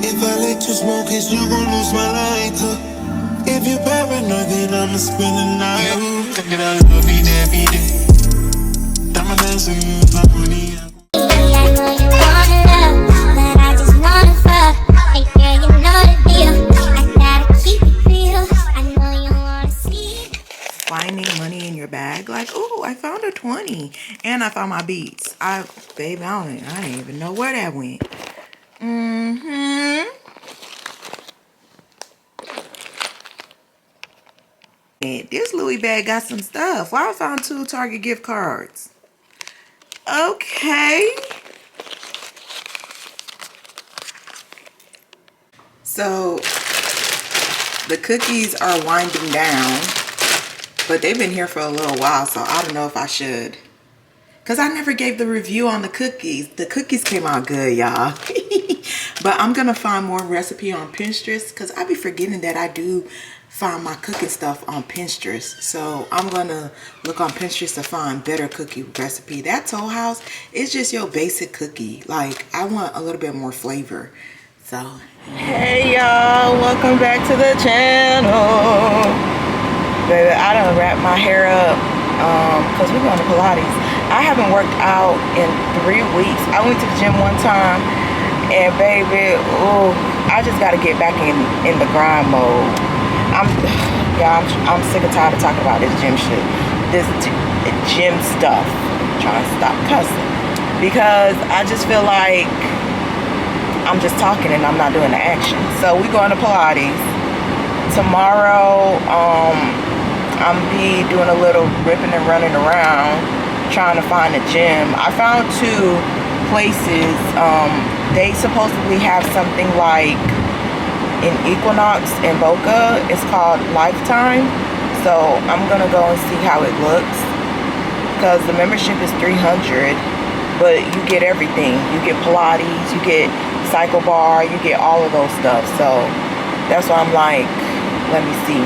If I let you smoke it, you gon' lose my lighter. If you paranoid, then I'ma spend the night. Thinking I love me every day. Diamond dancing, you my money. I know you wanna love, but I just wanna fuck. Hey girl, you know the deal. I gotta keep it real. I know you wanna see. Finding money in your bag, like, oh, I found a 20, and I found my beats. Baby, I didn't even know where that went. This Louis bag got some stuff. Well, I found 2 Target gift cards. Okay. So the cookies are winding down, but they've been here for a little while, so I don't know if I should. Because I never gave the review on the cookies. The cookies came out good, y'all. But I'm going to find more recipe on Pinterest, because I be forgetting that I do find my cooking stuff on Pinterest. So I'm going to look on Pinterest to find better cookie recipe. That Toll House is just your basic cookie. Like, I want a little bit more flavor. So, hey y'all, welcome back to the channel. Baby, I done wrapped my hair up because we're going to Pilates. I haven't worked out in 3 weeks. I went to the gym one time, and baby, ooh, I just got to get back in the grind mode. I'm sick and tired of talking about this gym shit, this gym stuff. I'm trying to stop cussing because I just feel like I'm just talking and I'm not doing the action. So we going to Pilates tomorrow. I'm be doing a little ripping and running around trying to find a gym. I found 2 places. They supposedly have something like in Equinox in Boca. It's called Lifetime. So I'm gonna go and see how it looks, because the membership is $300, but you get everything. You get Pilates, you get cycle bar, you get all of those stuff. So that's why I'm like, let me see.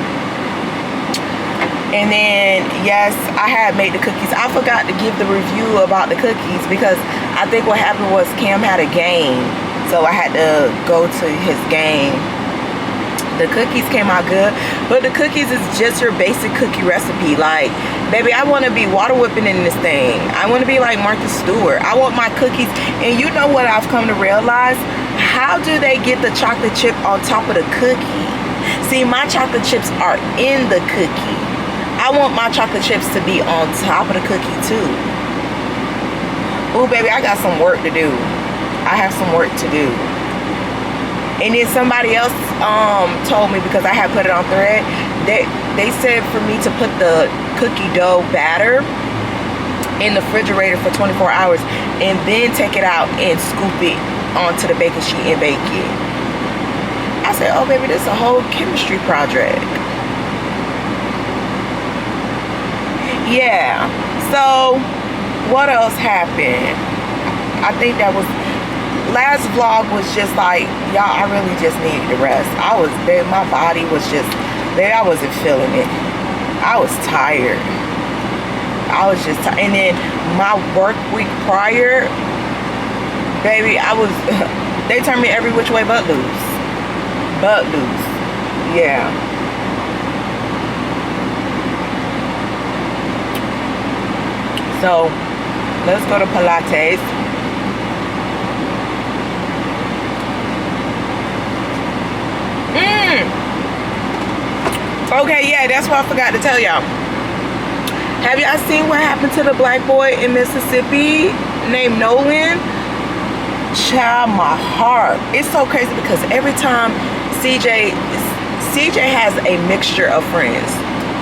And then, yes, I had made the cookies. I forgot to give the review about the cookies because I think what happened was Cam had a game, so I had to go to his game. The cookies came out good, but the cookies is just your basic cookie recipe. Like, baby, I want to be water whipping in this thing. I want to be like Martha Stewart. I want my cookies. And you know what I've come to realize? How do they get the chocolate chip on top of the cookie? See, my chocolate chips are in the cookie. I want my chocolate chips to be on top of the cookie too. Oh, baby, I got some work to do. I have some work to do. And then somebody else told me, because I had put it on thread, they said for me to put the cookie dough batter in the refrigerator for 24 hours and then take it out and scoop it onto the baking sheet and bake it. I said, oh baby, this is a whole chemistry project. Yeah, so what else happened? I think that was last vlog was just like, y'all, I really just needed to rest. I was there, my body was just there. I wasn't feeling it. I was tired. I was just tired. And then my work week prior, baby, I was they turned me every which way but loose. But loose. Yeah. So let's go to Pilates. Okay, yeah, that's what I forgot to tell y'all. Have y'all seen what happened to the black boy in Mississippi named Nolan? Child, my heart. It's so crazy because every time CJ has a mixture of friends.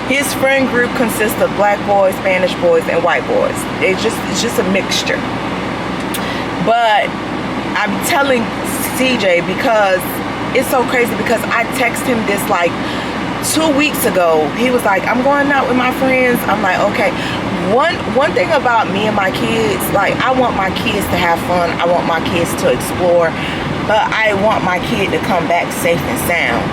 His friend group consists of black boys, Spanish boys, and white boys. It's just a mixture. But I'm telling CJ because it's so crazy, because I texted him this like 2 weeks ago. He was like, I'm going out with my friends. I'm like, okay. One thing about me and my kids, like, I want my kids to have fun. I want my kids to explore, but I want my kid to come back safe and sound.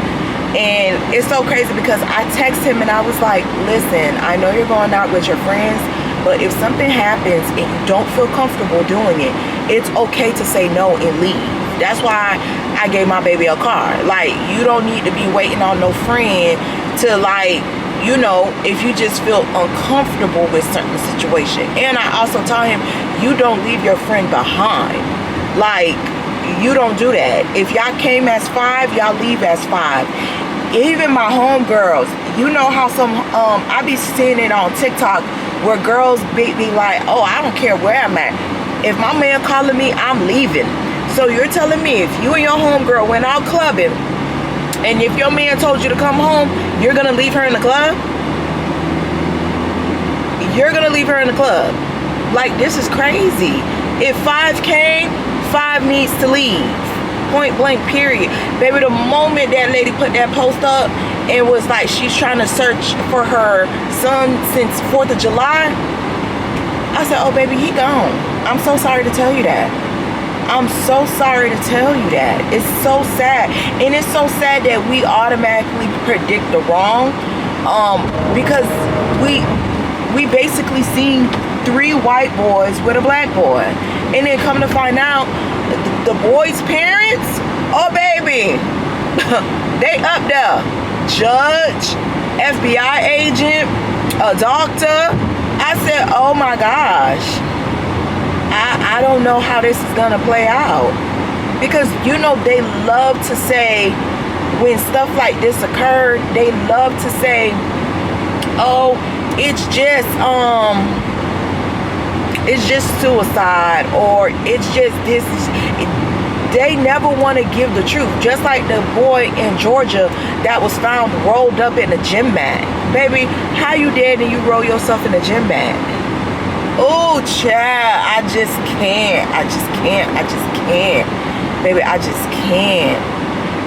And it's so crazy because I text him and I was like, listen, I know you're going out with your friends, but if something happens and you don't feel comfortable doing it, it's okay to say no and leave. That's why I gave my baby a car. Like, you don't need to be waiting on no friend to, like, you know, if you just feel uncomfortable with certain situation. And I also tell him, you don't leave your friend behind. Like, you don't do that. If y'all came as 5, y'all leave as 5. Even my homegirls, you know how some, I be seeing it on TikTok where girls be like, oh, I don't care where I'm at. If my man calling me, I'm leaving. So you're telling me if you and your homegirl went out clubbing, and if your man told you to come home, you're gonna leave her in the club? You're gonna leave her in the club. Like, this is crazy. If 5 came, 5 needs to leave. Point blank, period. Baby, the moment that lady put that post up and was like, she's trying to search for her son since 4th of July, I said, oh, baby, he gone. I'm so sorry to tell you that. I'm so sorry to tell you that. It's so sad. And it's so sad that we automatically predict the wrong, because we basically seen 3 white boys with a black boy. And then come to find out, the boy's parents, oh baby, they up there. Judge, FBI agent, a doctor. I said, oh my gosh. I don't know how this is gonna play out, because you know they love to say, when stuff like this occurred, they love to say, oh, it's just suicide, or it's just this. They never want to give the truth. Just like the boy in Georgia that was found rolled up in a gym mat. Baby, how you dead and you roll yourself in a gym mat? Oh, child, I just can't. Baby, I just can't.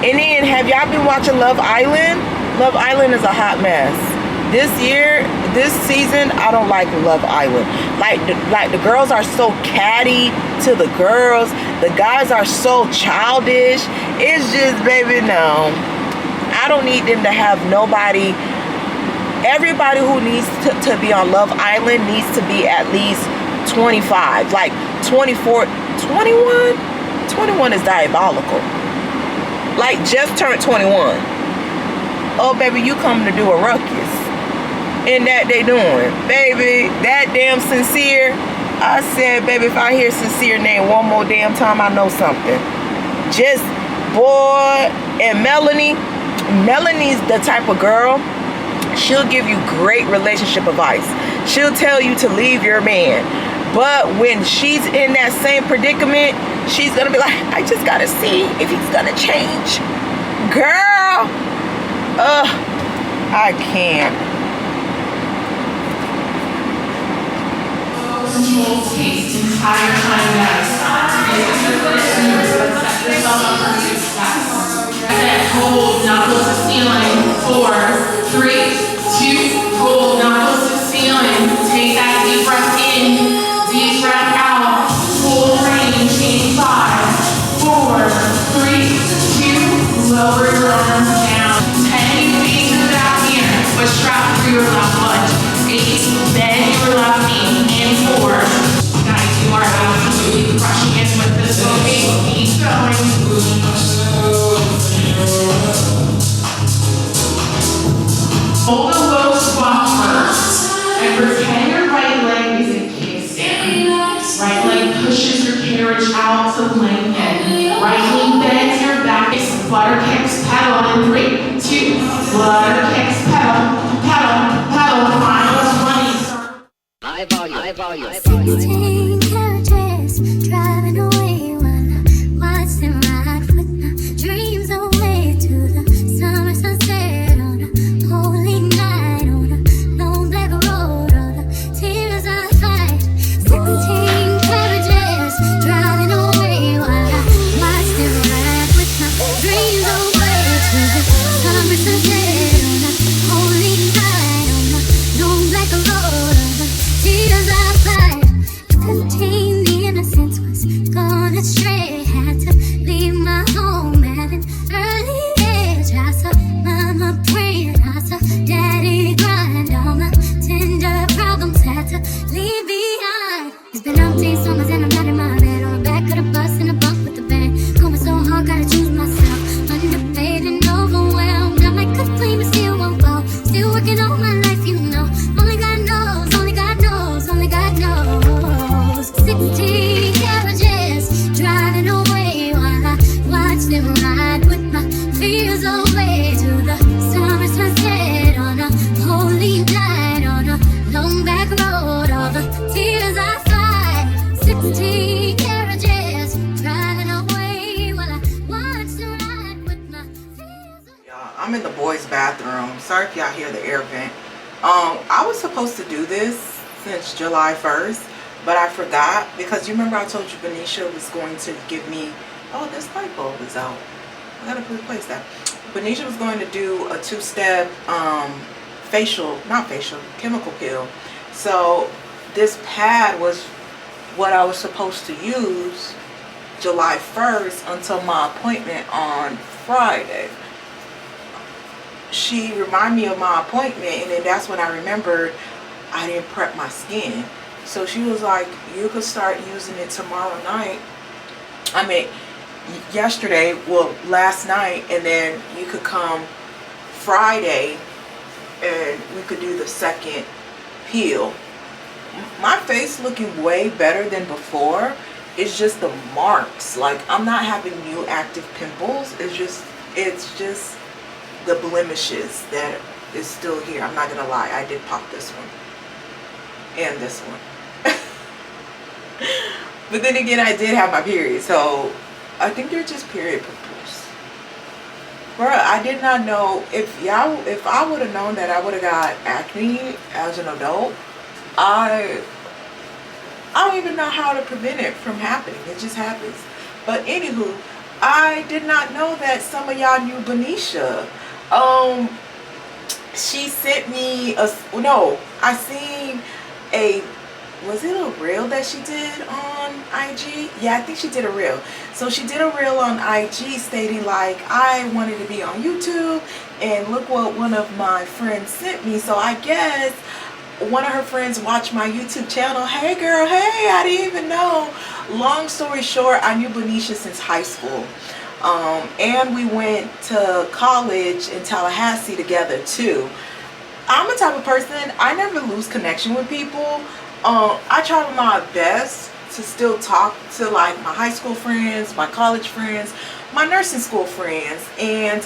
And then, have y'all been watching Love Island? Love Island is a hot mess. This season, I don't like Love Island. Like the girls are so catty to the girls. The guys are so childish. It's just, baby, no. I don't need them to have nobody. Everybody who needs to be on Love Island needs to be at least 25. Like 24, 21? 21 is diabolical. Like, just turned 21. Oh, baby, you coming to do a ruckus. And that they doing. Baby, that damn Sincere. I said, baby, if I hear Sincere name one more damn time, I know something. Just, boy, and Melanie's the type of girl, she'll give you great relationship advice. She'll tell you to leave your man. But when she's in that same predicament, she's gonna be like, I just gotta see if he's gonna change. Girl, I can't. Control pace entire time, guys. Hold, knuckles to ceiling. 4, 3, 2, hold, knuckles to ceiling. Take that deep breath in, deep breath out. Full range in 5, 4, 3, 2, lower your arms down. 10, you face your back here, but strap through your left foot. 8, bend your left knee. In 4. Guys, you are absolutely crushing it with this. Okay, keep going. Hold the low squat first, and pretend your right leg is in kickstand. Right leg pushes your carriage out to lengthen. Right knee bends your back. Flutter kicks, pedal in 3, 2. Flutter kicks, pedal, pedal, pedal. Final 20. High volume. Take carriages, driving away while I watch them ride with my dreams away to the summer sunset on a holy night on a long black road. All the tears I fight. 16 carriages, driving away. pajamas and I'm not in my bed. On the back of the bus in a bunk with the band. Going so hard, gotta choose myself. Underpaid and overwhelmed. I might complain, but still won't go. Still working all my life, you know. Only God knows, only God knows, only God knows. 16 carriages driving away while I watch them ride with my fears away to the summer sunset on a holy night on a long back road. All the tears I fight. 16 carriages driving away while I watch them ride with my fears away. Y'all, I'm in the boys' bathroom. Sorry if y'all hear the air vent. I was supposed to do this since July 1st, but I forgot because you remember I told you Benicia was going to give me, oh, this light bulb is out. I gotta replace that. Benicia was going to do a 2-step chemical peel. So this pad was what I was supposed to use July 1st until my appointment on Friday. She reminded me of my appointment, and then that's when I remembered I didn't prep my skin. So she was like, you could start using it tomorrow night. I mean, yesterday, well, last night, and then you could come Friday and we could do the second peel. My face looking way better than before. It's just the marks. Like, I'm not having new active pimples. It's just the blemishes that is still here. I'm not gonna lie, I did pop this one and this one. But then again, I did have my period, so I think they're just period pimples. Bruh, I did not know, if I would have known that I would have got acne as an adult, I don't even know how to prevent it from happening. It just happens. But anywho, I did not know that some of y'all knew Benicia. She sent me I seen was it a reel that she did on IG? Yeah, I think she did a reel. So she did a reel on IG stating like, I wanted to be on YouTube and look what one of my friends sent me. So I guess one of her friends watched my YouTube channel. Hey girl, hey, I didn't even know. Long story short, I knew Benicia since high school. And we went to college in Tallahassee together too. I'm the type of person, I never lose connection with people. I try my best to still talk to like my high school friends, my college friends, my nursing school friends. And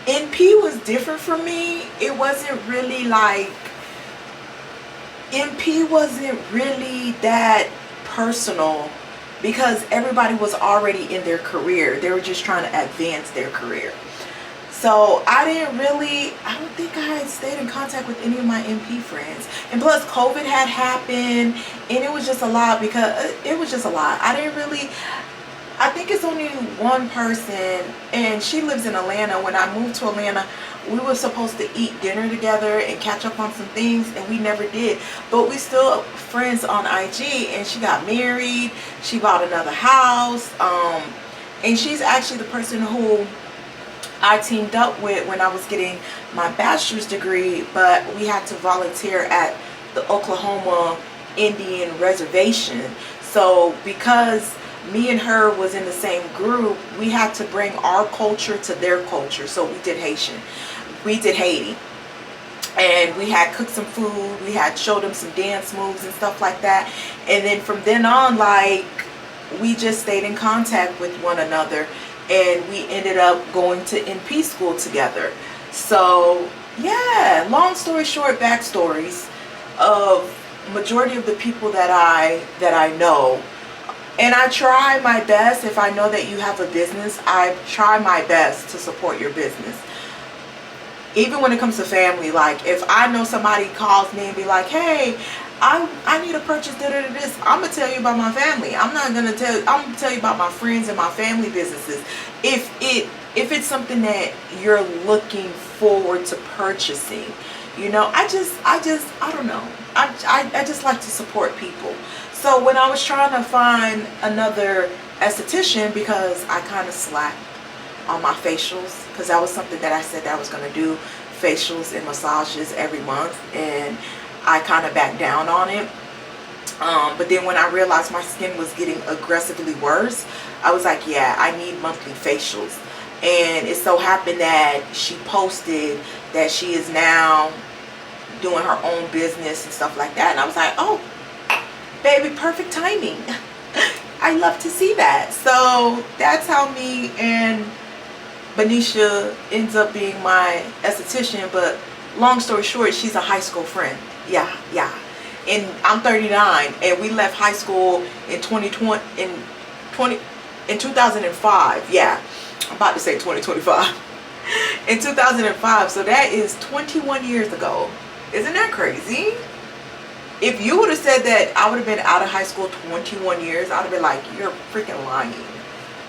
NP was different for me. It wasn't really like, NP wasn't really that personal because everybody was already in their career. They were just trying to advance their career. So I don't think I had stayed in contact with any of my MP friends. And plus COVID had happened and it was just a lot because it was just a lot. I think it's only one person and she lives in Atlanta. When I moved to Atlanta, we were supposed to eat dinner together and catch up on some things and we never did. But we still friends on IG, and she got married. She bought another house. And she's actually the person who I teamed up with when I was getting my bachelor's degree, but we had to volunteer at the Oklahoma Indian Reservation. So because me and her was in the same group, we had to bring our culture to their culture. So we did Haiti, and we had cooked some food, we had showed them some dance moves and stuff like that. And then from then on, like, we just stayed in contact with one another, and we ended up going to NP school together. So yeah, long story short, backstories of majority of the people that I know. And I try my best, if I know that you have a business, I try my best to support your business. Even when it comes to family, like if I know somebody calls me and be like, hey, I need to purchase this, I'm gonna tell you about my family. I'm gonna tell you about my friends and my family businesses. If it's something that you're looking forward to purchasing, you know, I don't know. I just like to support people. So when I was trying to find another esthetician, because I kind of slacked on my facials, because that was something that I said that I was going to do, facials and massages every month, and I kind of backed down on it. But then when I realized my skin was getting aggressively worse, I was like, yeah, I need monthly facials. And it so happened that she posted that she is now doing her own business and stuff like that. And I was like, oh, baby, perfect timing. I love to see that. So that's how me and Benicia ends up being my esthetician. But long story short, she's a high school friend. Yeah. And I'm 39, and we left high school in 2005. Yeah, I'm about to say 2025. In 2005, so that is 21 years ago. Isn't that crazy? If you would have said that I would have been out of high school 21 years, I would have been like, you're freaking lying.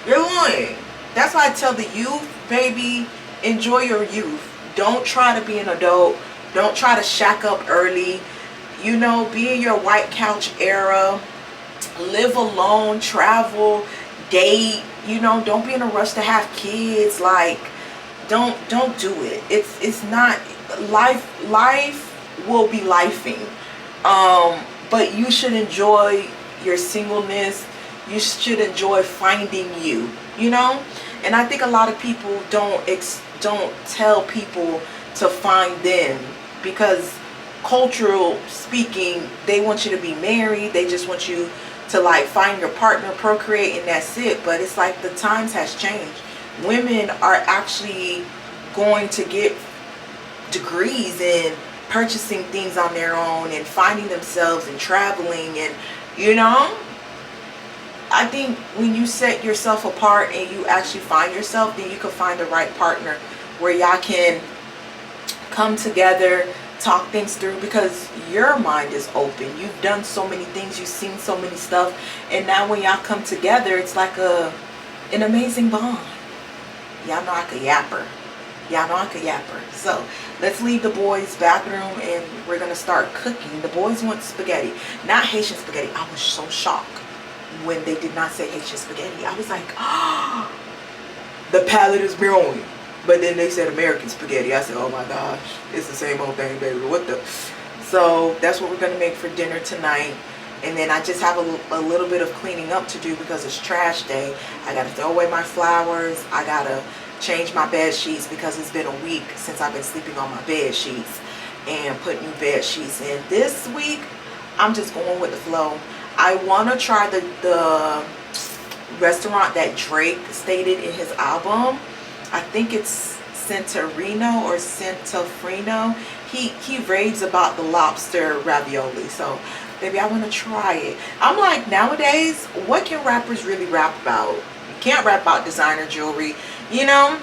You're lying. That's why I tell the youth, baby, enjoy your youth. Don't try to be an adult. Don't try to shack up early. You know, be in your white couch era. Live alone, travel, date. You know, don't be in a rush to have kids. Like, don't do it. It's not, life will be lifing. But you should enjoy your singleness. You should enjoy finding you, you know. And I think a lot of people don't tell people to find them, because cultural speaking, they want you to be married. They just want you to like find your partner, procreate, and that's it. But it's like the times has changed. Women are actually going to get degrees in purchasing things on their own and finding themselves and traveling, and you know, I think when you set yourself apart and you actually find yourself, then you can find the right partner where y'all can come together, talk things through, because your mind is open. You've done so many things, you've seen so many stuff, and now when y'all come together, it's like an amazing bond. Y'all know I could yapper. Y'all know I could yapper. So let's leave the boys' bathroom and we're gonna start cooking. The boys want spaghetti, not Haitian spaghetti. I was so shocked when they did not say Haitian spaghetti. I was like, oh, the palate is growing. But then they said American spaghetti. I said, oh my gosh, it's the same old thing, baby. What the? So that's what we're gonna make for dinner tonight. And then I just have a little bit of cleaning up to do because it's trash day. I gotta throw away my flowers. I gotta change my bed sheets because it's been a week since I've been sleeping on my bed sheets, and put new bed sheets in. This week, I'm just going with the flow. I want to try the restaurant that Drake stated in his album. I think it's Santorino or Santofrino. He raves about the lobster ravioli. So, baby, I want to try it. I'm like, nowadays, what can rappers really rap about? You can't rap about designer jewelry. You know,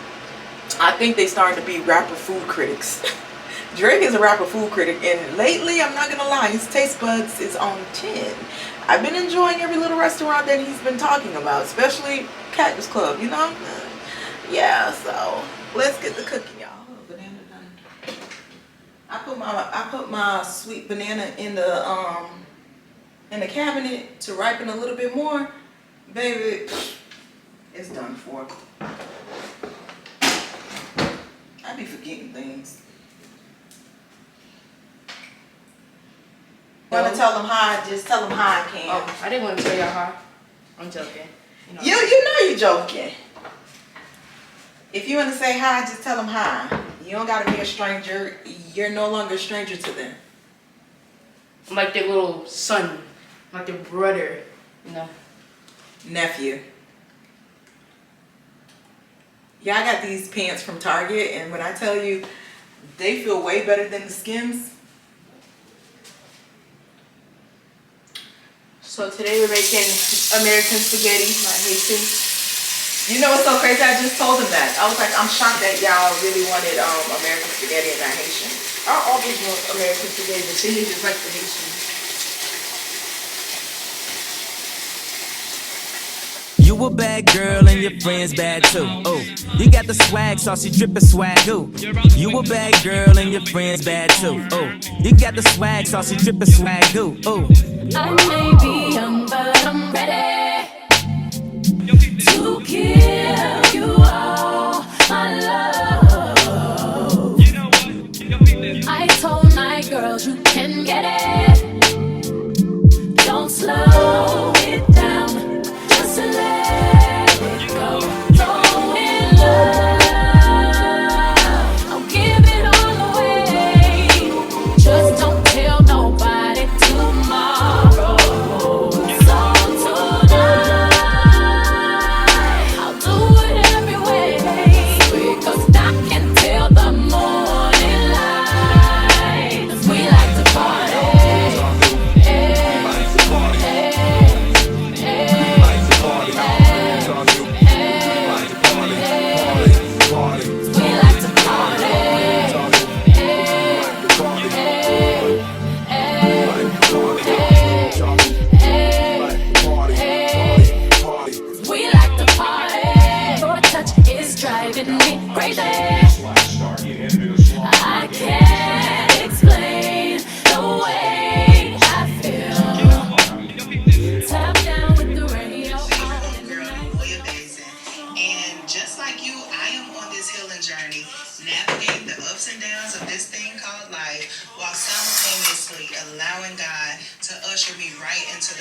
I think they starting to be rapper food critics. Drake is a rapper food critic, and lately, I'm not gonna lie, his taste buds is on 10. I've been enjoying every little restaurant that he's been talking about, especially Cactus Club, you know? Yeah, so let's get the cooking, y'all. Oh, banana done. I put my sweet banana in the cabinet to ripen a little bit more. Baby, it's done for. I be forgetting things. Want to tell them hi? Just tell them hi, Cam. Oh, I didn't want to tell y'all hi. I'm joking. You know you're joking. If you want to say hi, just tell them hi. You don't got to be a stranger. You're no longer a stranger to them. I'm like their little son, like their brother, you know. Nephew. Yeah, I got these pants from Target, and when I tell you, they feel way better than the Skims. So today we're making American spaghetti, not Haitian. You know what's so crazy? I just told them that. I was like, I'm shocked that y'all really wanted American spaghetti and not Haitian. I always want American spaghetti, but they just like the Haitian. You a bad girl and your friends bad too. Oh, you got the swag, saucy drippin' swag. Ooh, you a bad girl and your friends bad too. Oh, you got the swag, saucy drippin' swag. Ooh, ooh. I may be young, but I'm ready to give you all my love. I told my girls you can get it. Don't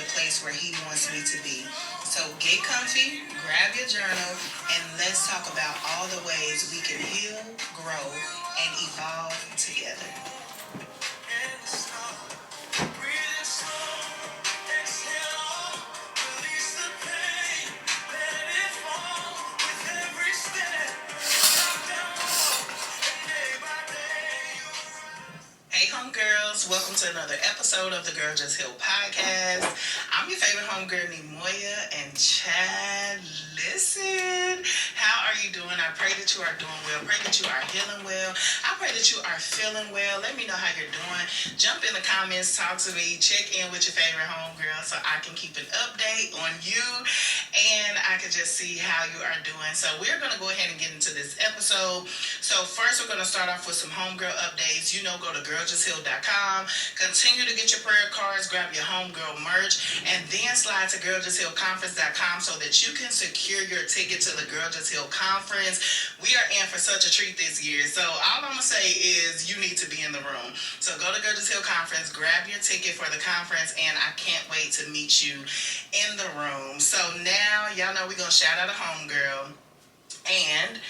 the place where He wants me to be. So get comfy, grab your journal, and let's talk about all the ways we can heal, grow, and evolve together. Hey homegirls, welcome to another episode of the Girl Just Heal podcast. I'm your favorite homegirl, Nemoya, and Chad, listen. How are you doing? I pray that you are doing well. Pray that you are healing well. I pray that you are feeling well. Let me know how you're doing. Jump in the comments, talk to me, check in with your favorite homegirl so I can keep an update on you and I can just see how you are doing. So we're going to go ahead and get into this episode. So first we're going to start off with some homegirl updates. You know, go to girljustheal.com. Continue to get your prayer cards, grab your homegirl merch, and then slide to girljusthealconference.com so that you can secure your ticket to the Girl Just Heal Conference. We are in for such a treat this year. So all I'm going to say is you need to be in the room. So go to Girl Just Heal Conference, grab your ticket for the conference, and I can't wait to meet you in the room. So now, y'all know we're going to shout out a homegirl. And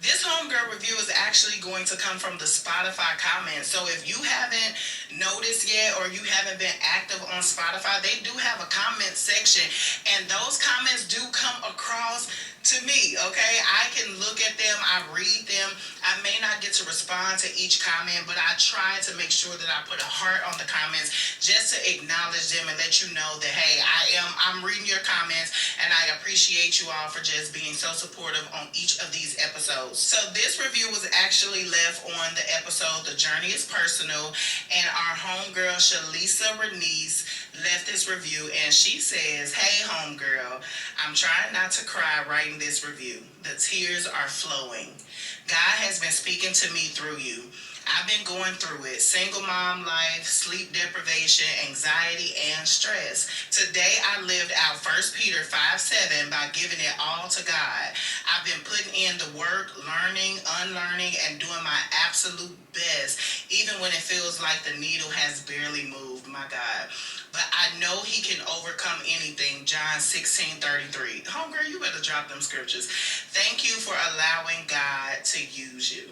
this homegirl review is actually going to come from the Spotify comments. So if you haven't noticed yet or you haven't been active on Spotify, they do have a comment section. And those comments do come across to me, okay? I can look at them, I read them. I may not get to respond to each comment, but I try to make sure that I put a heart on the comments just to acknowledge them and let you know that, hey, I'm reading your comments and I appreciate you all for just being so supportive on each of these episodes. So this review was actually left on the episode The Journey is Personal, and our homegirl Shalisa Renise left this review and she says, hey homegirl, I'm trying not to cry writing this review. The tears are flowing. God has been speaking to me through you. I've been going through it. Single mom life, sleep deprivation, anxiety, and stress. Today I lived out 1 Peter 5:7 by giving it all to God. I've been putting in the work, learning, unlearning, and doing my absolute best, even when it feels like the needle has barely moved, my God. But I know He can overcome anything. John 16:33. Homegirl, you better drop them scriptures. Thank you for allowing God to use you.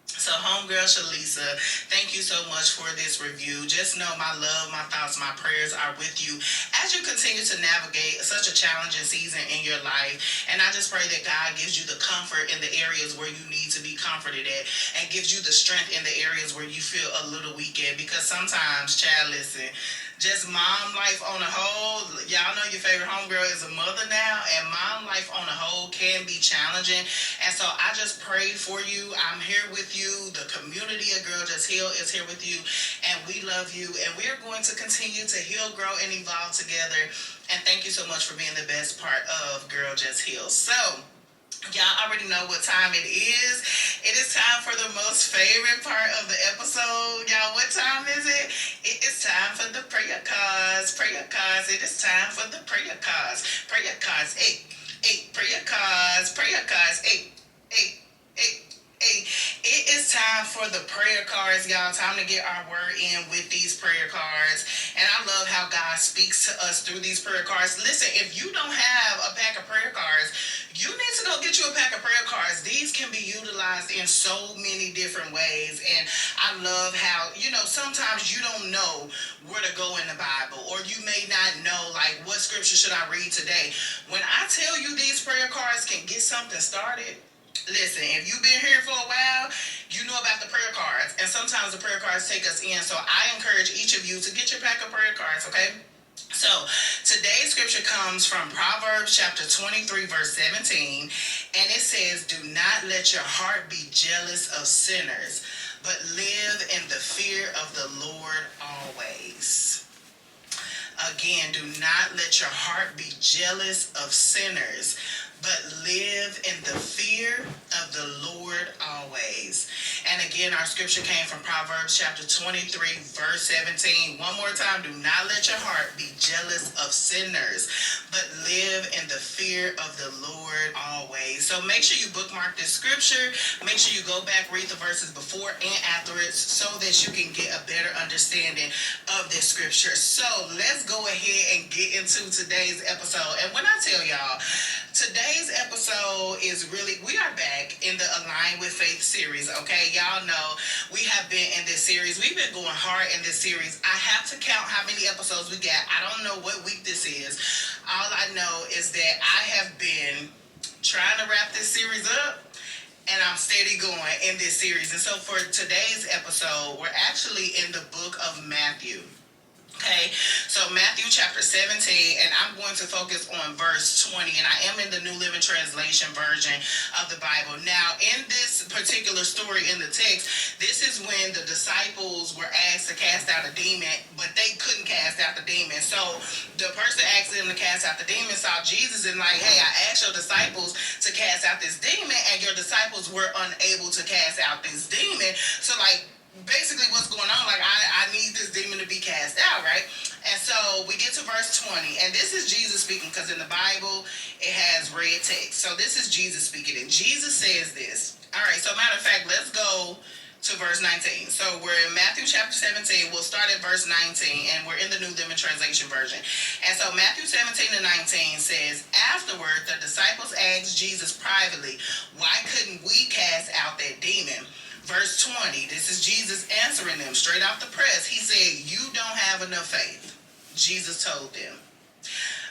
So homegirl Shalisa, thank you so much for this review. Just know my love, my thoughts, my prayers are with you as you continue to navigate such a challenging season in your life. And I just pray that God gives you the comfort in the areas where you need to be comforted at and gives you the strength in the areas where you feel a little weak at. Because sometimes, child, listen, just mom life on the whole, y'all know your favorite homegirl is a mother now, and mom life on the whole can be challenging. And so I just pray for you. I'm here with you. The community of Girl Just Heal is here with you, and we love you, and we are going to continue to heal, grow, and evolve together. And thank you so much for being the best part of Girl Just Heal. So y'all already know what time it is. It is time for the most favorite part of the episode. Y'all, what time is it? It is time for the prayer cards. Prayer cards. It is time for the prayer cards. Prayer cards. 8. Prayer cards. Prayer cards. 8. It is time for the prayer cards, y'all. Time to get our word in with these prayer cards. And I love how God speaks to us through these prayer cards. Listen, if you don't have a pack of prayer cards, you need to go get you a pack of prayer cards. These can be utilized in so many different ways. And I love how, sometimes you don't know where to go in the Bible, or you may not know, like, what scripture should I read today. When I tell you these prayer cards can get something started, listen, if you've been here for a while, you know about the prayer cards. And sometimes the prayer cards take us in. So I encourage each of you to get your pack of prayer cards, okay? So today's scripture comes from Proverbs chapter 23, verse 17. And it says, do not let your heart be jealous of sinners, but live in the fear of the Lord always. Again, do not let your heart be jealous of sinners, but live in the fear of the Lord always. And again, our scripture came from Proverbs chapter 23, verse 17. One more time, do not let your heart be jealous of sinners, but live in the fear of the Lord always. So make sure you bookmark this scripture. Make sure you go back, read the verses before and afterwards so that you can get a better understanding of this scripture. So let's go ahead and get into today's episode. And when I tell y'all, today's episode is really, we are back in the Align with Faith series, okay? Y'all know we have been in this series. We've been going hard in this series. I have to count how many episodes we got. I don't know what week this is. All I know is that I have been trying to wrap this series up, and I'm steady going in this series. And so for today's episode, we're actually in the book of Matthew. Okay, so Matthew chapter 17, and I'm going to focus on verse 20, and I am in the New Living Translation version of the Bible. Now, in this particular story in the text, this is when the disciples were asked to cast out a demon, but they couldn't cast out the demon. So the person asked them to cast out the demon saw Jesus and like, hey, I asked your disciples to cast out this demon, and your disciples were unable to cast out this demon. So like, basically what's going on, like I need this demon to be cast out, right? And so we get to verse 20, and this is Jesus speaking, because in the Bible it has red text. So this is Jesus speaking, and Jesus says this. All right, so matter of fact, let's go to verse 19. So we're in Matthew chapter 17. We'll start at verse 19, and we're in the New Living Translation version. And so Matthew 17 and 19 says, afterward the disciples asked Jesus privately, why couldn't we cast out that demon? Verse 20, this is Jesus answering them straight off the press. He said, you don't have enough faith. Jesus told them.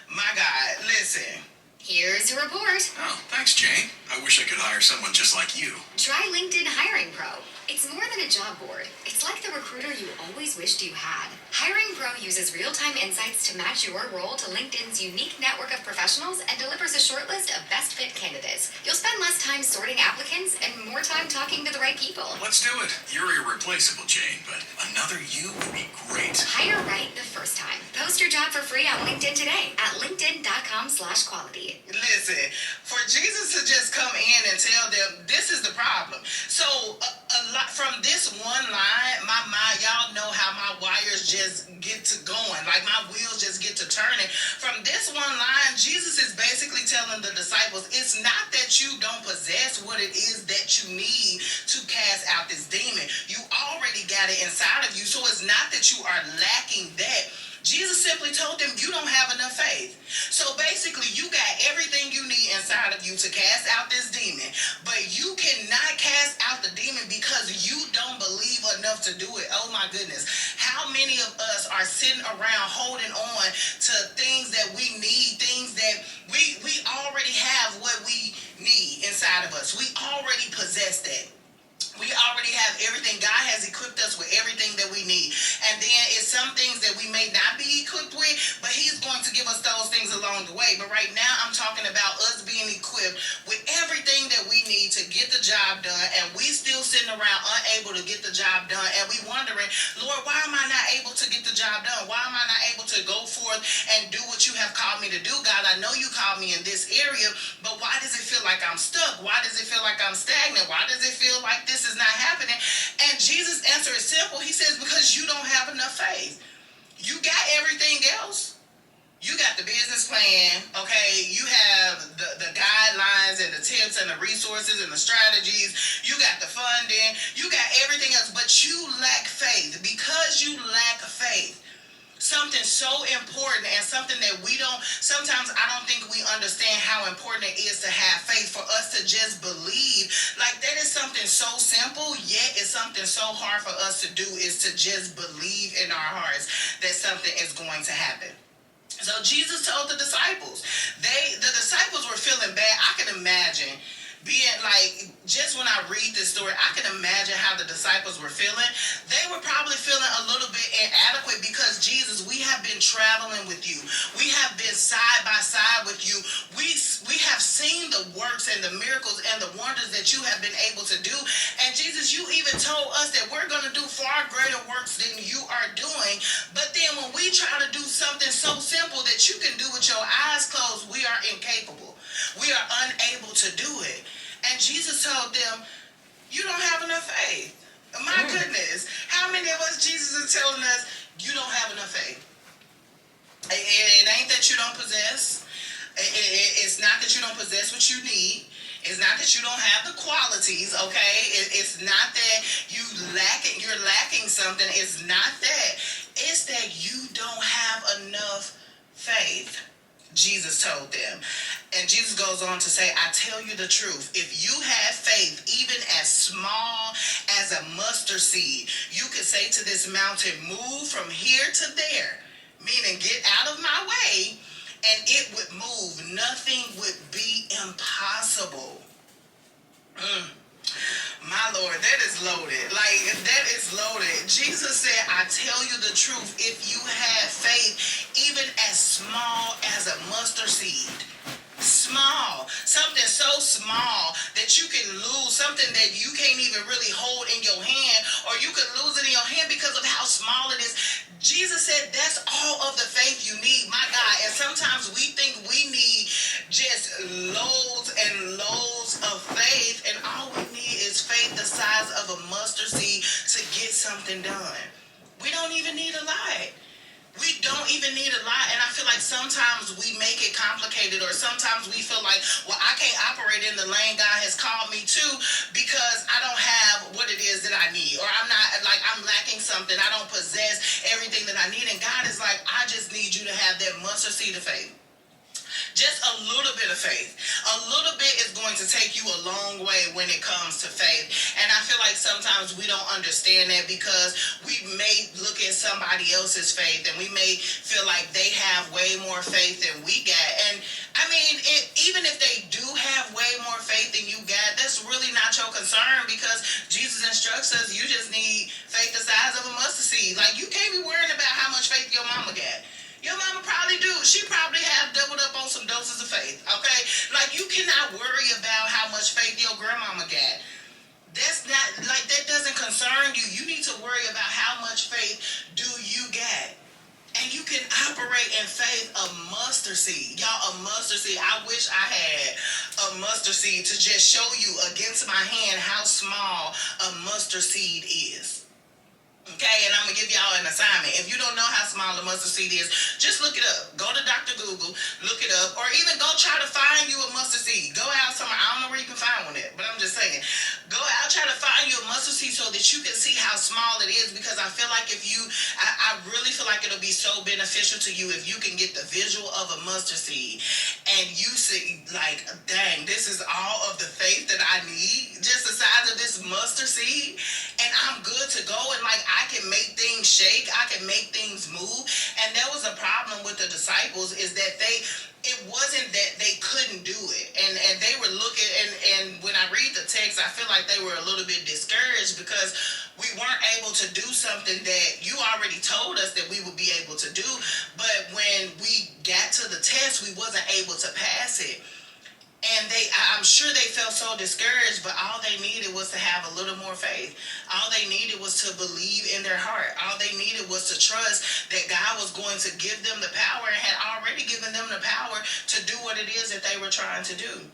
My God, listen. Here's your report. Oh, thanks, Jane. I wish I could hire someone just like you. Try LinkedIn Hiring Pro. It's more than a job board. It's like the recruiter you always wished you had. Hiring Pro uses real-time insights to match your role to LinkedIn's unique network of professionals and delivers a short list of best fit candidates. You'll spend less time sorting applicants and more time talking to the right people. Let's do it. You're irreplaceable, Jane, but another you would be great. Hire right the first time. Post your job for free on LinkedIn today at linkedin.com/quality. Listen, for Jesus to just come in and tell them this is the problem. So a lot from this one line, my mind, y'all know how my wires just get to going, like my wheels just get to turning. From this one line, Jesus is basically telling the disciples, it's not that you don't possess what it is that you need to cast out this demon. You already got it inside of you, so it's not that you are lacking that. Jesus simply told them, you don't have enough faith. So basically, you got everything you need inside of you to cast out this demon, but you cannot cast out the demon because you don't believe enough to do it. Oh my goodness. How many of us are sitting around holding on to things that we need, things that we already have what we need inside of us. We already possess that. We already have everything. God has equipped us with everything that we need. And then it's some things that we may not be equipped with, but he's going to give us those things along the way. But right now I'm talking about us being equipped with everything that we need to get the job done, and we still sitting around unable to get the job done, and we wondering, Lord, why am I not able to get the job done? Why am I not able to go forth and do what you have called me to do? God, I know you called me in this area, but why does it feel like I'm stuck? Why does it feel like I'm stagnant? Why does it feel like this is not happening? And Jesus' answer is simple. He says, because you don't have enough faith. You got everything else. You got the business plan, okay? You have the guidelines and the tips and the resources and the strategies. You got the funding. You got everything else, but you lack faith. Because you lack faith, something so important and something that we don't, sometimes I don't think we understand how important it is to have faith, for us to just believe. Like, that is something so simple, yet it's something so hard for us to do, is to just believe in our hearts that something is going to happen. So Jesus told the disciples, the disciples were feeling bad. I can imagine being like, just when I read this story, I can imagine how the disciples were feeling. They were probably feeling a little bit inadequate because, Jesus, we have been traveling with you. We have been side by side with you. We have seen the works and the miracles and the wonders that you have been able to do. And Jesus, you even told us that we're going to do far greater works than you are doing. But then when we try to do something so simple that you can do with your eyes closed, we are incapable. We are unable to do it. And Jesus told them, you don't have enough faith. My goodness. How many of us, Jesus is telling us, you don't have enough faith? It ain't that you don't possess. It's not that you don't possess what you need. It's not that you don't have the qualities, okay? It's not that you're lacking something. It's not that. It's that you don't have enough faith. Jesus told them. And Jesus goes on to say, I tell you the truth. If you have faith, even as small as a mustard seed, you could say to this mountain, move from here to there, meaning get out of my way, and it would move. Nothing would be impossible. My Lord, that is loaded. Like, that is loaded. Jesus said, I tell you the truth. If you have faith, even as small as a mustard seed, small, something so small that you can lose, something that you can't even really hold in your hand, or you could lose it in your hand because of how small it is. Jesus said that's all of the faith you need, my God. And sometimes we think we need just loads and loads of faith, and all we need is faith the size of a mustard seed to get something done. We don't even need a lot. We don't even need a lot, and I feel like sometimes we make it complicated, or sometimes we feel like, well, I can't operate in the lane God has called me to because I don't have what it is that I need, or I'm lacking something. I don't possess everything that I need, and God is like, I just need you to have that mustard seed of faith. Just a little bit of faith. A little bit is going to take you a long way when it comes to faith. And I feel like sometimes we don't understand that because we may look at somebody else's faith and we may feel like they have way more faith than we got. And I mean, even if they do have way more faith than you got, that's really not your concern, because Jesus instructs us you just need faith the size of a mustard seed. Like, you can't be worrying about how much faith your mama got. Your mama probably do. She probably have doubled up on some doses of faith, okay? Like, you cannot worry about how much faith your grandmama got. That's not, like, that doesn't concern you. You need to worry about how much faith do you got. And you can operate in faith, a mustard seed. Y'all, a mustard seed. I wish I had a mustard seed to just show you against my hand how small a mustard seed is. Okay, and I'm going to give y'all an assignment. If you don't know how small a mustard seed is, just look it up. Go to Dr. Google, look it up, or even go try to find you a mustard seed. Go out somewhere. I don't know where you can find one at, but I'm just saying. Go out, try to find you a mustard seed so that you can see how small it is, because I feel like I really feel like it'll be so beneficial to you if you can get the visual of a mustard seed and you see, like, dang, this is all of the faith that I need, just the size of this mustard seed, and I'm good to go, and like, I can make things shake, I can make things move. And that was a problem with the disciples, is that it wasn't that they couldn't do it, and they were looking, and when I read the text, I feel like they were a little bit discouraged because we weren't able to do something that you already told us that we would be able to do, but when we got to the test, we wasn't able to pass it. And I'm sure they felt so discouraged, but all they needed was to have a little more faith. All they needed was to believe in their heart. All they needed was to trust that God was going to give them the power, and had already given them the power to do what it is that they were trying to do.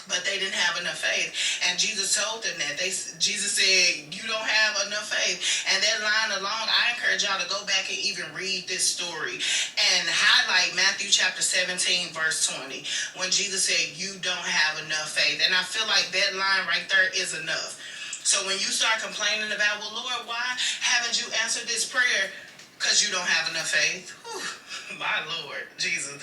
But they didn't have enough faith. And Jesus told them that. Jesus said, you don't have enough faith. And that line alone, I encourage y'all to go back and even read this story and highlight Matthew chapter 17, verse 20, when Jesus said, you don't have enough faith. And I feel like that line right there is enough. So when you start complaining about, well, Lord, why haven't you answered this prayer? Because you don't have enough faith. Whew, my Lord, Jesus.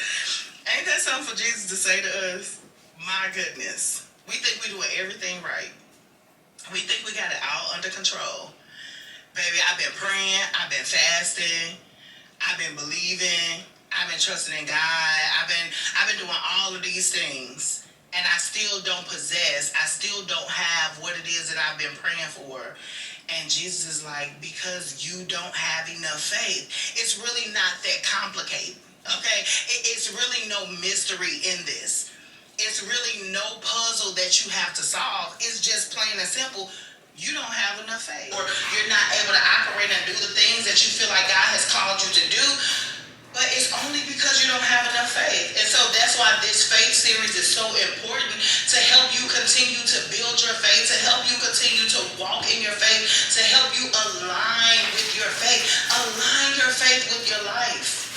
Ain't that something for Jesus to say to us? My goodness. We think we're doing everything right. We think we got it all under control. Baby, I've been praying. I've been fasting. I've been believing. I've been trusting in God. I've been doing all of these things. And I still don't possess. I still don't have what it is that I've been praying for. And Jesus is like, because you don't have enough faith. It's really not that complicated. Okay? It's really no mystery in this. It's really no puzzle that you have to solve. It's just plain and simple. You don't have enough faith. Or you're not able to operate and do the things that you feel like God has called you to do. But it's only because you don't have enough faith. And so that's why this faith series is so important, to help you continue to build your faith, to help you continue to walk in your faith, to help you align with your faith. Align your faith with your life.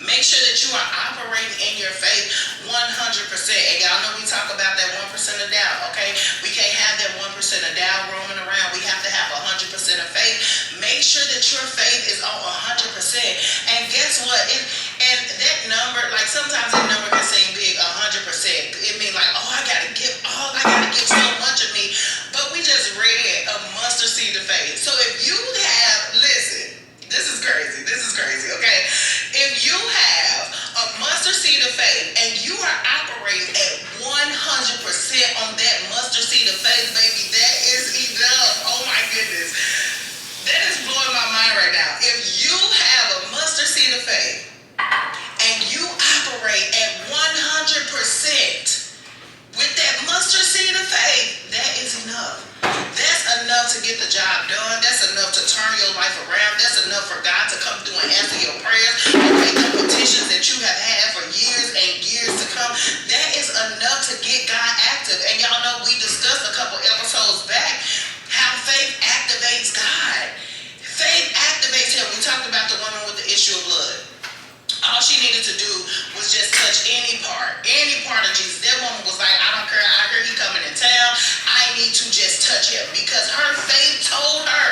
Make sure that you are operating in your faith 100%. And y'all know we talk about that 1% of doubt, okay? We can't have that 1% of doubt roaming around. We have to have 100% of faith. Make sure that your faith is on 100%. And guess what? And that number, like sometimes that number can seem big, 100%. It means like, oh, I gotta give so much of me. But we just read a mustard seed of faith. So if you have, listen, this is crazy, okay? If you have a mustard seed of faith and you are operating at 100% on that mustard seed of faith, baby, that is enough. Oh my goodness. That is blowing my mind right now. If you have a mustard seed of faith and you operate at 100% with that mustard seed of faith, that is enough. That's enough to get the job done. That's enough to turn your life around. That's enough for God to come through and answer your prayers and make the petitions that you have had for years and years to come. That is enough to get God active. And y'all know we discussed a couple episodes back how faith activates God. Faith activates him. We talked about the woman with the issue of blood. All she needed to do was just touch any part of Jesus. That woman was like, I don't care, I heard he coming in town. I need to just touch him, because her faith told her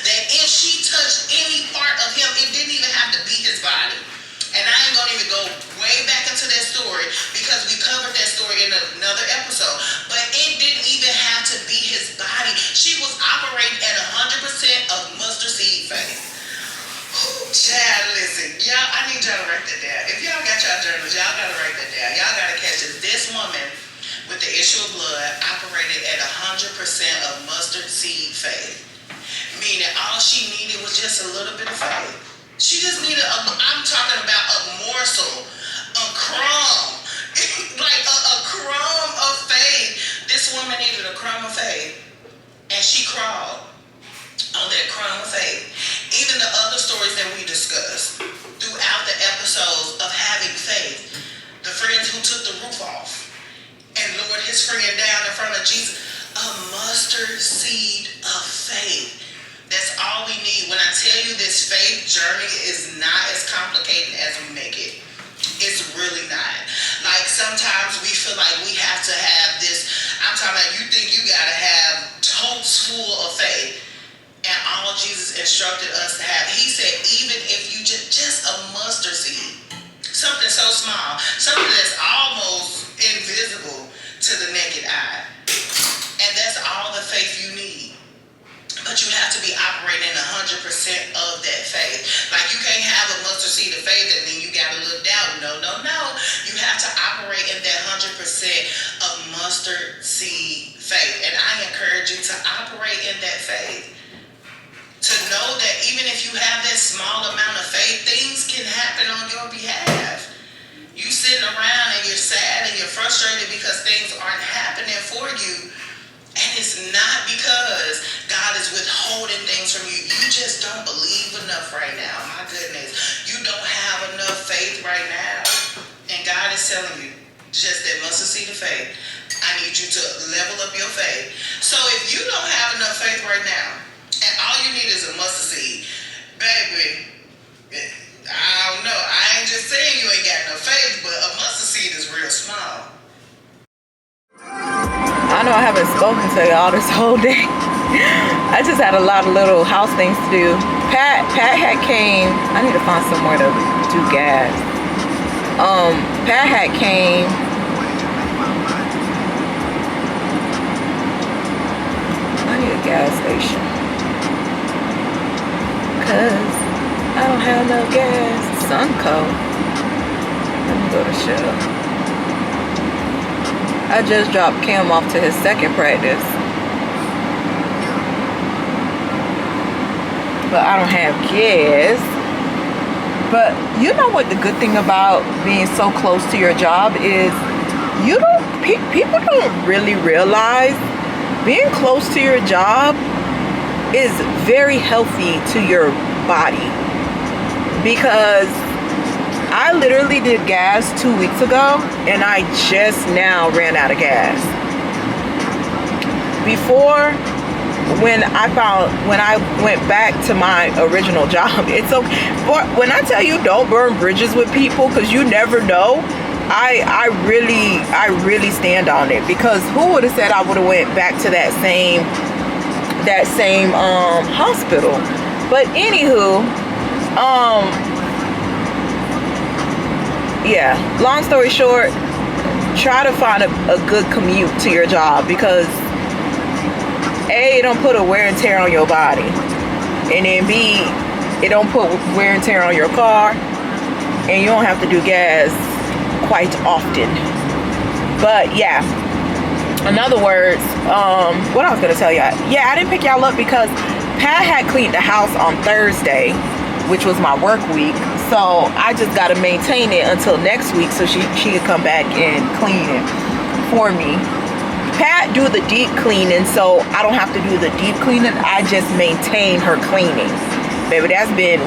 that if she touched any part of him, it didn't even have to be his body. And I ain't gonna even go way back into that story because we covered that story in another episode. But it didn't even have to be his body. She was operating at 100% of mustard seed faith. Child, listen, y'all, I need y'all to write that down. If y'all got y'all journals, y'all gotta write that down. Y'all gotta catch it. This woman with the issue of blood operated at 100% of mustard seed faith. Meaning all she needed was just a little bit of faith. She just needed, I'm talking about a morsel, a crumb, like a crumb of faith. This woman needed a crumb of faith, and she crawled on that crumb of faith. Even the other stories that we discussed throughout the episodes of having faith, the friends who took the roof off and lowered his friend down in front of Jesus, a mustard seed of faith. That's all we need. When I tell you this faith journey is not as complicated as we make it. It's really not. Like sometimes we feel like we have to have this, I'm talking about you think you gotta have totes full of faith. And all Jesus instructed us to have, he said, even if you just a mustard seed, something so small, something that's almost invisible to the naked eye. And that's all the faith you need. But you have to be operating 100% of that faith. Like you can't have a mustard seed of faith and then you got a little doubt. No. You have to operate in that 100% of mustard seed faith. And I encourage you to operate in that faith. To know that even if you have that small amount of faith, things can happen on your behalf. You sitting around and you're sad and you're frustrated because things aren't happening for you. And it's not because God is withholding things from you. You just don't believe enough right now. My goodness. You don't have enough faith right now. And God is telling you, just that mustard seed of faith, I need you to level up your faith. So if you don't have enough faith right now, and all you need is a mustard seed, baby, I don't know. I ain't just saying you ain't got no faith, but a mustard seed is real small. I know I haven't spoken to y'all this whole day. I just had a lot of little house things to do. Pat had came. I need to find somewhere to do gas. Pat had came. I need a gas station. Cause I don't have no gas. Sunco. Let me go to Shell. I just dropped Cam off to his second practice. But I don't have gas. But you know what the good thing about being so close to your job is? People don't really realize being close to your job is very healthy to your body, because I literally did gas 2 weeks ago and I just now ran out of gas. Before, when I went back to my original job, it's okay. When I tell you don't burn bridges with people, because you never know, I really stand on it, because who would have said I would have went back to that same hospital? But anywho, yeah, long story short, try to find a good commute to your job, because A, it don't put a wear and tear on your body, and then B, it don't put wear and tear on your car, and you don't have to do gas quite often. But yeah, in other words, what I was gonna tell y'all, yeah, I didn't pick y'all up because Pat had cleaned the house on Thursday, which was my work week, so I just gotta maintain it until next week so she could come back and clean it for me. Pat do the deep cleaning, so I don't have to do the deep cleaning. I just maintain her cleaning. Baby, that's been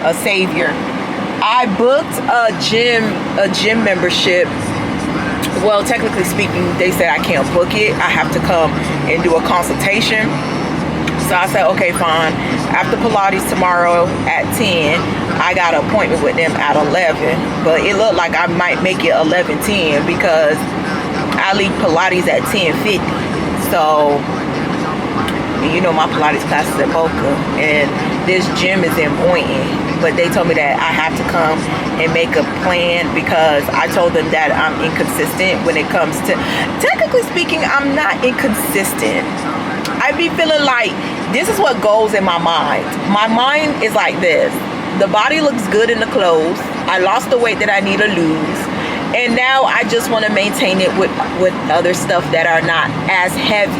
a savior. I booked a gym membership. Well, technically speaking, they said I can't book it. I have to come and do a consultation. So I said, okay, fine. After Pilates tomorrow at 10, I got an appointment with them at 11. But it looked like I might make it 11:10 because I leave Pilates at 10:50. So, you know, my Pilates class is at Boca, and this gym is in Boynton. But they told me that I have to come and make a plan, because I told them that I'm inconsistent when it comes to, technically speaking, I'm not inconsistent. I be feeling like this is what goes in my mind. My mind is like this: the body looks good in the clothes. I lost the weight that I need to lose, and now I just want to maintain it with other stuff that are not as heavy.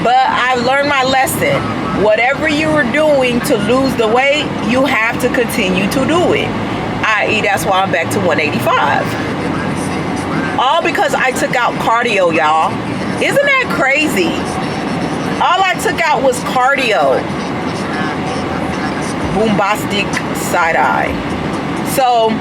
But I learned my lesson. Whatever you were doing to lose the weight, you have to continue to do it. I.e., that's why I'm back to 185. All because I took out cardio, y'all. Isn't that crazy? All I took out was cardio. Boombastic side eye. So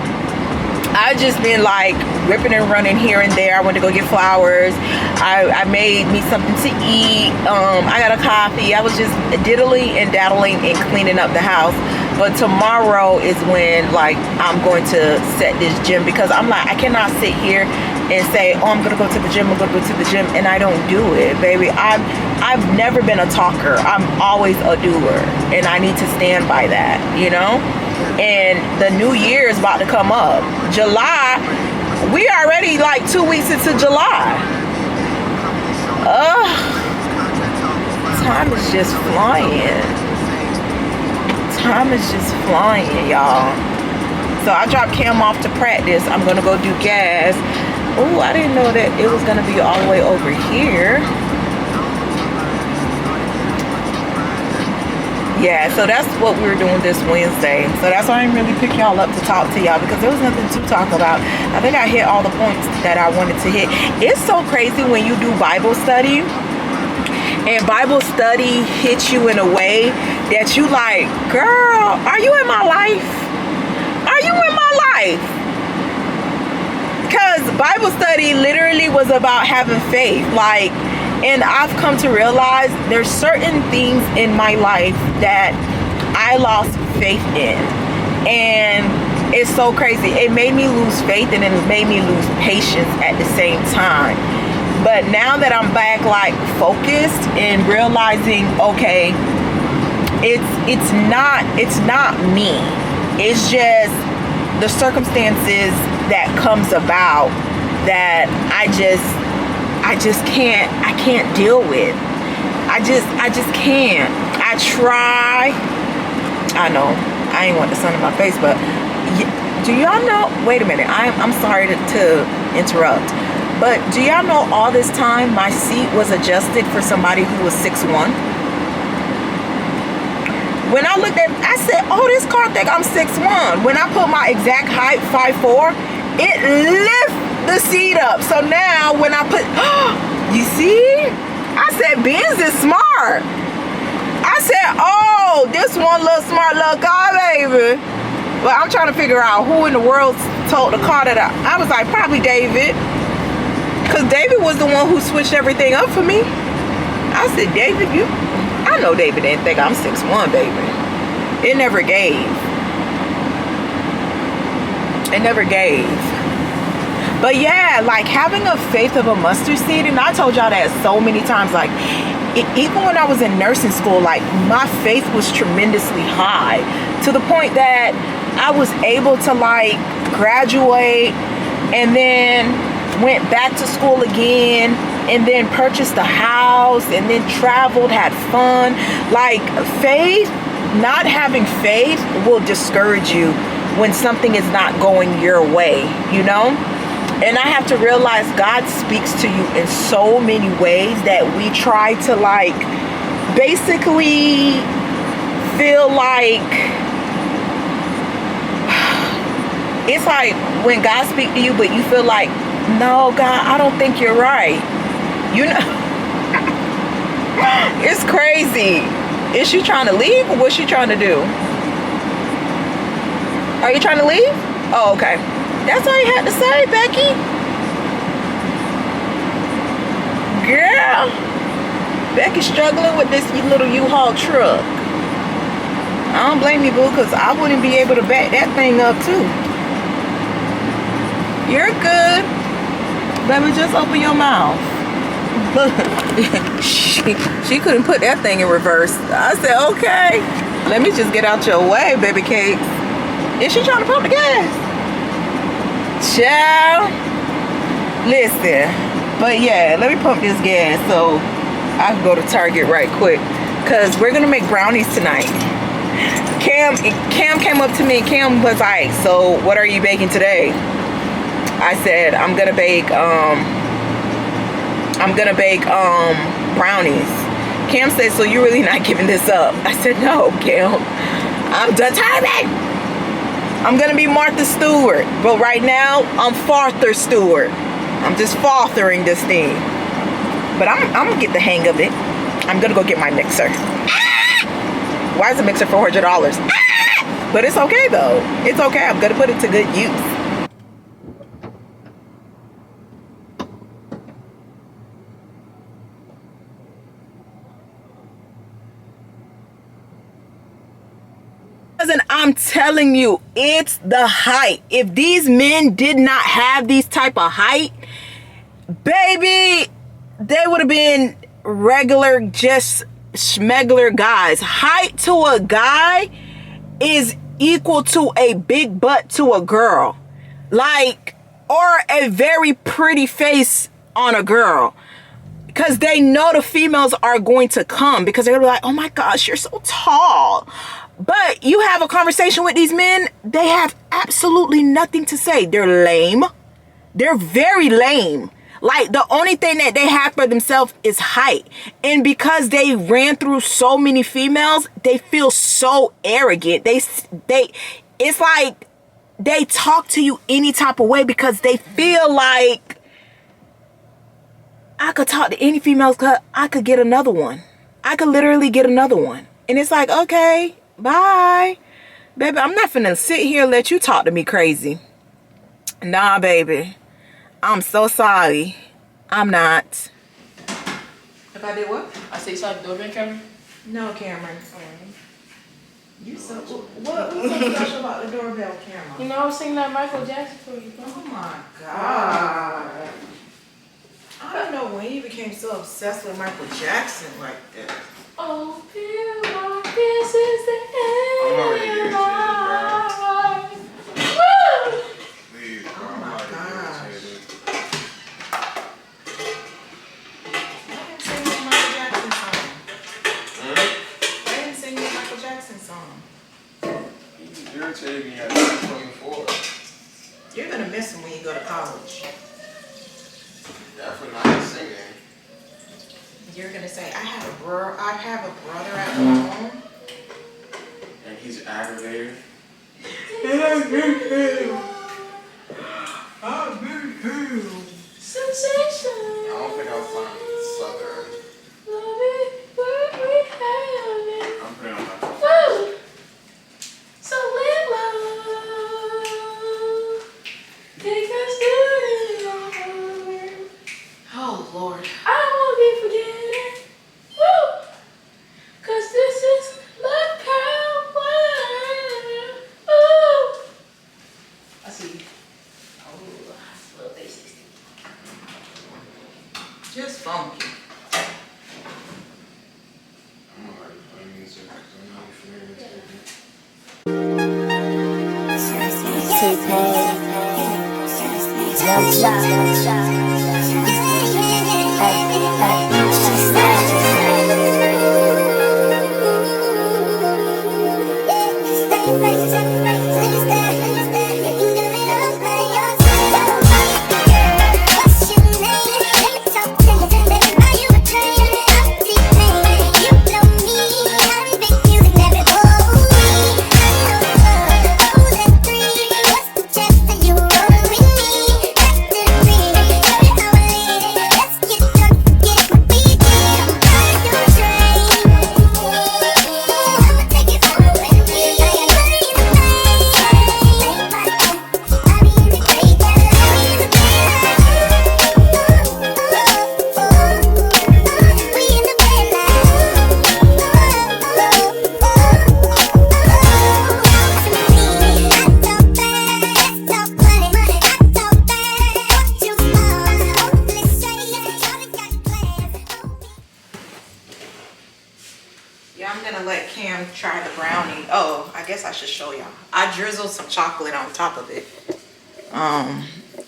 I just been like ripping and running here and there. I went to go get flowers. I made me something to eat. I got a coffee. I was just diddling and daddling and cleaning up the house. But tomorrow is when, like, I'm going to set this gym, because I'm like, I cannot sit here and say, oh, I'm gonna go to the gym, I'm gonna go to the gym, and I don't do it, baby. I've never been a talker. I'm always a doer, and I need to stand by that, you know? And the new year is about to come up. July, we already like 2 weeks into July. Time is just flying. Time is just flying, y'all. So I dropped Cam off to practice. I'm gonna go do gas. Oh, I didn't know that it was gonna be all the way over here. Yeah, so that's what we were doing this Wednesday. So that's why I didn't really pick y'all up to talk to y'all, because there was nothing to talk about. I think I hit all the points that I wanted to hit. It's so crazy when you do Bible study, and Bible study hits you in a way that you like, girl, are you in my life? Are you in my life? Because Bible study literally was about having faith. Like, and I've come to realize there's certain things in my life that I lost faith in. And it's so crazy. It made me lose faith, and it made me lose patience at the same time. But now that I'm back, like, focused and realizing, okay, it's not me. It's just the circumstances that comes about that I can't deal with. I just can't. I try. I know I ain't want the sun in my face, but do y'all know? Wait a minute. I'm sorry to interrupt, but do y'all know all this time my seat was adjusted for somebody who was 6'1"? When I looked at, I said, oh, this car think I'm 6'1". When I put my exact height, 5'4", it lifted the seat up. So now when I put, you see? I said, Benz is smart. I said, oh, this one little smart little car, baby. But I'm trying to figure out who in the world told the car that I was like, probably David. Because David was the one who switched everything up for me. I said, David, I I know David didn't think I'm 6'1", baby. It never gave. It never gave. But yeah, like having a faith of a mustard seed, and I told y'all that so many times, like even when I was in nursing school, like my faith was tremendously high to the point that I was able to like graduate and then went back to school again and then purchased a house and then traveled, had fun. Like faith, not having faith will discourage you when something is not going your way, you know? And I have to realize God speaks to you in so many ways that we try to like basically feel like it's like when God speaks to you, but you feel like, no, God, I don't think you're right. You know, it's crazy. Is she trying to leave or what's she trying to do? Are you trying to leave? Oh, okay. That's all you had to say, Becky. Girl, Becky's struggling with this little U-Haul truck. I don't blame you, boo, because I wouldn't be able to back that thing up, too. You're good. Baby, just open your mouth. Look, she couldn't put that thing in reverse. I said, okay, let me just get out your way, baby cakes. Is she trying to pump the gas? Child, listen. But yeah, let me pump this gas so I can go to Target right quick, because we're gonna make brownies tonight. Cam came up to me and Cam was like, so what are you baking today? I said, I'm gonna bake brownies. Cam said, so you're really not giving this up? I said, no, Cam, I'm determined. I'm gonna be Martha Stewart, but right now I'm Farther Stewart. I'm just fathering this thing, but I'm gonna get the hang of it. I'm gonna go get my mixer. Why is a mixer $400? But it's okay though. It's okay. I'm gonna put it to good use. And I'm telling you, it's the height. If these men did not have these type of height, baby, they would have been regular, just schmegler guys. Height to a guy is equal to a big butt to a girl. Like, or a very pretty face on a girl. Because they know the females are going to come, because they're like, oh my gosh, you're so tall. But you have a conversation with these men, they have absolutely nothing to say. They're lame. They're very lame. Like, the only thing that they have for themselves is height. And because they ran through so many females, they feel so arrogant. It's like they talk to you any type of way because they feel like, I could talk to any females because I could get another one. I could literally get another one. And it's like, okay, bye. Baby, I'm not finna sit here and let you talk to me crazy. Nah, baby. I'm so sorry. I'm not. If I did what? I say something, doorbell camera? No, Cameron. You so, what's so special about the doorbell camera? You know, I was singing that Michael Jackson for you. Oh my God. I don't know when you became so obsessed with Michael Jackson like that. Oh, feel like this is the end of my life. Woo! Please, bro. Oh I'm my already gosh. irritated. I didn't sing your Michael Jackson song. Huh? I didn't sing your Michael Jackson song. You irritated me at 24. You're gonna miss him when you go to college. Definitely not singing. You're gonna say, I have a brother at home. And he's aggravated. And I miss him. Sensation. I don't think I'll find Southern. Love it, what we have. I'm putting on my Woo! So live love. Take us to the Lord. Oh Lord. I won't be forgetting. Woo! 'Cause Just funky. I'm already playing music. I'm not familiar with it. Yeah, I'm gonna let Cam try the brownie. Oh, I guess I should show y'all. I drizzled some chocolate on top of it.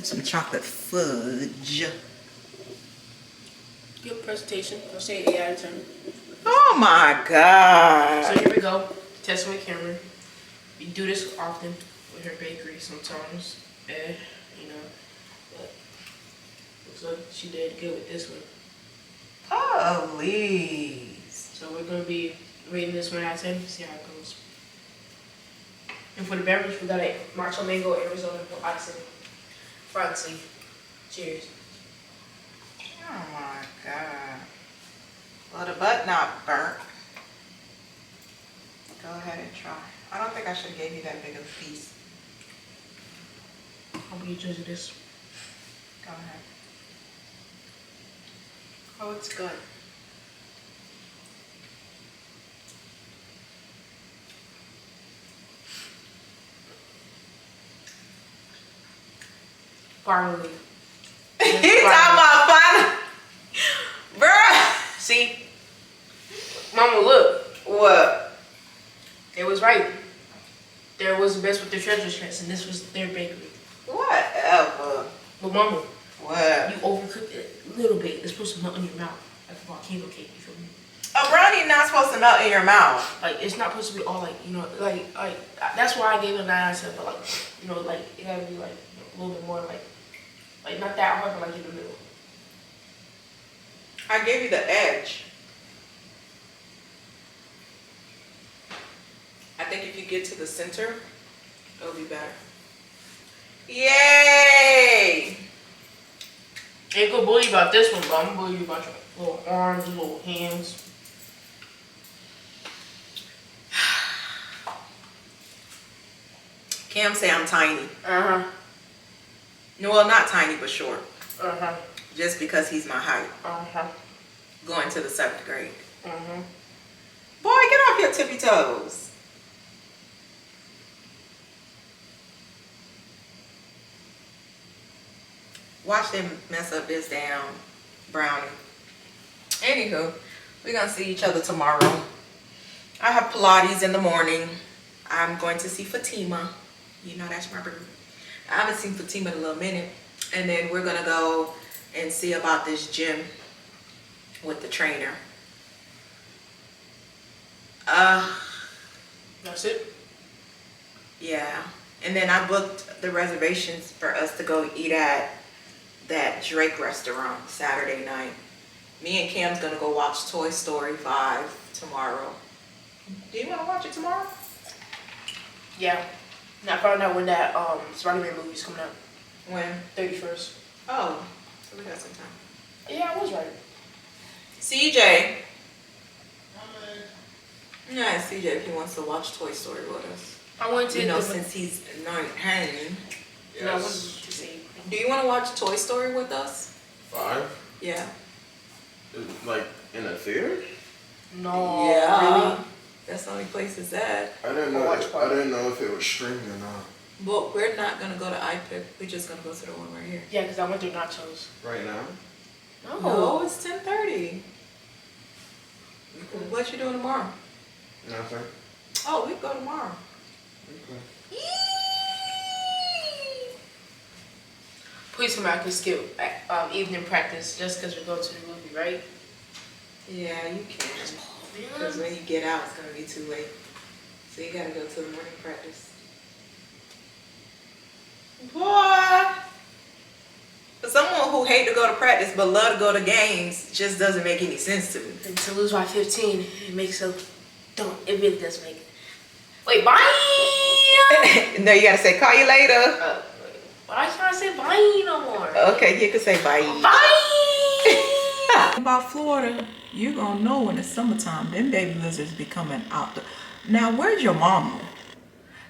Some chocolate fudge. Good presentation. I'll say 8 out of 10. Oh my god. So here we go. Testing with Cameron. We do this often with her bakery sometimes. You know. But looks like she did good with this one. Please. So we're gonna be rating this 1 out of 10. See how it goes. And for the beverage, we got a Macho Mango Arizona with icing. Fancy. Cheers. Oh my god. Well, the butt not burnt. Go ahead and try. I don't think I should have gave you that big of a piece. How will you judge this? Go ahead. Oh, it's good. Finally. He talking about fun. Bruh. See? Mama, look. What? It was right. There was the best with the treasure chest, and this was their bakery. Whatever. But Mama, What? you overcooked it a little bit. It's supposed to melt in your mouth. Like a volcano cake, you feel me? A brownie not supposed to melt in your mouth. Like, it's not supposed to be all like, you know, like that's why I gave it a 9 out of 10, but like, you know, like, it gotta be like a little bit more like not that hard, but like in the middle. I gave you the edge. I think if you get to the center, it'll be better. Yay! Ain't gonna bully you about this one, but I'm gonna bully you about your little arms, your little hands. Cam say I'm tiny. Uh-huh. No, well, not tiny, but short. Uh-huh. Just because he's my height. Uh-huh. Going to the 7th grade. Uh-huh. Boy, get off your tippy toes. Watch them mess up this damn brownie. Anywho, we're gonna see each other tomorrow. I have Pilates in the morning. I'm going to see Fatima. You know, that's my bird. I haven't seen Fatima in a little minute. And then we're gonna go and see about this gym with the trainer. That's it? Yeah. And then I booked the reservations for us to go eat at that Drake restaurant Saturday night. Me and Cam's gonna go watch Toy Story 5 tomorrow. Do you wanna watch it tomorrow? Yeah. Now I found out when that Spider-Man movie's coming out. When? 31st. Oh, so we got some time. Yeah, I was right. CJ. Yeah, CJ if he wants to watch Toy Story with us. I wanted to, you know, since he's 19. Yes. No, I wanted to see. Do you want to watch Toy Story with us? 5? Yeah. Like in a theater? No. Yeah. Really? That's the only place it's at. I didn't know. I didn't know if it was streamed or not. But we're not gonna go to iPick. We're just gonna go to the one right here. Yeah, because I went through nachos. Right now? No, it's 10:30. What you doing tomorrow? Nothing. Oh, we go tomorrow. Okay. Please come back and skip evening practice just because we're going to the movie, right? Yeah, you can. Because when you get out, it's going to be too late. So you got to go to the morning practice. Boy! Someone who hate to go to practice but love to go to games just doesn't make any sense to me. And to lose by 15, it makes a... It really does make it. Wait, bye! No, you got to say, call you later. Why can't I say bye no more? Okay, you can say bye. Bye! About Florida, you're going to know when it's summertime, them baby lizards be coming out. Now, where's your mama?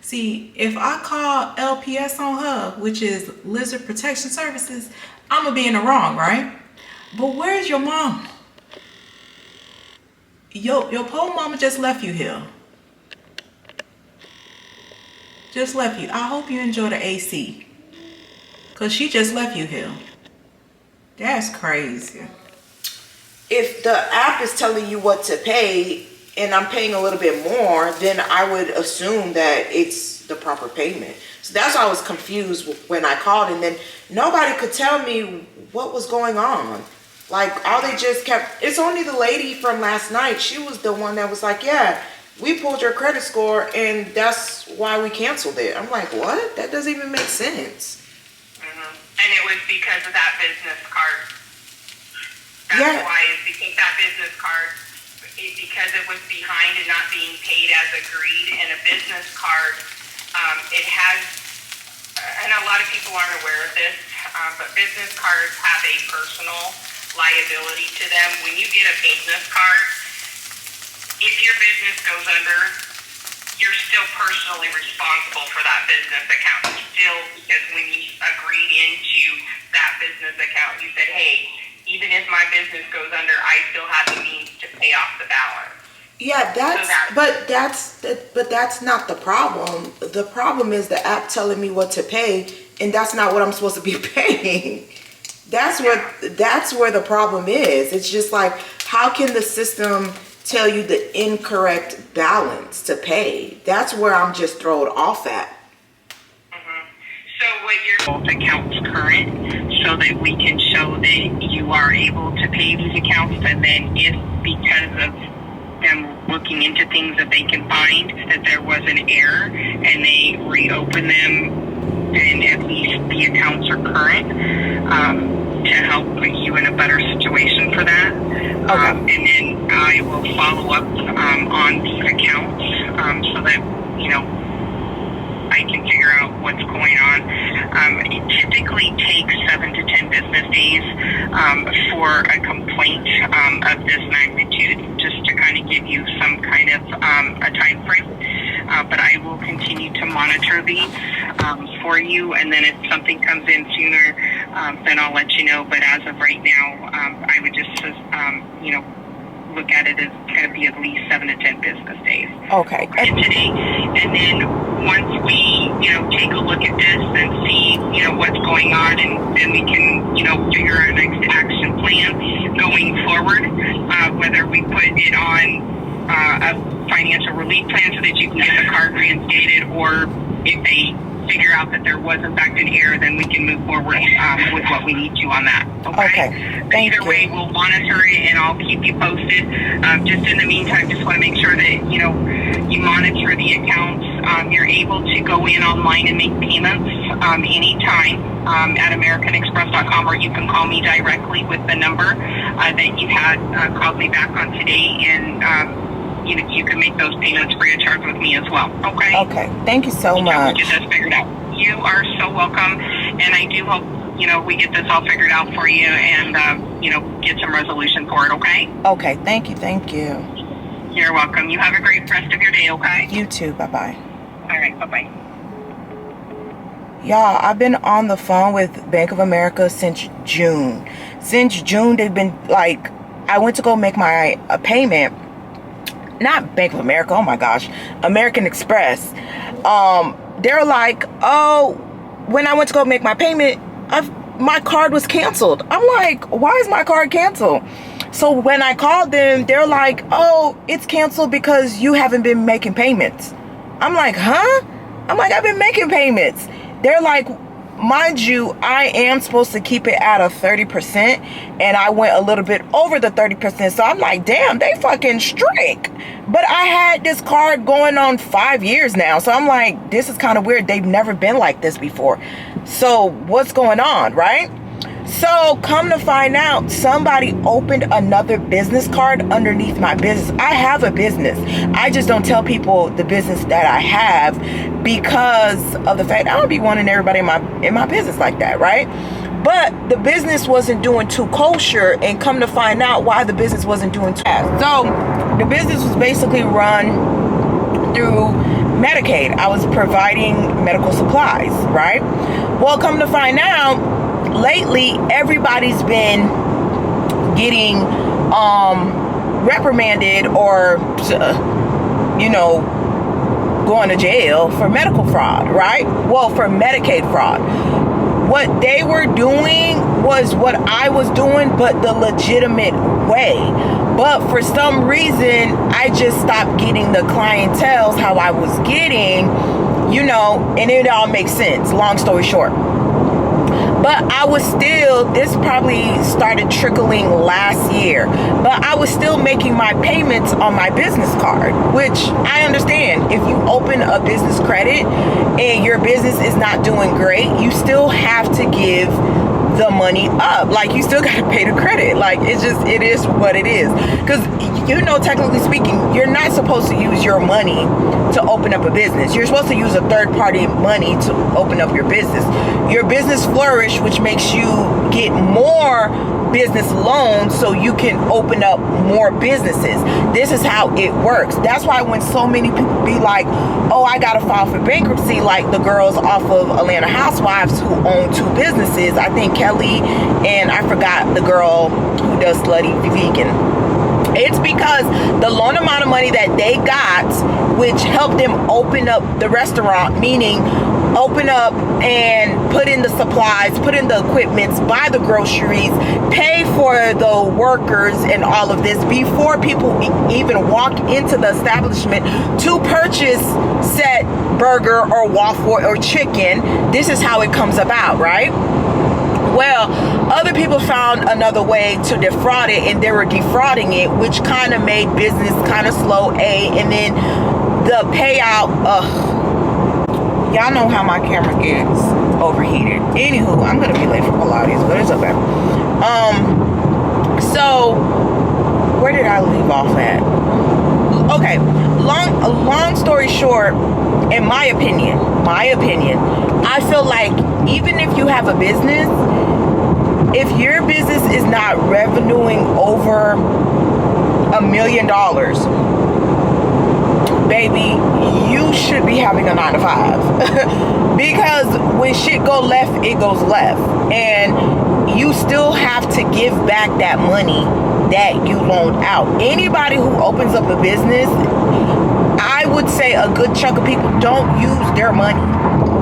See, if I call LPS on her, which is Lizard Protection Services, I'm going to be in the wrong, right? But where's your mama? Your poor mama just left you here. Just left you. I hope you enjoy the AC. Because she just left you here. That's crazy. If the app is telling you what to pay and I'm paying a little bit more, then I would assume that it's the proper payment. So that's why I was confused when I called, and then nobody could tell me what was going on. Like, all they just kept, it's only the lady from last night. She was the one that was like, yeah, we pulled your credit score and that's why we canceled it. I'm like, what? That doesn't even make sense. And it was because of that business card. That's why, it's because that business card, because it was behind and not being paid as agreed. And a business card, it has, and a lot of people aren't aware of this, but business cards have a personal liability to them. When you get a business card, if your business goes under, you're still personally responsible for that business account. Still, because when you agreed into that business account, you said, hey, even if my business goes under, I still have the means to pay off the balance. Yeah, but that's not the problem. The problem is the app telling me what to pay, and that's not what I'm supposed to be paying. That's where the problem is. It's just like, how can the system tell you the incorrect balance to pay? That's where I'm just thrown off at. So what your account's current, so that we can show that you are able to pay these accounts, and then if because of them looking into things that they can find that there was an error and they reopen them, then at least the accounts are current, to help put you in a better situation for that. Okay. And then I will follow up on these accounts so that, I can figure out what's going on. It typically takes 7 to 10 business days for a complaint of this magnitude, just to kind of give you some kind of a time frame. But I will continue to monitor these for you, and then if something comes in sooner, then I'll let you know. But as of right now, I would just, look at it as going to be at least 7 to 10 business days. Okay. Today, and then once we, take a look at this and see, what's going on, and then we can, figure our next action plan going forward, whether we put it on a financial relief plan so that you can get the card reinstated, or if they figure out that there was in fact an error, then we can move forward with what we need to on that. Okay. Either way, we'll monitor it and I'll keep you posted. Just in the meantime, just want to make sure that you monitor the accounts. You're able to go in online and make payments anytime at AmericanExpress.com, or you can call me directly with the number that you had called me back on today, and you can make those payments free of charge with me as well. Okay. Okay. Thank you so much. We'll get this figured out. You are so welcome, and I do hope we get this all figured out for you, and get some resolution for it. Okay. Okay. Thank you. Thank you. You're welcome. You have a great rest of your day. Okay. You too. Bye bye. All right. Bye bye. Y'all, I've been on the phone with Bank of America since June. Since June, they've been like, I went to go make my payment. Not Bank of America, oh my gosh, American Express. They're like, oh, when I went to go make my payment, my card was canceled. I'm like, why is my card canceled? So when I called them, they're like, oh, it's canceled because you haven't been making payments. I'm like, huh? I'm like, I've been making payments. They're like, mind you, I am supposed to keep it at a 30%, and I went a little bit over the 30%. So I'm like, damn, they fucking strict. But I had this card going on 5 years now. So I'm like, this is kind of weird. They've never been like this before. So what's going on, right? So come to find out, somebody opened another business card underneath my business. I have a business. I just don't tell people the business that I have because of the fact I don't be wanting everybody in my business like that, right? But the business wasn't doing too kosher, and come to find out why the business wasn't doing too fast. So the business was basically run through Medicaid. I was providing medical supplies, right? Well, come to find out, lately everybody's been getting reprimanded or going to jail for medical fraud, right? Well, for Medicaid fraud. What they were doing was what I was doing, but the legitimate way. But for some reason, I just stopped getting the clientele how I was getting, and it all makes sense, long story short. But I was still, this probably started trickling last year, but I was still making my payments on my business card, which I understand. If you open a business credit and your business is not doing great, you still have to give the money up. Like, you still got to pay the credit. Like, it is what it is. Because, technically speaking, you're not supposed to use your money to open up a business. You're supposed to use a third party money to open up your business. Your business flourish, which makes you get more business loans so you can open up more businesses. This is how it works. That's why when so many people be like, oh, I gotta file for bankruptcy, like the girls off of Atlanta Housewives who own 2 businesses, I think Kelly and I forgot the girl who does Slutty Vegan. It's because the loan amount of money that they got, which helped them open up the restaurant, meaning open up and put in the supplies, put in the equipment, buy the groceries, pay for the workers and all of this before people even walk into the establishment to purchase said burger or waffle or chicken. This is how it comes about, right? Well, other people found another way to defraud it, and they were defrauding it, which kind of made business kind of slow, and then the payout, y'all know how my camera gets overheated. Anywho, I'm gonna be late for Pilates, but it's okay. So where did I leave off at? Okay, long story short, in my opinion, I feel like even if you have a business, if your business is not revenuing over $1 million, baby, you should be having a 9-to-5. Because when shit go left, it goes left. And you still have to give back that money that you loaned out. Anybody who opens up a business, I would say a good chunk of people don't use their money.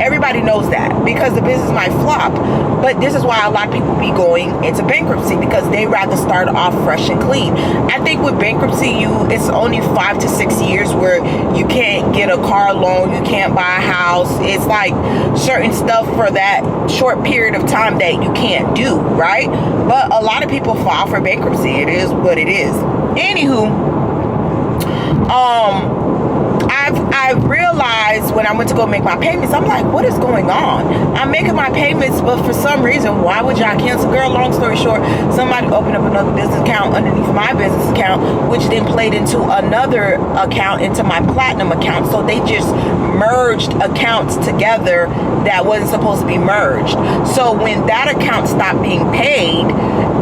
Everybody knows that because the business might flop. But this is why a lot of people be going into bankruptcy, because they rather start off fresh and clean. I think with bankruptcy, it's only 5 to 6 years where you can't get a car loan, you can't buy a house. It's like certain stuff for that short period of time that you can't do, right? But a lot of people file for bankruptcy. It is what it is. Anywho, I realized when I went to go make my payments, I'm like, what is going on? I'm making my payments, but for some reason, why would y'all cancel? Girl, long story short, somebody opened up another business account underneath my business account, which then played into another account, into my platinum account. So they just merged accounts together that wasn't supposed to be merged. So when that account stopped being paid,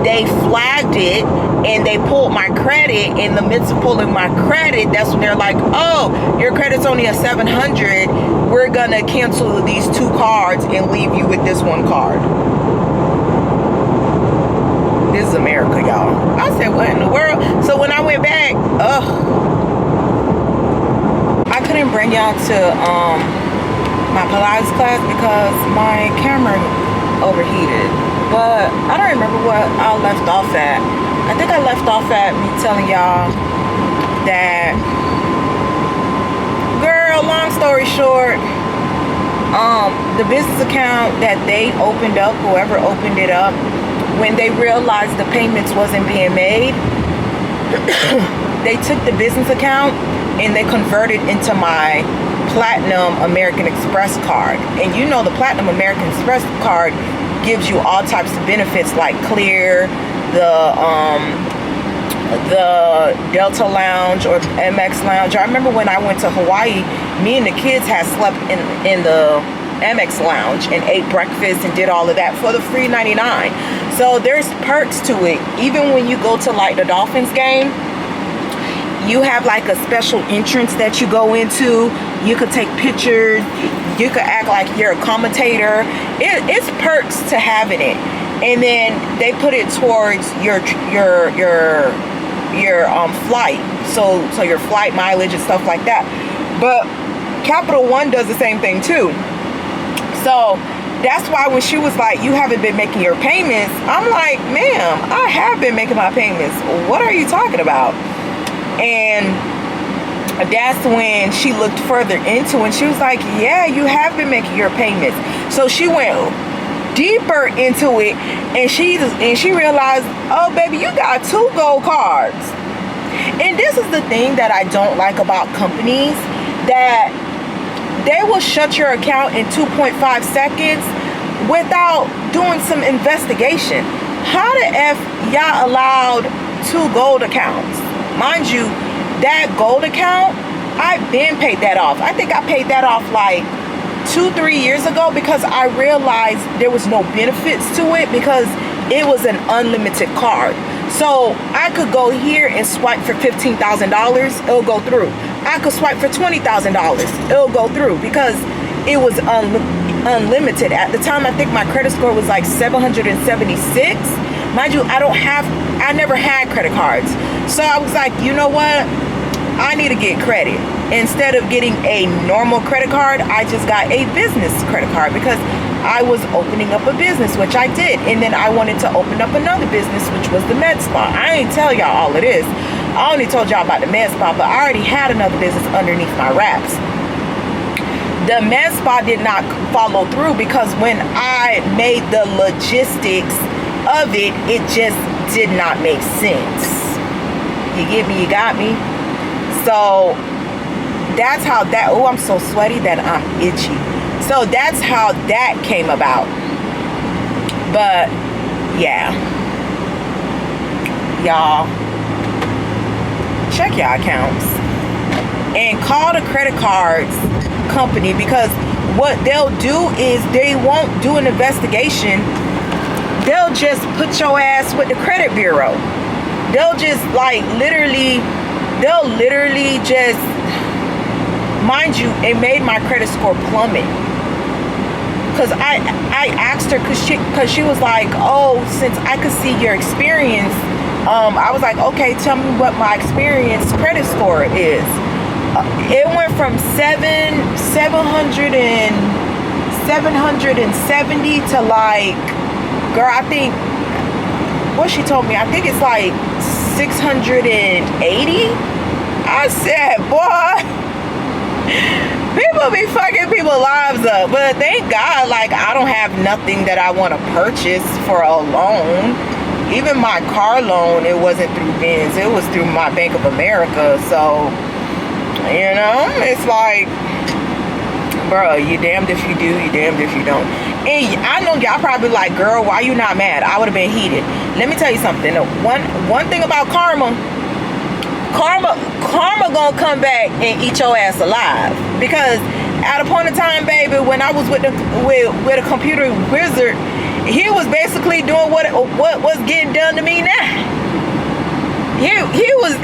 they flagged it and they pulled my credit. In the midst of pulling my credit, that's when they're like, oh, your credit's only a 700. We're gonna cancel these 2 cards and leave you with this 1 card. This is America, y'all. I said, what in the world? So when I went back, I couldn't bring y'all to my Pilates class because my camera overheated. But I don't remember what I left off at. I think I left off at me telling y'all that, girl, long story short, the business account that they opened up, whoever opened it up, when they realized the payments wasn't being made, they took the business account and they converted into my Platinum American Express card. And you know the Platinum American Express card gives you all types of benefits like Clear, the Delta Lounge or MX Lounge. I remember when I went to Hawaii, me and the kids had slept in the MX Lounge and ate breakfast and did all of that for the free $99. So there's perks to it. Even when you go to like the Dolphins game, you have like a special entrance that you go into. You could take pictures. You could act like you're a commentator. It's perks to having it. And then they put it towards your flight. So your flight mileage and stuff like that. But Capital One does the same thing too. So that's why when she was like, you haven't been making your payments, I'm like, ma'am, I have been making my payments. What are you talking about? And that's when she looked further into it, and she was like, yeah, you have been making your payments. So she went deeper into it, and she realized, oh baby, you got 2 gold cards. And this is the thing that I don't like about companies, that they will shut your account in 2.5 seconds without doing some investigation. How the F y'all allowed 2 gold accounts? Mind you, that gold account, I've been paid that off. I think I paid that off like 2-3 years ago because I realized there was no benefits to it because it was an unlimited card. So I could go here and swipe for $15,000, it'll go through. I could swipe for $20,000, it'll go through because it was unlimited. At the time, I think my credit score was like 776. Mind you, I never had credit cards. So I was like, you know what? I need to get credit. Instead of getting a normal credit card, I just got a business credit card because I was opening up a business, which I did. And then I wanted to open up another business, which was the med spa. I ain't tell y'all all it is. I only told y'all about the med spa, but I already had another business underneath my wraps. The med spa did not follow through because when I made the logistics of it, it just did not make sense. You get me? You got me? So that's how that, oh, I'm so sweaty that I'm itchy. So that's how that came about. But yeah, y'all, check your accounts and call the credit cards company, because what they'll do is they won't do an investigation. They'll just put your ass with the credit bureau. They'll just like they'll literally just, mind you, it made my credit score plummet. Because I asked her, because she was like, oh, since I could see your experience, I was like, okay, tell me what my experience credit score is. It went from 770 to like, girl, I think, what she told me, I think it's like 680. I said, boy, people be fucking people's lives up. But thank God, like, I don't have nothing that I want to purchase for a loan. Even my car loan, it wasn't through Benz, it was through my Bank of America. So, you know, it's like, bro, you damned if you do, you damned if you don't. And I know y'all probably like, girl, why you not mad? I would have been heated. Let me tell you something. One thing about karma gonna come back and eat your ass alive. Because at a point in time, baby, when I was with a computer wizard, he was basically doing what was getting done to me now. He was.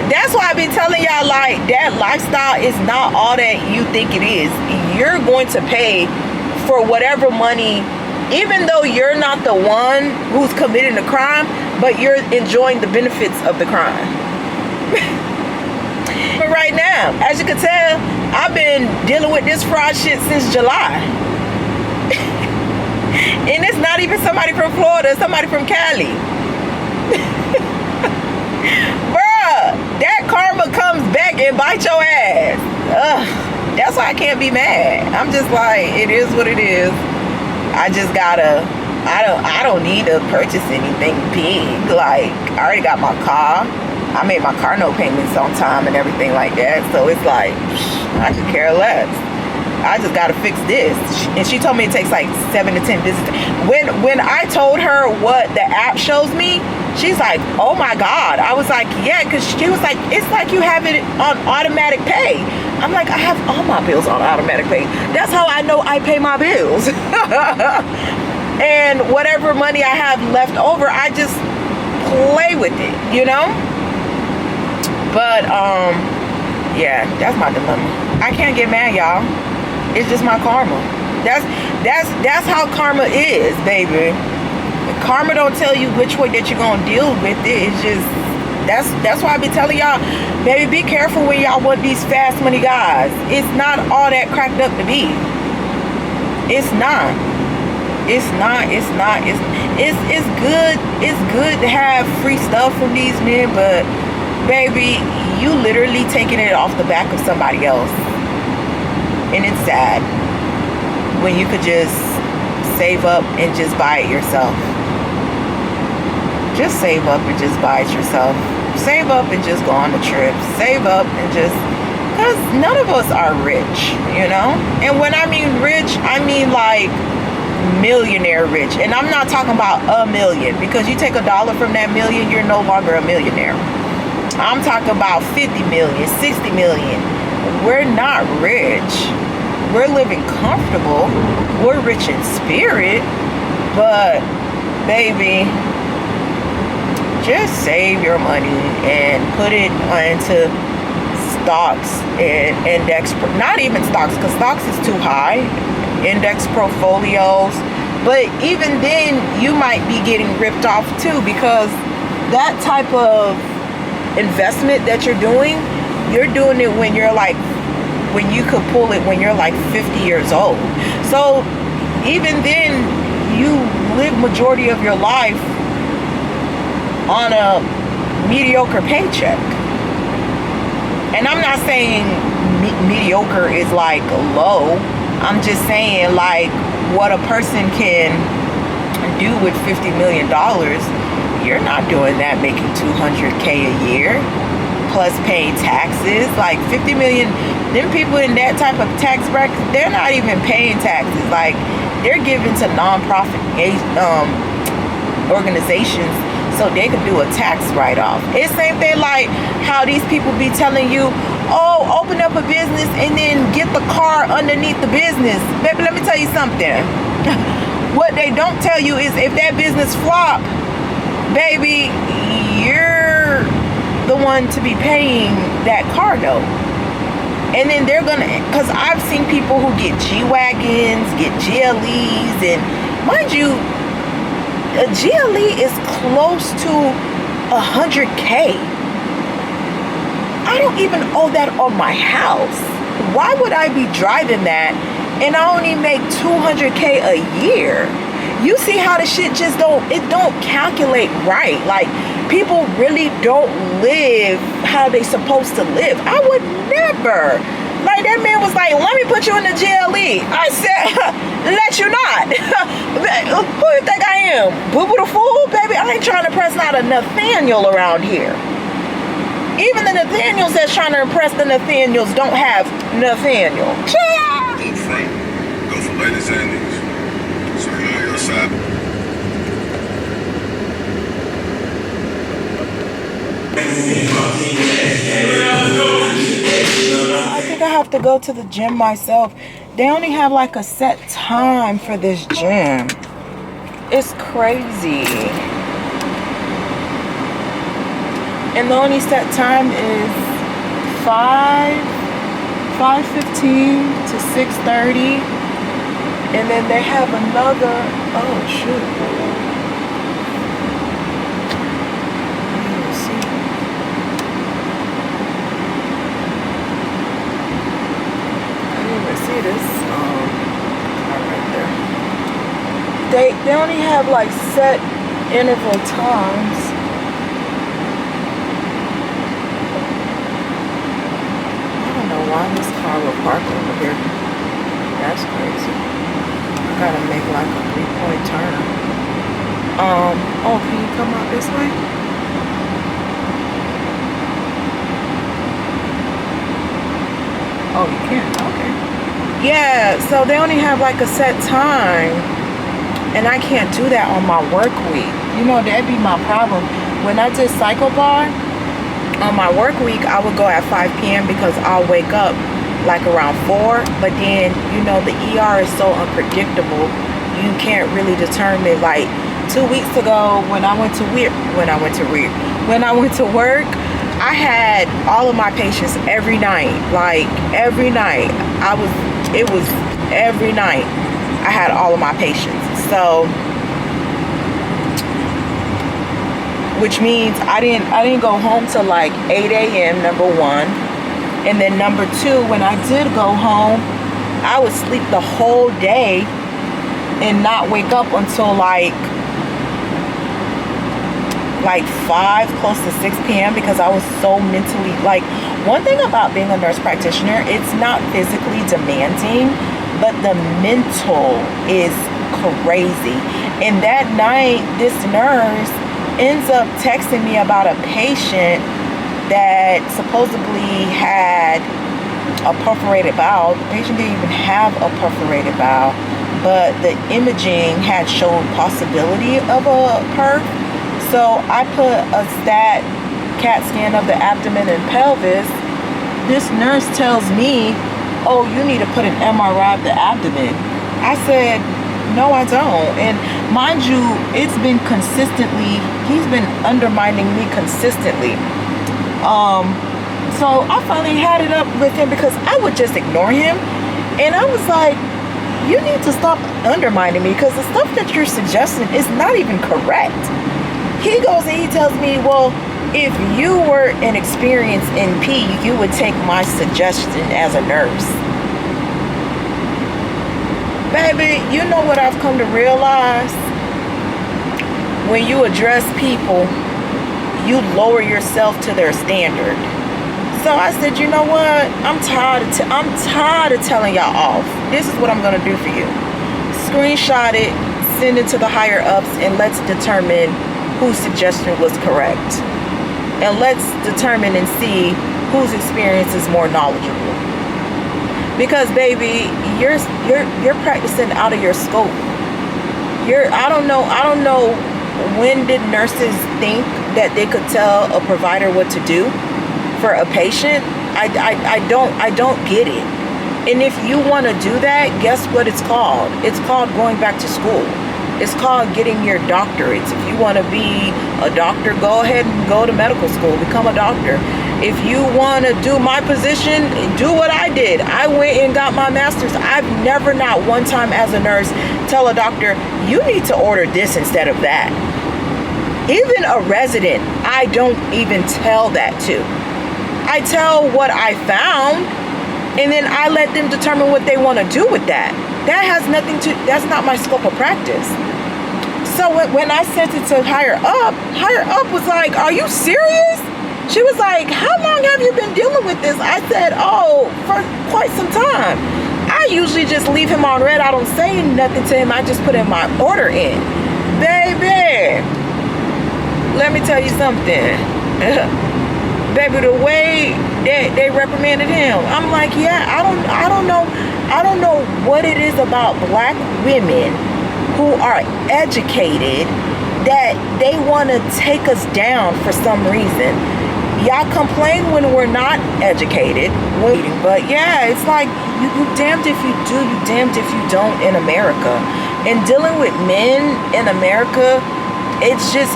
That's why I be telling y'all, like, that lifestyle is not all that you think it is. You're going to pay for whatever money, even though you're not the one who's committing the crime, but you're enjoying the benefits of the crime. But right now, as you can tell, I've been dealing with this fraud shit since July. And it's not even somebody from Florida, it's somebody from Cali. Bruh, that karma comes back and bite your ass. Ugh, that's why I can't be mad. I'm just like, it is what it is. I just gotta, I don't need to purchase anything big. Like, I already got my car. I made my car note payments on time and everything like that. So it's like, I could care less. I just gotta fix this. And she told me it takes like 7 to 10 visits. When I told her what the app shows me, she's like, oh my God. I was like, yeah, because she was like, it's like you have it on automatic pay. I'm like, I have all my bills on automatic pay. That's how I know I pay my bills. And whatever money I have left over, I just play with it, you know? But yeah, that's my dilemma. I can't get mad, y'all. It's just my karma. That's how karma is, baby. Karma don't tell you which way that you're gonna deal with it. It's just that's why I be telling y'all, baby, be careful when y'all want these fast money guys. It's not all that cracked up to be. It's not. It's good. It's good to have free stuff from these men, but baby, you literally taking it off the back of somebody else. And it's sad when you could just save up and just buy it yourself. Just save up and just buy it yourself. Save up and just go on the trip. Save up and just, because none of us are rich, you know? And when I mean rich, I mean like millionaire rich. And I'm not talking about a million, because you take $1 from that million, you're no longer a millionaire. I'm talking about 50 million, 60 million. We're not rich. We're living comfortable. We're rich in spirit. But baby, just save your money and put it into stocks and index, not even stocks, because stocks is too high. Index portfolios. But even then, you might be getting ripped off too, because that type of investment that you're doing it when you're like, when you could pull it when you're like 50 years old. So even then, you live majority of your life on a mediocre paycheck. And I'm not saying mediocre is like low. I'm just saying like what a person can do with $50 million. You're not doing that making $200K a year plus paying taxes. Like 50 million, them people in that type of tax bracket, they're not even paying taxes. Like they're giving to nonprofit organizations so they could do a tax write-off. It's the same thing like how these people be telling you, oh, open up a business and then get the car underneath the business. Baby, let me tell you something. What they don't tell you is if that business flop, baby, you're the one to be paying that car note. And then they're gonna, because I've seen people who get G-Wagons, get GLEs, and mind you, a GLE is close to 100K. I don't even owe that on my house. Why would I be driving that and I only make 200K a year? You see how the shit just don't calculate right. Like people really don't live how they supposed to live. I would never. Like that man was like, let me put you in the GLE. I said, let you not. Who you think I am? Boo-boo the fool? Baby, I ain't trying to impress not a Nathaniel around here. Even the Nathaniels that's trying to impress the Nathaniels don't have Nathaniel. Go front. Go for ladies and niggas. So you on your side. I think I have to go to the gym myself. They only have like a set time for this gym. It's crazy. And the only set time is 5:15 to 6:30. And then they have another, oh shoot. Let's see. I didn't even see this. Right there. only have like set interval times. I don't know why this car will park over here. That's crazy. I gotta make like a 3-point turn. Oh, can you come out this way? Oh, you can. Okay. Yeah, so they only have like a set time, and I can't do that on my work week. You know, that'd be my problem. When I did cycle bar on my work week, I would go at 5 p.m. because I'll wake up like around 4. But then, you know, the ER is so unpredictable. You can't really determine. Like 2 weeks ago, when I went to work, I had all of my patients every night. Like every night, it was every night I had all of my patients. So, which means I didn't go home till like 8 a.m. number one, and then number two, when I did go home, I would sleep the whole day and not wake up until like 5, close to 6 p.m. because I was so mentally, like, one thing about being a nurse practitioner, it's not physically demanding, but the mental is crazy. And that night, this nurse ends up texting me about a patient that supposedly had a perforated bowel. The patient didn't even have a perforated bowel, but the imaging had shown possibility of a perf. So I put a CAT scan of the abdomen and pelvis. This nurse tells me, oh, you need to put an MRI of the abdomen. I said, no, I don't. And mind you, he's been undermining me consistently. So I finally had it up with him because I would just ignore him. And I was like, you need to stop undermining me because the stuff that you're suggesting is not even correct. He goes and he tells me, well, if you were an experienced NP, you would take my suggestion as a nurse. Baby, you know what I've come to realize? When you address people, you lower yourself to their standard. So I said, you know what? I'm tired of telling y'all off. This is what I'm going to do for you. Screenshot it, send it to the higher ups, and let's determine whose suggestion was correct. And let's determine and see whose experience is more knowledgeable. Because baby, you're practicing out of your scope. I don't know when did nurses think that they could tell a provider what to do for a patient. I don't get it. And if you want to do that, guess what it's called? It's called going back to school. It's called getting your doctorates. If you want to be a doctor, go ahead and go to medical school, become a doctor. If you want to do my position, do what I did. I went and got my master's. I've never, not one time as a nurse, tell a doctor, you need to order this instead of that. Even a resident, I don't even tell that to. I tell what I found, and then I let them determine what they want to do with that. That's not my scope of practice. So when I sent it to higher up was like, are you serious? She was like, how long have you been dealing with this? I said, oh, for quite some time. I usually just leave him on red. I don't say nothing to him. I just put in my order in. Baby, let me tell you something. Baby, the way they reprimanded him, I'm like, yeah, I don't know what it is about black women who are educated that they want to take us down for some reason. Y'all complain when we're not educated, but yeah, it's like you damned if you do, you damned if you don't in America. And dealing with men in America, it's just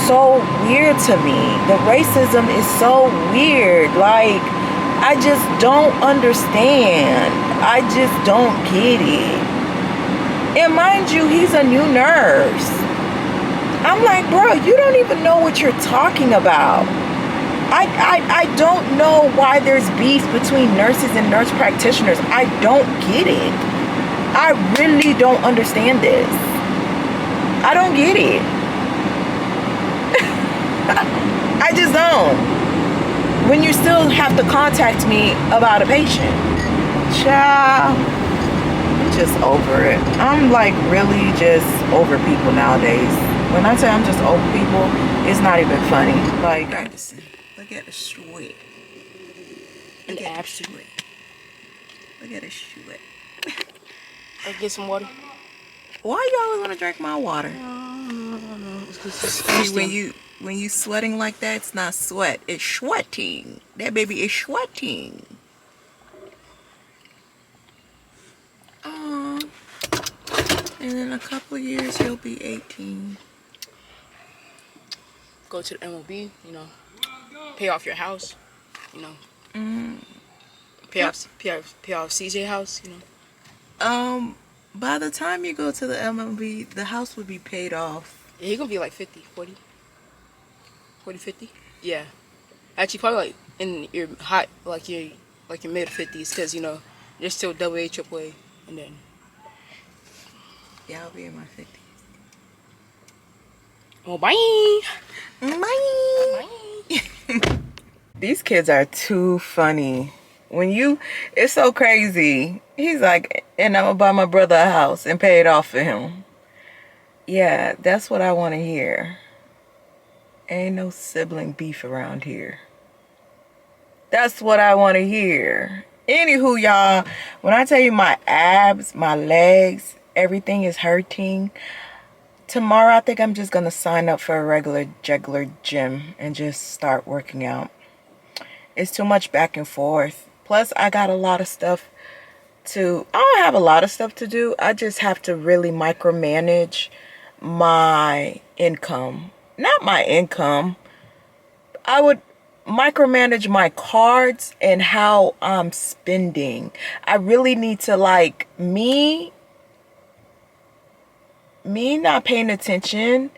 so weird to me. The racism is so weird. Like, I just don't understand. I just don't get it. And mind you, he's a new nurse. I'm like, bro, you don't even know what you're talking about. I don't know why there's beef between nurses and nurse practitioners. I don't get it. I really don't understand this. I don't get it. I just don't. When you still have to contact me about a patient. Child, I'm just over it. I'm like really just over people nowadays. When I say I'm just over people, it's not even funny. Like, look at the sweat. An ab sweat. Look at the sweat. Let's get some water. Why you always want to drink my water? See, when you sweating like that, it's not sweat. It's sweating. That baby is sweating. And in a couple of years, he'll be 18. Go to the MOB, you know, pay off your house, you know, pay off CJ house, you know. By the time you go to the MLB, the house would be paid off. Yeah, he gonna be like 50, 40, 50. Yeah, actually probably like in your high, like your mid 50s, because you know you're still AA, AAA, and then Yeah, I'll be in my 50s. oh bye. Bye. These kids are too funny. It's so crazy. He's like, and I'm gonna buy my brother a house and pay it off for him. Yeah, that's what I want to hear. Ain't no sibling beef around here. That's what I want to hear. Anywho, y'all, when I tell you my abs, my legs, everything is hurting. Tomorrow, I think I'm just going to sign up for a regular gym and just start working out. It's too much back and forth. Plus, I got a lot of stuff I don't have a lot of stuff to do. I just have to really micromanage my income. Not my income. I would micromanage my cards and how I'm spending. I really need to, like, me not paying attention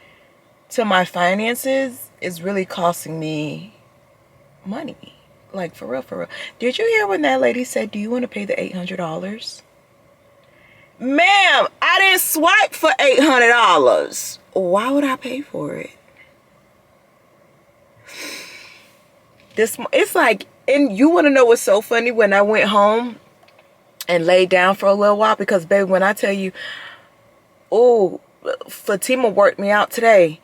to my finances is really costing me money. Like, for real, for real. Did you hear when that lady said, do you want to pay the $800? Ma'am, I didn't swipe for $800. Why would I pay for it? It's like, and you want to know what's so funny? When I went home and laid down for a little while, because baby, when I tell you, oh, Fatima worked me out today.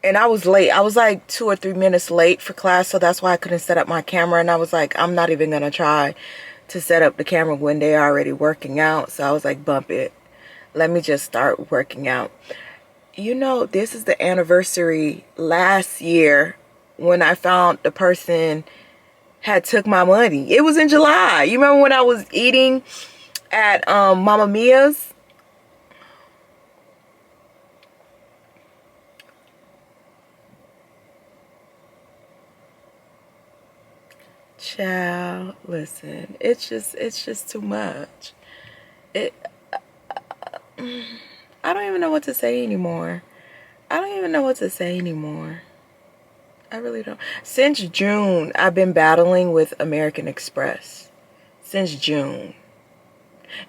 And I was late. I was like 2 or 3 minutes late for class, so that's why I couldn't set up my camera. And I was like, I'm not even gonna try to set up the camera when they're already working out. So I was like, bump it. Let me just start working out. You know, this is the anniversary last year when I found the person had took my money. It was in July. You remember when I was eating at Mama Mia's? Child, listen, it's just too much. I don't even know what to say anymore. I really don't. Since June, I've been battling with American Express. Since June.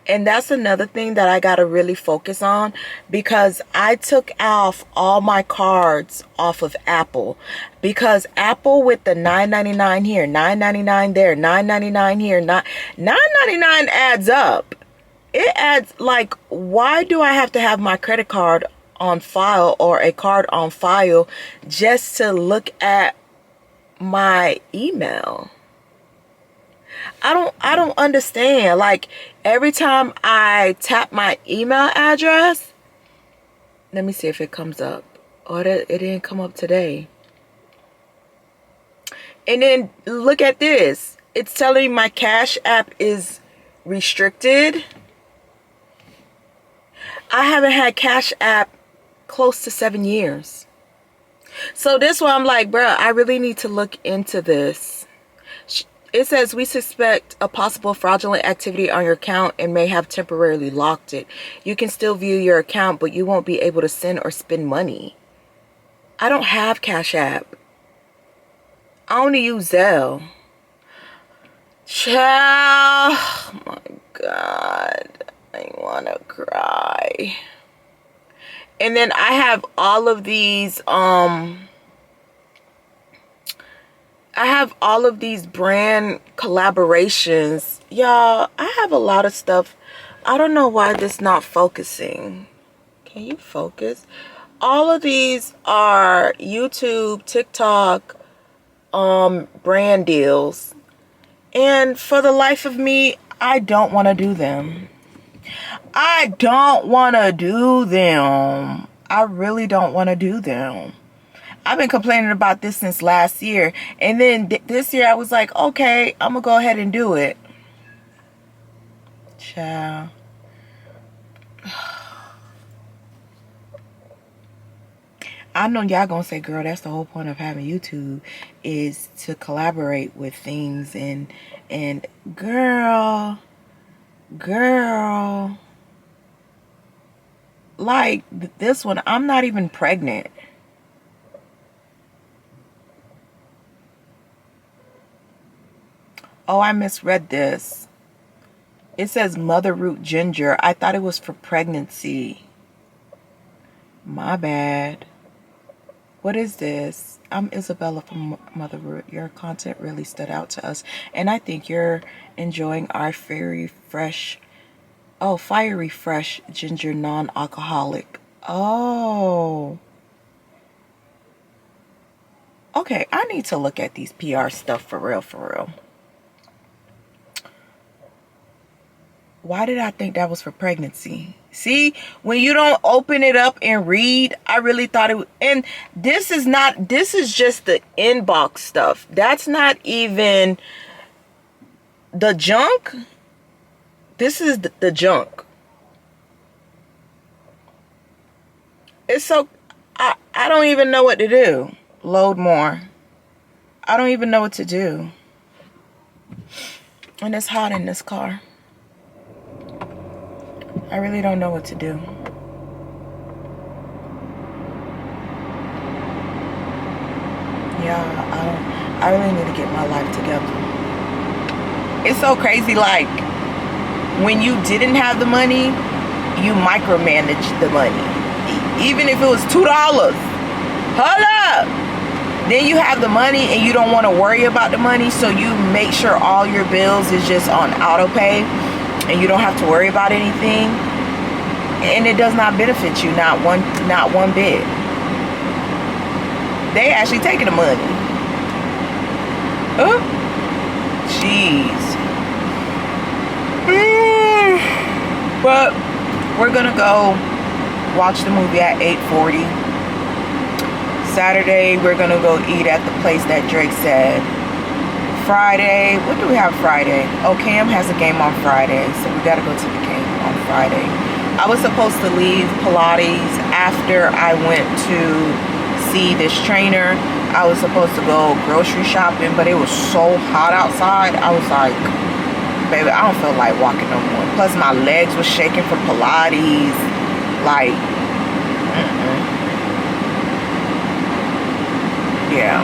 And that's another thing that I got to really focus on, because I took off all my cards off of Apple, because Apple with the $9.99 here, $9.99 there, $9.99 here, $9.99 adds up. It adds, like, why do I have to have my credit card on file or a card on file just to look at my email? I don't understand. Like, every time I tap my email address, let me see if it comes up. Oh, it didn't come up today. And then look at this. It's telling me my Cash App is restricted. I haven't had Cash App close to 7 years. So this one, I'm like, bruh, I really need to look into this. It says we suspect a possible fraudulent activity on your account and may have temporarily locked it. You can still view your account, but you won't be able to send or spend money. I don't have Cash App. I only use Zelle. Child, oh my God, I want to cry. And then I have all of these brand collaborations. Y'all, I have a lot of stuff. I don't know why this not focusing. Can you focus? All of these are YouTube, TikTok, brand deals. And for the life of me, I don't want to do them. I don't want to do them. I really don't want to do them. I've been complaining about this since last year. And then this year I was like, okay, I'm going to go ahead and do it. Ciao. I know y'all gonna say, girl, that's the whole point of having YouTube, is to collaborate with things. And girl, like this one, I'm not even pregnant. Oh, I misread this. It says mother root ginger. I thought it was for pregnancy. My bad. What is this? I'm Isabella from Mother Root. Your content really stood out to us, and I think you're enjoying our fiery fresh ginger non-alcoholic. Oh. Okay, I need to look at these PR stuff for real. Why did I think that was for pregnancy? See, when you don't open it up and read, I really thought it would. And this is just the inbox stuff. That's not even the junk. This is the junk. It's so, I don't even know what to do. Load more. I don't even know what to do. And it's hot in this car. I really don't know what to do. Yeah, I really need to get my life together. It's so crazy, like, when you didn't have the money, you micromanaged the money. Even if it was $2. Hold up! Then you have the money and you don't want to worry about the money, so you make sure all your bills is just on auto pay. And you don't have to worry about anything, and it does not benefit you, not one bit. They actually taking the money. Oh, jeez. But we're gonna go watch the movie at 8:40. Saturday we're gonna go eat at the place that Drake said. Friday, what do we have Friday? Oh, Cam has a game on Friday, so we gotta go to the game on Friday. I was supposed to leave Pilates after I went to see this trainer. I was supposed to go grocery shopping, but it was so hot outside. I was like, baby, I don't feel like walking no more. Plus my legs were shaking from Pilates. Like, yeah.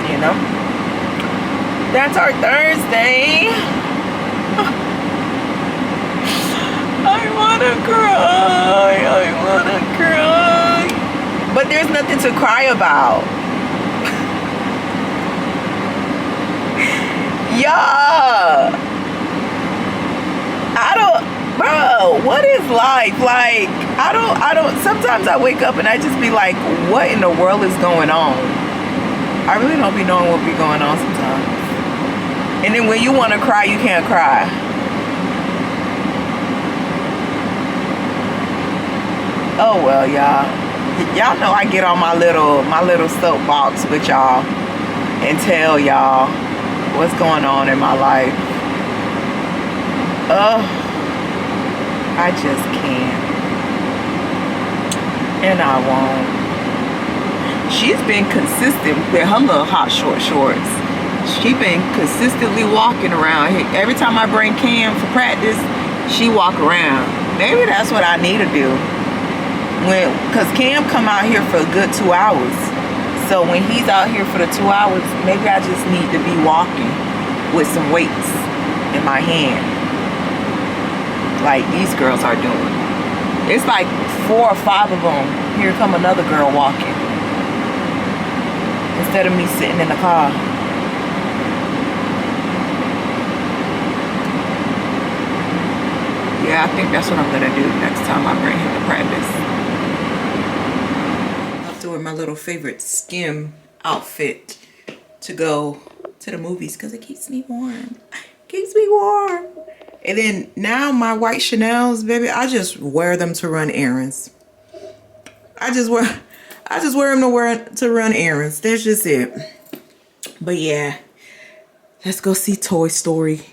You know, that's our Thursday. I wanna cry. But there's nothing to cry about. Yeah. Bro, what is life? Like, I don't, sometimes I wake up and I just be like, what in the world is going on? I really don't be knowing what be going on sometimes. And then when you want to cry, you can't cry. Oh well, y'all. Y'all know I get on my little soapbox with y'all and tell y'all what's going on in my life. I just can't. And I won't. She's been consistent with her little hot shorts. She's been consistently walking around. Every time I bring Cam for practice, she walk around. Maybe that's what I need to do. Cause Cam come out here for a good 2 hours. So when he's out here for the 2 hours, maybe I just need to be walking with some weights in my hand. like these girls are doing. It's like 4 or 5 of them. Here come another girl walking. Instead of me sitting in the car. Yeah, I think that's what I'm gonna do next time I bring him to practice. I'm doing my little favorite skim outfit to go to the movies because it keeps me warm. Keeps me warm. And then now my white Chanel's, baby, I just wear them to run errands. I just wear them to run errands. That's just it. But yeah, let's go see Toy Story.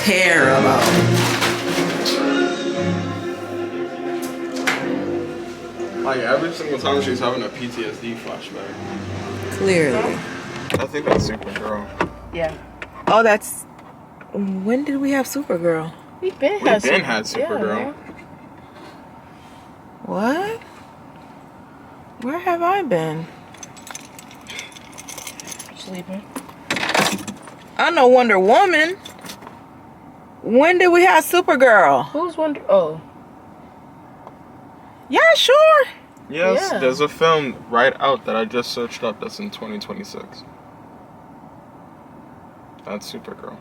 Terrible. Like every single time she's having a PTSD flashback. Clearly. I think that's Supergirl. Yeah. Oh, that's... When did we have Supergirl? We've been had Supergirl. Yeah. What? Where have I been? Sleeping. I know Wonder Woman. When did we have Supergirl? Who's Wonder? Oh. Yeah, sure. Yes, Yeah. there's a film right out that I just searched up that's in 2026. That's Supergirl.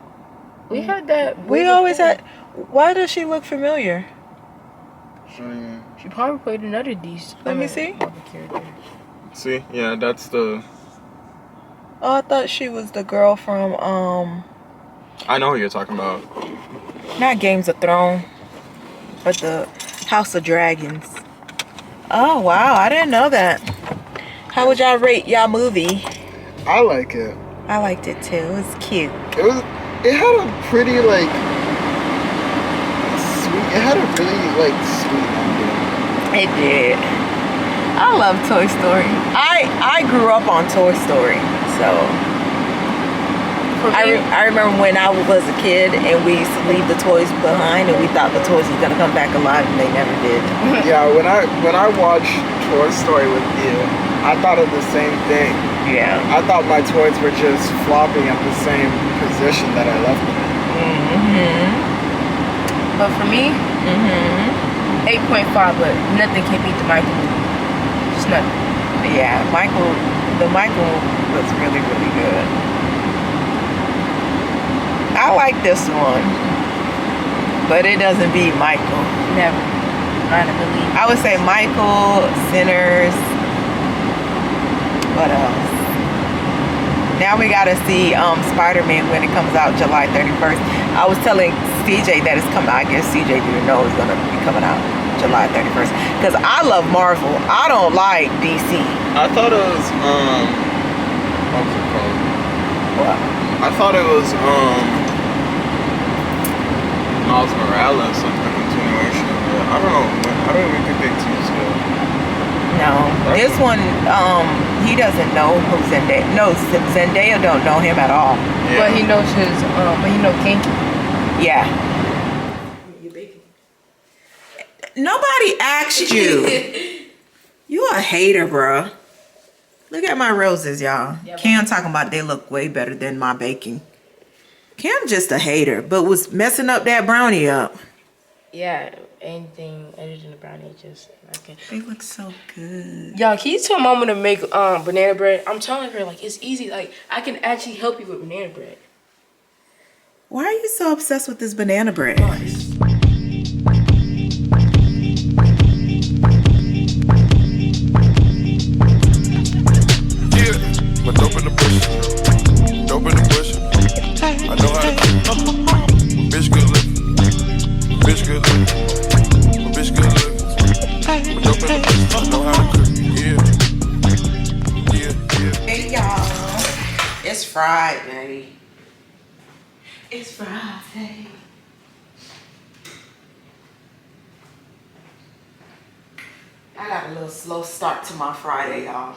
We had that. We always had... Why does she look familiar? She probably played another DC. Let me see. Character. See? Yeah, that's the... Oh, I thought she was the girl from, I know who you're talking about. not Games of Thrones, but the House of Dragons. Oh, wow. I didn't know that. How would y'all rate y'all movie? I like it. I liked it too. It was cute. It had a pretty, like, sweet, it had a really, like, sweet ending. It did. I love Toy Story. I grew up on Toy Story, so I remember when I was a kid and we used to leave the toys behind and we thought the toys was gonna come back alive and they never did. Yeah, when I watched Toy Story with you, I thought of the same thing. Yeah. I thought my toys were just flopping at the same position that I left them in. But for me, 8.5. But nothing can beat the Michael movie. Just nothing. Yeah, the Michael was really, really good. I like this one, but it doesn't beat Michael. Never. Not a million. I would say Michael, Sinners. What else? Now we gotta see Spider-Man when it comes out July 31st. I was telling CJ that it's coming out. I guess CJ didn't know it's gonna be coming out July 31st. Because I love Marvel. I don't like DC. I thought it was, what was it called? What? I thought it was, Miles Morales, like the continuation of it. I don't know. I don't even think they teased it. No, this one, he doesn't know who Zendaya. No, Zendaya don't know him at all. Yeah. But he knows his. But he knows Kinky. Yeah. Nobody asked you. You a hater, bro. Look at my roses, y'all. Yeah, Cam talking about they look way better than my baking. Cam just a hater, but was messing up that brownie up. Yeah, anything other than the brownie, just okay. They look so good. Y'all, can you tell Mama to make banana bread? I'm telling her, like, it's easy. Like, I can actually help you with banana bread. Why are you so obsessed with this banana bread? But dope in the bush. Dope in the bush. I know how to do. Bitch good looking. Bitch good looking. Bitch good looking. Friday. It's Friday. I got a little slow start to my Friday, y'all.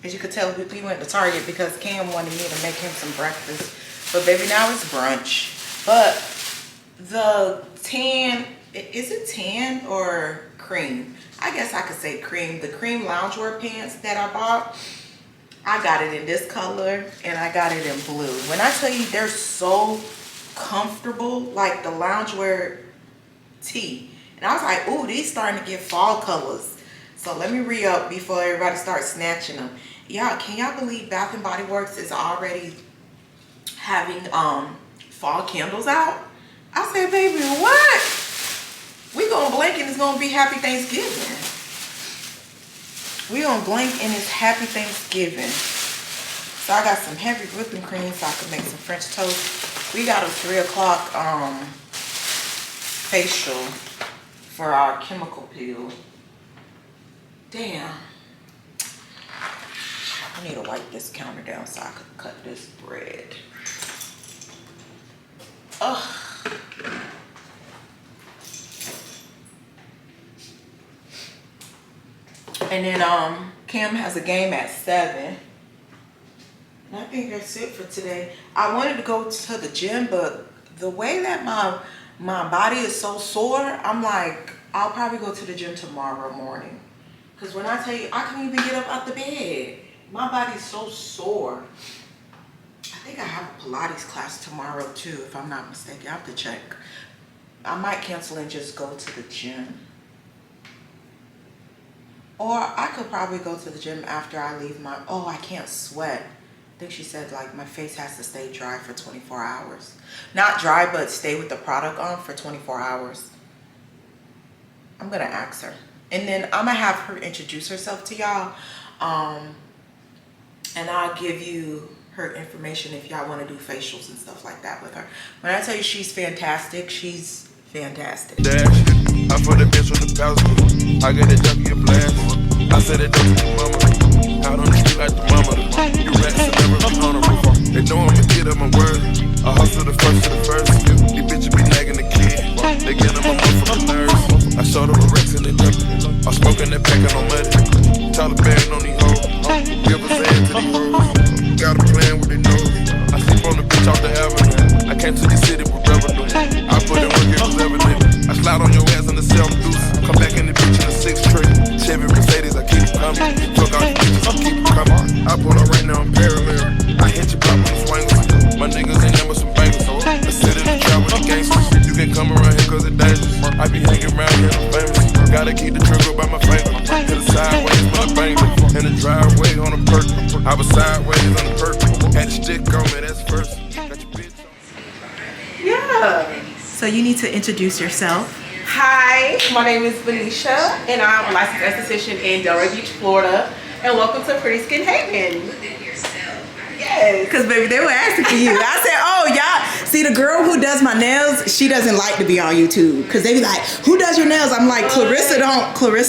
As you could tell, we went to Target because Cam wanted me to make him some breakfast. But baby, now it's brunch. But the tan, is it tan or cream? I guess I could say cream. The cream loungewear pants that I bought, I got it in this color and I got it in blue. When I tell you they're so comfortable, like the loungewear tee. And I was like, ooh, these starting to get fall colors. So let me re-up before everybody starts snatching them. Y'all, can y'all believe Bath & Body Works is already having fall candles out? I said, baby, what? We gonna blink and it's gonna be Happy Thanksgiving. We gonna blink and it's Happy Thanksgiving. So I got some heavy whipping cream so I can make some French toast. We got a 3 o'clock facial for our chemical peel. Damn. I need to wipe this counter down so I could cut this bread. Ugh. And then Cam has a game at 7. And I think that's it for today. I wanted to go to the gym, but the way that my body is so sore, I'm like, I'll probably go to the gym tomorrow morning. Because when I tell you, I can't even get up out the bed. My body's so sore. I think I have a Pilates class tomorrow too, if I'm not mistaken. I have to check. I might cancel and just go to the gym. Or I could probably go to the gym after I leave my, oh, I can't sweat. I think she said like my face has to stay dry for 24 hours. Not dry, but stay with the product on for 24 hours. I'm gonna ask her. And then I'm gonna have her introduce herself to y'all. And I'll give you her information if y'all want to do facials and stuff like that with her. When I tell you she's fantastic, she's fantastic. Dash, I put a bitch on the passenger. I got that junkie a blast. I said it don't to mama. Out on the street like the mama. You rats will never be honorable. They know I'm a kid of my word. I hustle the first to the first. These bitches be nagging the kid. They get them a motherfucking nerves. I showed them a Rex in the dump. I'm smoking that pack on money. Taliban on these hoes. Give us ass to these hoes. Got a plan with their nose. I sleep on the bitch off the avenue. I came to the city with revenue. I put in work, it was evident. I slide on your ass in the 7 deuce. Come back in the bitch in the 6 tray. Chevy Mercedes, I keep them coming. Fuck all these bitches, I keep them coming. I pull up right now, I'm parallel. I hit your block with the swingers. My niggas ain't never some bangers. I sit in the trap with the gangsters. You can come around here cause it's dangerous. I be hanging around here, I'm famous. Gotta keep the trigger by my finger. Hit it sideways when I bang it. In the driveway on a perk. I was sideways on the perk. Had the stick on me, that's first. Got your bitch on. Yeah. So you need to introduce yourself. Hi, my name is Venetia, and I'm a licensed esthetician in Delray Beach, Florida. And welcome to Pretty Skin Haven. Yes. Because baby, they were asking for you. I said, oh, y'all, see the girl who does my nails, she doesn't like to be on YouTube. Because they be like, who does your nails? I'm like, Clarissa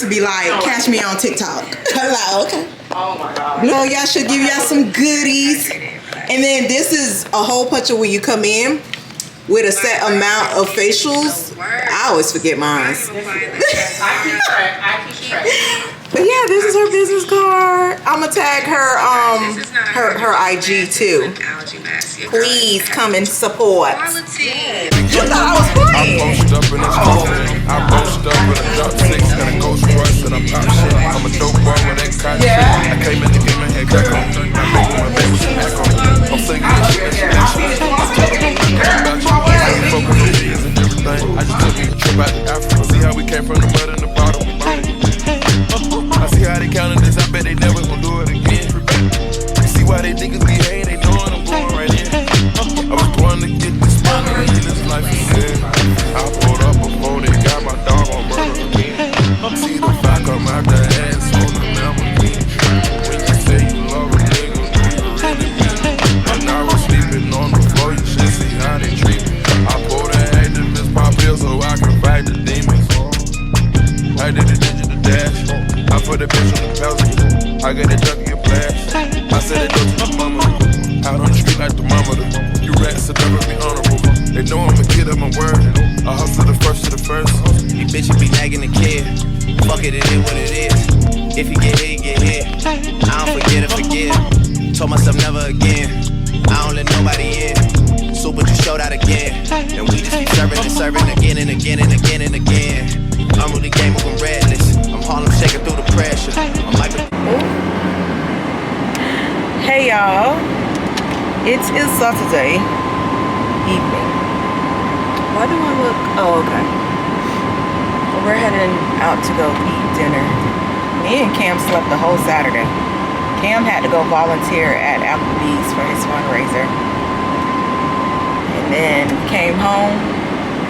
be like, catch me on TikTok. I'm like, okay. Oh my God. No, y'all should give y'all some goodies. And then this is a whole punch of when you come in with a set amount of facials. I always forget mine. I keep track. But yeah, this is her business card. I'ma tag her her IG too. Please come and support. You thought I was playing. I post up in this I post up in a drop 6. Got a ghost rush and I'm pop shit. I'm a dope boy with that cotton shit. I came in the game and had crack on. I make my baby some hack on. I'm singing this shit. I'm about you. I focus on videos and everything. I just took me a trip out to Africa. See how we came from the mud and the bottom. I see how they counting this. I bet they never gon' do it again. You see why they niggas be hating? They knowin' I'm going right in. I was born to get this money. This life is sin. I pulled up before they got my dog on murder again. See the fire come out the ass on the Lamborghini. When you say you love a nigga, do you really mean it? And I was sleeping on the rest will never be honorable. They know I'm a kid of my word. I hustle the first to the first. These bitches be nagging the kid. Fuck it, it is what it is. If you get hit, you get hit. I don't forget or forgive. Told myself never again. I don't let nobody in. Super just showed out again. And we just keep serving and serving again and again and again and again. I'm really game moving redless. I'm Harlem shaking through the pressure. I'm like Hey y'all, it is Saturday evening. Why do I look? Oh, okay. We're heading out to go eat dinner. Me and Cam slept the whole Saturday. Cam had to go volunteer at Applebee's for his fundraiser. And then came home.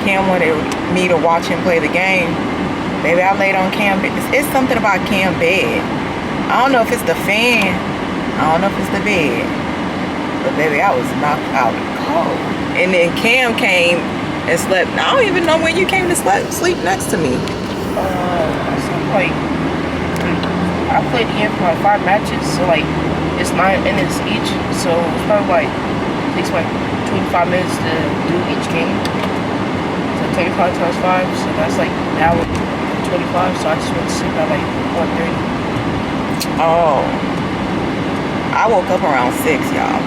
Cam wanted me to watch him play the game. Baby, I laid on Cam. It's something about Cam bed. I don't know if it's the fan. I don't know if it's the bed. But baby, I was knocked out cold. And then Cam came and slept. I don't even know when you came to sleep next to me. Like, I played the game for like 5 matches, so like it's 9 minutes each. So it's probably like takes like 25 minutes to do each game. So 35 times 5, so that's like an hour 25. So I just went to sleep at like 1:30. Oh. I woke up around 6, y'all.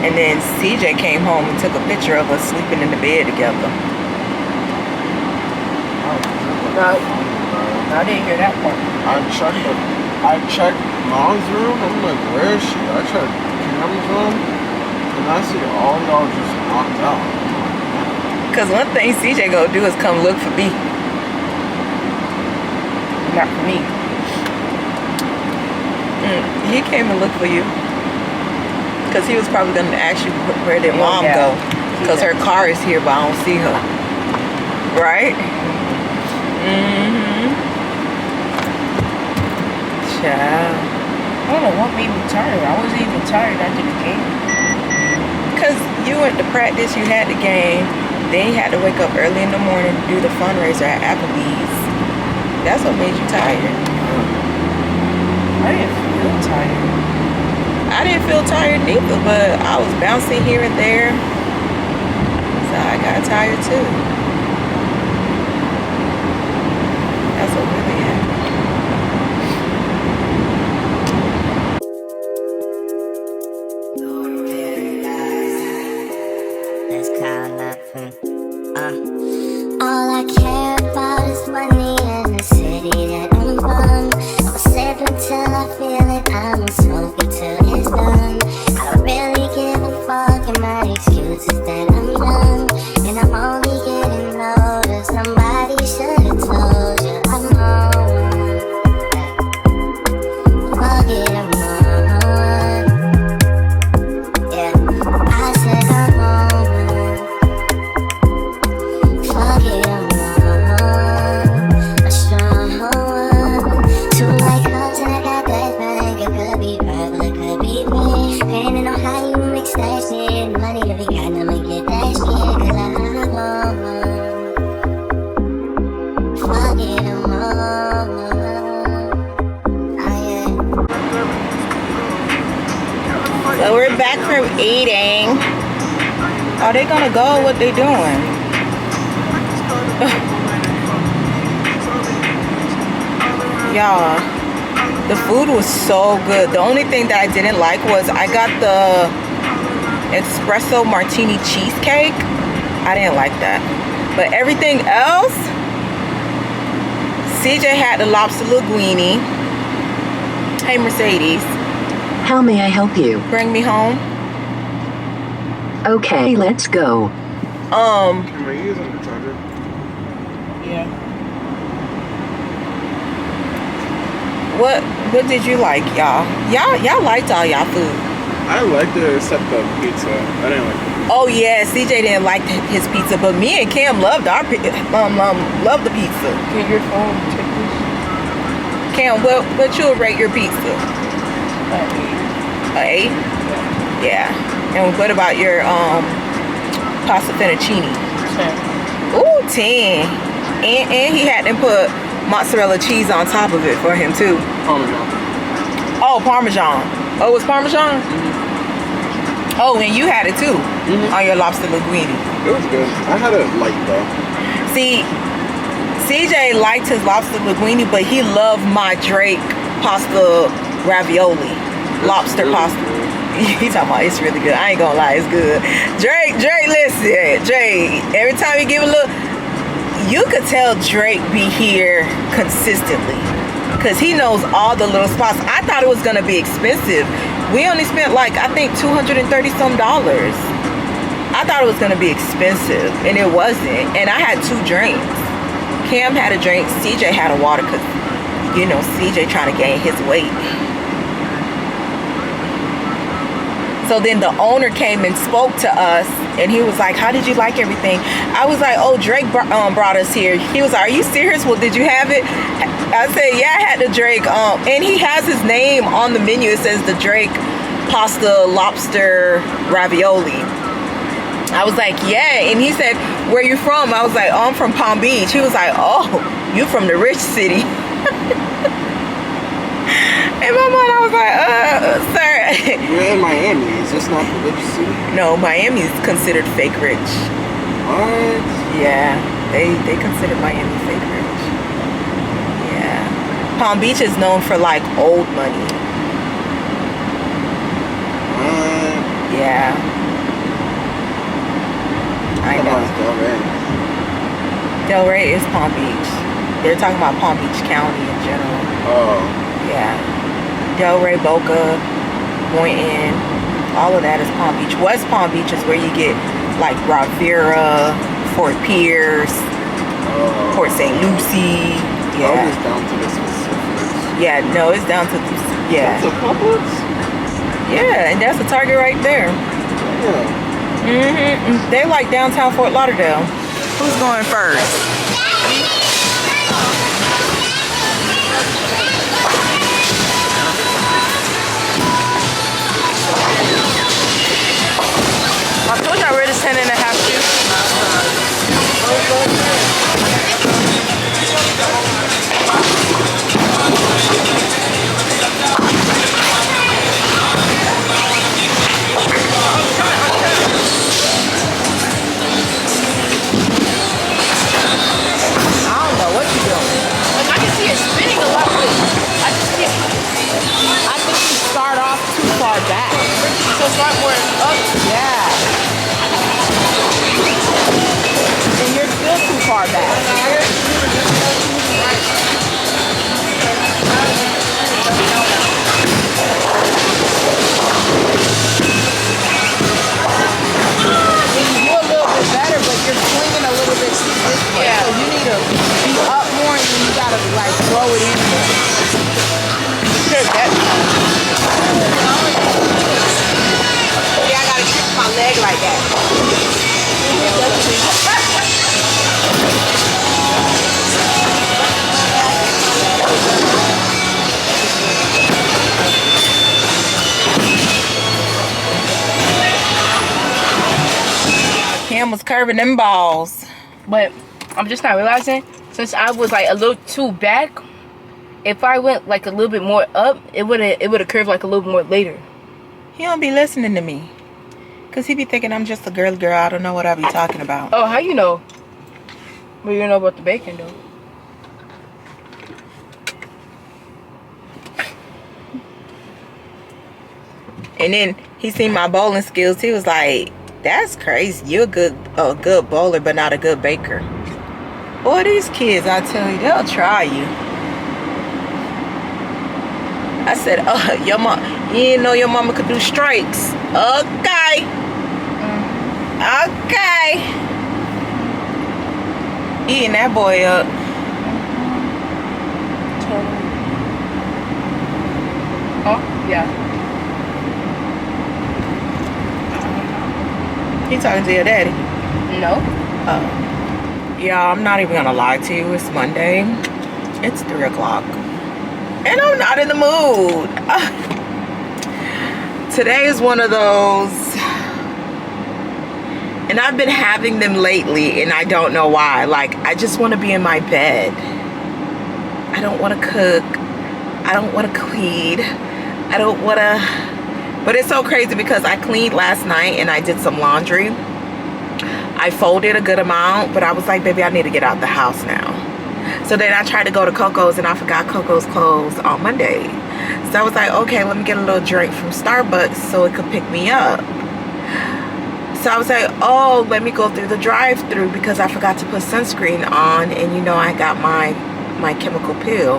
And then CJ came home and took a picture of us sleeping in the bed together. No, I didn't hear that part. I checked Mom's room. I'm like, where is she? I checked Cam's room, and I see all y'all just knocked out. Cause one thing CJ gonna do is come look for me. Not for me. He came and looked for you. Cause he was probably gonna ask you where did Mom go? Cause her car is here, but I don't see her. Right? Mm-hmm. Child. I don't know what made me tired. I wasn't even tired after the game. Cause you went to practice, you had the game, then you had to wake up early in the morning to do the fundraiser at Applebee's. That's what made you tired. I didn't feel tired. I didn't feel tired neither, but I was bouncing here and there. So I got tired too. That's what really happened. Let's count up. All I care about is money and the city that I'm from. I'll sip until I feel it. I'ma smoke it till it's done. I don't really give a fuck, and my excuse is that I'm young. And I'm only getting older. Somebody should've told you I'm on one. Fuck it, I'm on one. Yeah, I said I'm on one. Fuck it, I'm on a strong one. Two white cups and I got that thing. It could be purple, it could be pink. Depending on how you mix that shit. Money to be kind, I'ma get that shit. Cause I'm on one. Fuck it, I'm on one. Oh yeah. So we're back from eating. Are they gonna go? What they doing? Y'all, the food was so good. The only thing that I didn't like was I got the espresso martini cheesecake. I didn't like that. But everything else, CJ had the lobster linguine. Hey Mercedes, How may I help you? bring me home. Okay, let's go. Can we use on the charger? Yeah. What did you like, y'all? Y'all liked all y'all food. I liked it except the pizza. I didn't like it. Oh yeah, CJ didn't like his pizza, but me and Cam loved our loved the pizza. Get your phone, take this. Cam, what you rate your pizza? 8? Yeah. And what about your pasta fettuccine? 10. Ooh, 10. And he had them put mozzarella cheese on top of it for him too. Parmesan. Oh, Parmesan. Oh, it was Parmesan? Oh, and you had it too on your lobster linguine. It was good. I had it light though. See, CJ liked his lobster linguine, but he loved my Drake pasta ravioli, lobster really pasta. Good. He talking about it's really good. I ain't gonna lie, it's good. Drake, listen, Drake. Every time you give a look, you could tell Drake be here consistently, cause he knows all the little spots. I thought it was gonna be expensive. We only spent like I think $230 some. I thought it was gonna be expensive, and it wasn't. And I had 2 drinks. Cam had a drink. CJ had a water, cause you know CJ trying to gain his weight. So then the owner came and spoke to us, and he was like, how did you like everything? I was like, oh, Drake brought us here. He was like, are you serious? Well, did you have it? I said, yeah, I had the Drake. And he has his name on the menu. It says the Drake pasta lobster ravioli. I was like, yeah. And he said, where you from? I was like, oh, I'm from Palm Beach. He was like, oh, you from the rich city. In my mind, I was like, sir. We're in Miami. Is this not the rich city? No, Miami is considered fake rich. What? Yeah, they consider Miami fake rich. Yeah. Palm Beach is known for like old money. What? Yeah. I know. Delray is Palm Beach. They're talking about Palm Beach County in general. Oh. Yeah. Delray, Boca, Boynton, all of that is Palm Beach. West Palm Beach is where you get like Riviera, Fort Pierce, Port St. Lucie. Yeah. It's down to the specifics. Yeah, no, it's down to, yeah. That's a Publix? Yeah, and that's the Target right there. Yeah. They like downtown Fort Lauderdale. Who's going first? I told you I read 10 and a half shoes. I don't know what you're doing. Like, I can see it spinning a lot, but I just can't. I think you start off too far back. So start more up. Yeah. And you're still too far back. You do a little bit better, but you're swinging a little bit this way. Yeah. So you need to be up more, and then you gotta like throw it in more. Yeah, I gotta kick my leg like that. Cam was curving them balls. But I'm just not realizing, since I was like a little too back, if I went like a little bit more up, it would have curved like a little more later. He don't be listening to me. Cause he be thinking I'm just a girl. I don't know what I be talking about. Oh, how you know? Well, you know about the bacon though. And then he seen my bowling skills. He was like, that's crazy. You're a good bowler, but not a good baker. Boy, these kids, I tell you, they'll try you. I said, your mom, you didn't know your mama could do strikes. Okay. Okay. Eating that boy up. Oh, yeah. He talking to your daddy? No. Oh. Yeah, I'm not even gonna lie to you. It's Monday. It's 3 o'clock. And I'm not in the mood. Today is one of those. And I've been having them lately, and I don't know why. Like, I just want to be in my bed. I don't want to cook. I don't want to clean. I don't want to But it's so crazy because I cleaned last night and I did some laundry. I folded a good amount, but I was like, baby, I need to get out the house now. So then I tried to go to Coco's and I forgot Coco's closed on Monday. So I was like, okay, let me get a little drink from Starbucks so it could pick me up. So I was like, oh, let me go through the drive-thru because I forgot to put sunscreen on. And you know, I got my chemical peel,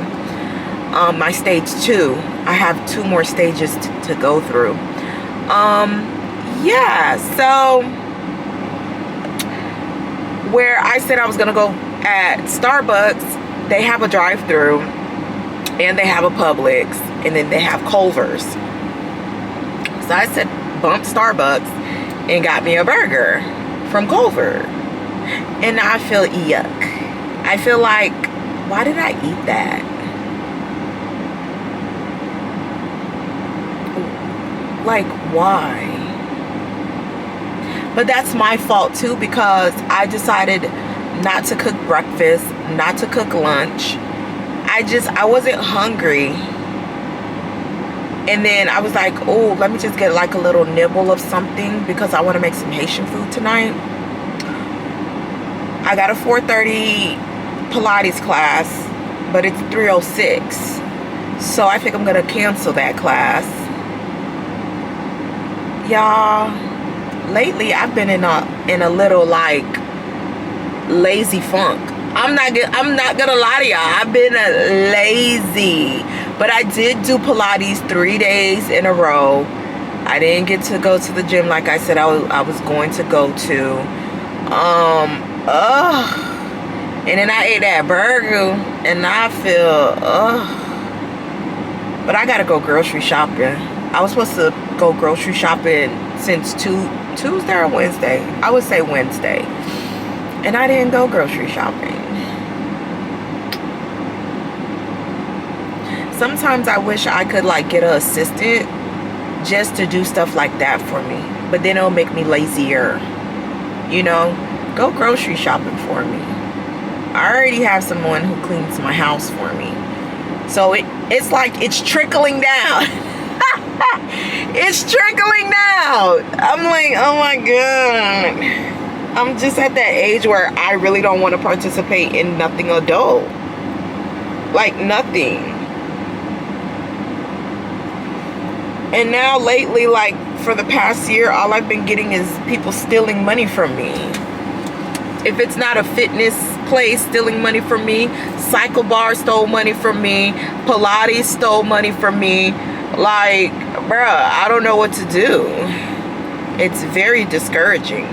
my stage 2. I have 2 more stages to go through. Yeah, so where I said I was gonna go at Starbucks, they have a drive-thru and they have a Publix and then they have Culver's. So I said bump Starbucks and got me a burger from Culver. And now I feel yuck. I feel like, why did I eat that? Like, why? But that's my fault too, because I decided not to cook breakfast, not to cook lunch. I wasn't hungry. And then I was like, oh, let me just get like a little nibble of something because I want to make some Haitian food tonight. I got a 4:30 Pilates class, but it's 3:06. So I think I'm going to cancel that class. Y'all, lately I've been in a little like lazy funk. I'm not gonna lie to y'all, I've been lazy. But I did do Pilates 3 days in a row. I didn't get to go to the gym like I said I was going to go to. And then I ate that burger and I feel but I gotta go grocery shopping. I was supposed to go grocery shopping since Tuesday or Wednesday. I would say Wednesday. And I didn't go grocery shopping. Sometimes I wish I could like get an assistant just to do stuff like that for me. But then it'll make me lazier. You know? Go grocery shopping for me. I already have someone who cleans my house for me. So it's like it's trickling down. It's trickling down. I'm like, oh my God. I'm just at that age where I really don't want to participate in nothing adult. Like nothing. And now lately, like for the past year, all I've been getting is people stealing money from me. If it's not a fitness place, stealing money from me. Cycle Bar stole money from me. Pilates stole money from me. Like, bruh, I don't know what to do. It's very discouraging.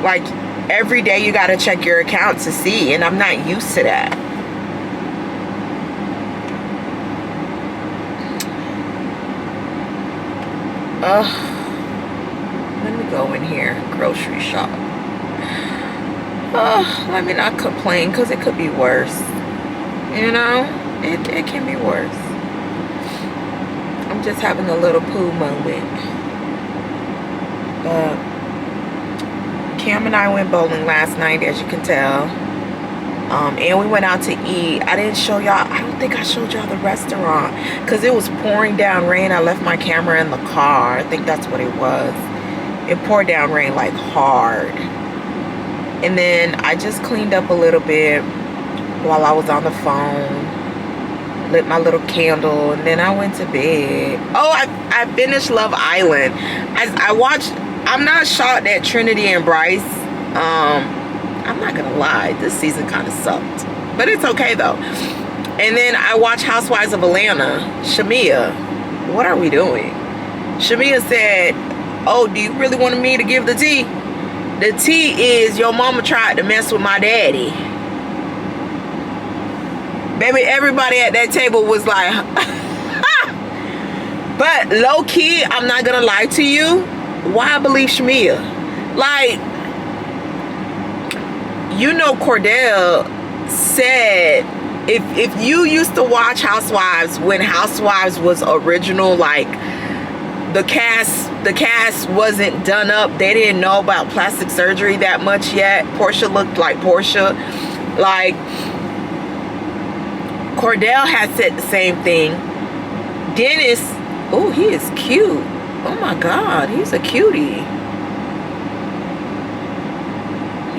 Like, every day you gotta check your account to see, and I'm not used to that. Let me go in here, grocery shop. Let me not complain, because it could be worse. You know, it can be worse. I'm just having a little poo moment. Cam and I went bowling last night, as you can tell. And we went out to eat. I didn't show y'all, I don't think I showed y'all the restaurant, because it was pouring down rain. I left my camera in the car. I think that's what it was. It poured down rain like hard. And then I just cleaned up a little bit while I was on the phone. Lit my little candle, and then I went to bed. Oh, I finished Love Island. I watched, I'm not shocked that Trinity and Bryce, I'm not gonna lie, this season kind of sucked. But it's okay though. And then I watched Housewives of Atlanta. Shamia, what are we doing? Shamia said, oh, do you really want me to give the tea? The tea is your mama tried to mess with my daddy. Baby, everybody at that table was like, but low key, I'm not gonna lie to you. Why I believe Shamia? Like, you know, Cordell said, if you used to watch Housewives when Housewives was original, like the cast wasn't done up. They didn't know about plastic surgery that much yet. Portia looked like Portia. Like, Cordell had said the same thing. Dennis Oh, he is cute. Oh my God, he's a cutie.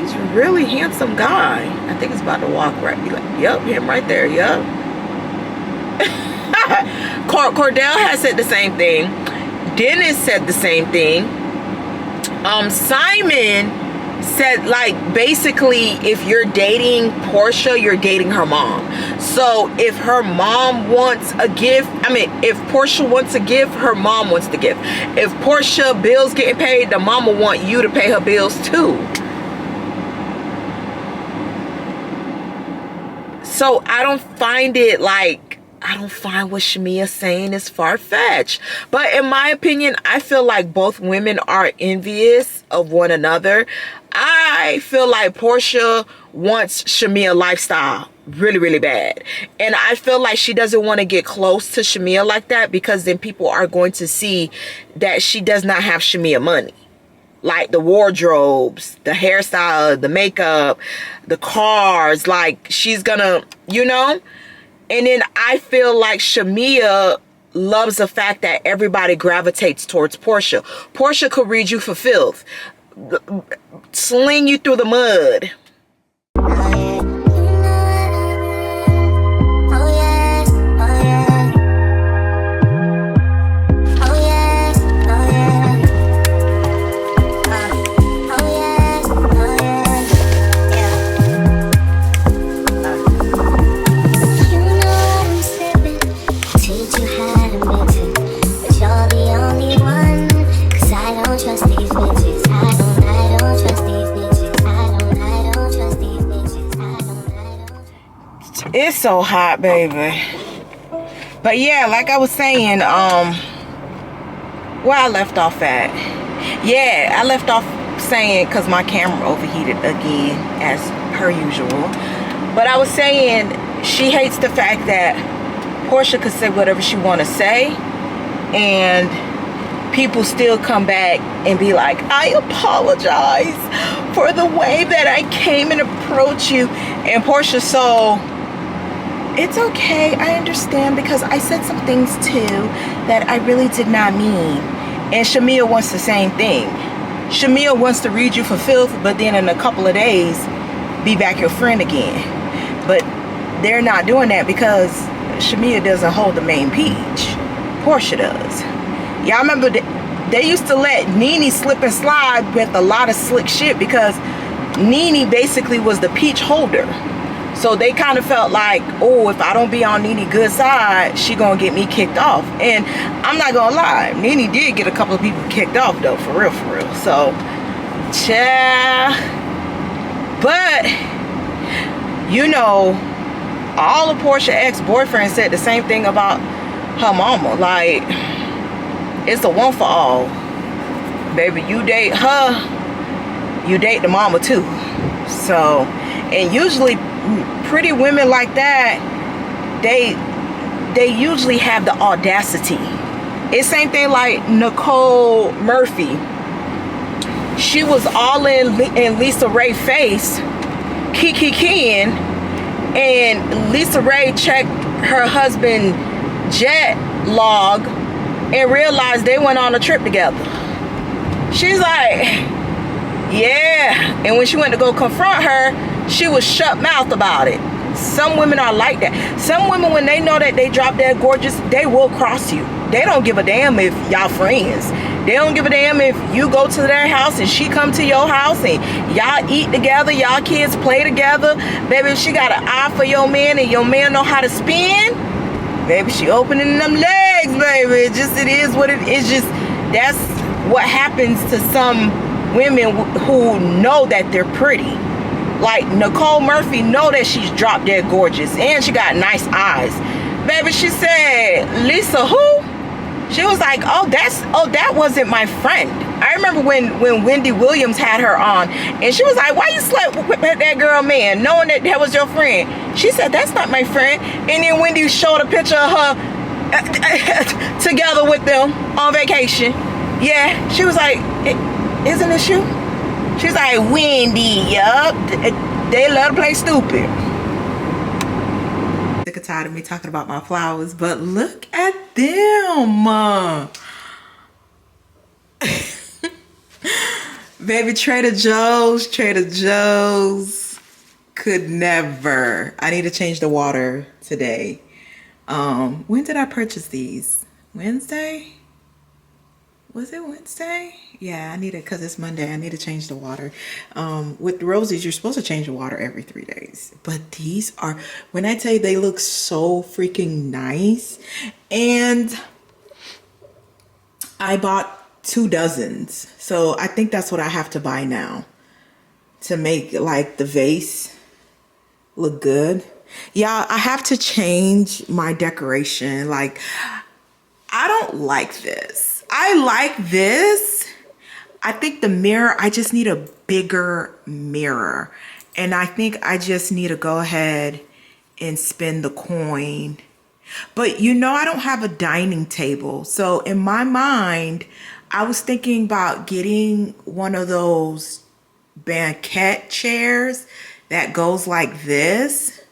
He's a really handsome guy. I think he's about to walk right. Yep, him right there. Yep. Cordell has said the same thing. Dennis said the same thing. Simon said, like, basically, if you're dating Portia, you're dating her mom. So if her mom wants a gift, I mean, if Portia wants a gift, her mom wants the gift. If Portia bills getting paid, the mom will want you to pay her bills too. So I don't find it like, I don't find what Shamia's saying is far-fetched. But in my opinion, I feel like both women are envious of one another. I feel like Portia wants Shamia lifestyle really, really bad. And I feel like she doesn't want to get close to Shamia like that, because then people are going to see that she does not have Shamia money. Like the wardrobes, the hairstyle, the makeup, the cars, like she's gonna, you know? And then I feel like Shamia loves the fact that everybody gravitates towards Portia. Portia could read you for filth, sling you through the mud. It's so hot, baby. But yeah, like I was saying, where I left off at. Yeah, I left off saying, because my camera overheated again, as per usual. But I was saying, she hates the fact that Portia could say whatever she want to say, and people still come back and be like, I apologize for the way that I came and approached you. And Portia, so it's okay, I understand, because I said some things too that I really did not mean. And Shamia wants the same thing. Shamia wants to read you for filth, but then in a couple of days be back your friend again. But they're not doing that because Shamia doesn't hold the main peach. Portia does. Y'all remember they used to let Nene slip and slide with a lot of slick shit, because Nene basically was the peach holder. So they kind of felt like, oh, if I don't be on Nene's good side, she gonna get me kicked off. And I'm not gonna lie, Nene did get a couple of people kicked off though, for real, for real. So, but, you know, all of Portia's ex-boyfriends said the same thing about her mama. Like, it's a one for all. Baby, you date her, you date the mama too. So, and usually pretty women like that, they usually have the audacity. It's same thing like Nicole Murphy. She was all in Lisa Ray's face, kikiing, and Lisa Ray checked her husband jet log and realized they went on a trip together. She's like, yeah. And when she went to go confront her, she was shut mouth about it. Some women are like that. Some women, when they know that they drop dead gorgeous, they will cross you. They don't give a damn if y'all friends. They don't give a damn if you go to their house and she come to your house and y'all eat together, y'all kids play together. Baby, if she got an eye for your man and your man know how to spin, baby, she opening them legs, baby. It is what it is. Just, that's what happens to some women who know that they're pretty. Like Nicole Murphy know that she's drop dead gorgeous and she got nice eyes. Baby, she said, Lisa who? She was like, that wasn't my friend. I remember when Wendy Williams had her on, and she was like, why you slept with that girl man, knowing that was your friend? She said, that's not my friend. And then Wendy showed a picture of her together with them on vacation. Yeah, she was like, isn't this you? She's like, Wendy, yup. They love to play stupid. tired of me talking about my flowers, but look at them. Baby, Trader Joe's could never. I need to change the water today. When did I purchase these? Wednesday? Was it Wednesday? Yeah, I need it because it's Monday. I need to change the water. With roses, you're supposed to change the water every 3 days. But these are, when I tell you, they look so freaking nice. And I bought 2 dozens. So I think that's what I have to buy now to make like the vase look good. Y'all, I have to change my decoration. Like, I don't like this. I like this. I think the mirror, I just need a bigger mirror. And I think I just need to go ahead and spend the coin. But you know, I don't have a dining table. So in my mind, I was thinking about getting one of those banquet chairs that goes like this,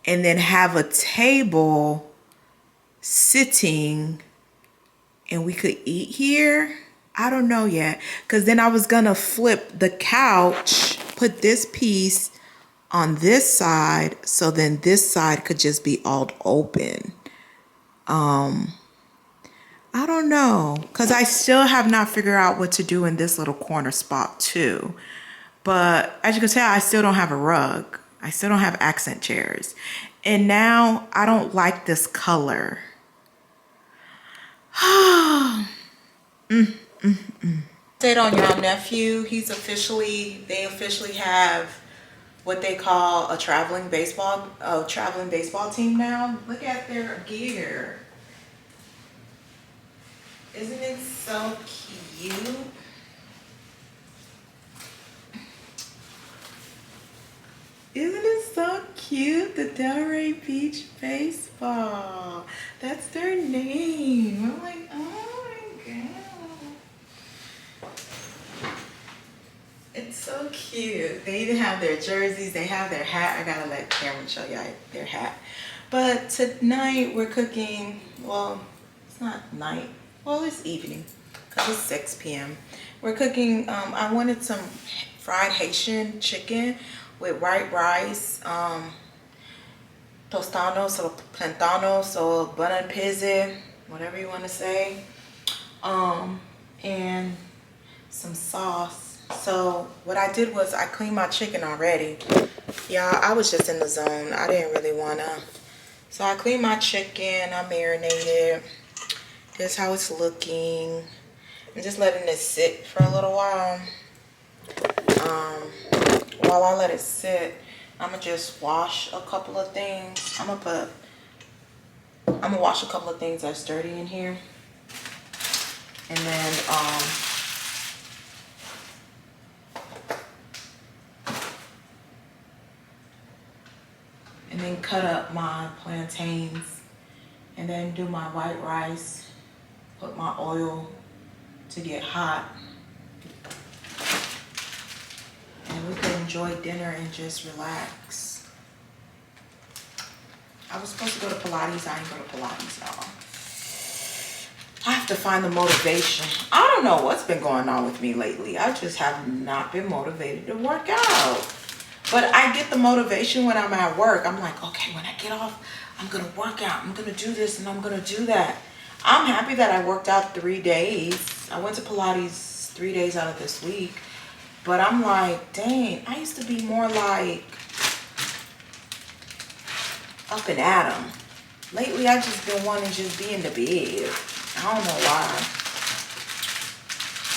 and then have a table sitting and we could eat here. I don't know yet, because then I was gonna flip the couch, put this piece on this side, so then this side could just be all open. I don't know, because I still have not figured out what to do in this little corner spot too. But as you can tell, I still don't have a rug. I still don't have accent chairs. And now I don't like this color. Update on y'all nephew. They officially have what they call a traveling baseball team now. Look at their gear. Isn't it so cute? Isn't it so cute? The Delray Beach Baseball. That's their name. I'm like, oh my God. It's so cute. They even have their jerseys. They have their hat. I gotta let Cameron show y'all their hat. But tonight we're cooking, well, it's not night. Well, it's evening because it's 6 p.m. We're cooking, I wanted some fried Haitian chicken with white rice, tostados or plantanos or bun pizza, whatever you want to say, and some sauce. So what I did was I cleaned my chicken already. Y'all, I was just in the zone. I didn't really want to. So I cleaned my chicken, I marinated. This is how it's looking. I'm just letting it sit for a little while. While I let it sit, I'm gonna just wash a couple of things. I'm gonna wash a couple of things that's dirty in here, and then cut up my plantains, and then do my white rice. Put my oil to get hot. And we can enjoy dinner and just relax. I was supposed to go to Pilates. I ain't go to Pilates, y'all. I have to find the motivation. I don't know what's been going on with me lately. I just have not been motivated to work out. But I get the motivation when I'm at work. I'm like, okay, when I get off, I'm gonna work out. I'm gonna do this and I'm gonna do that. I'm happy that I worked out 3 days. I went to Pilates 3 days out of this week. But I'm like, dang, I used to be more like up and at 'em. Lately, I've just been wanting to just be in the bed. I don't know why.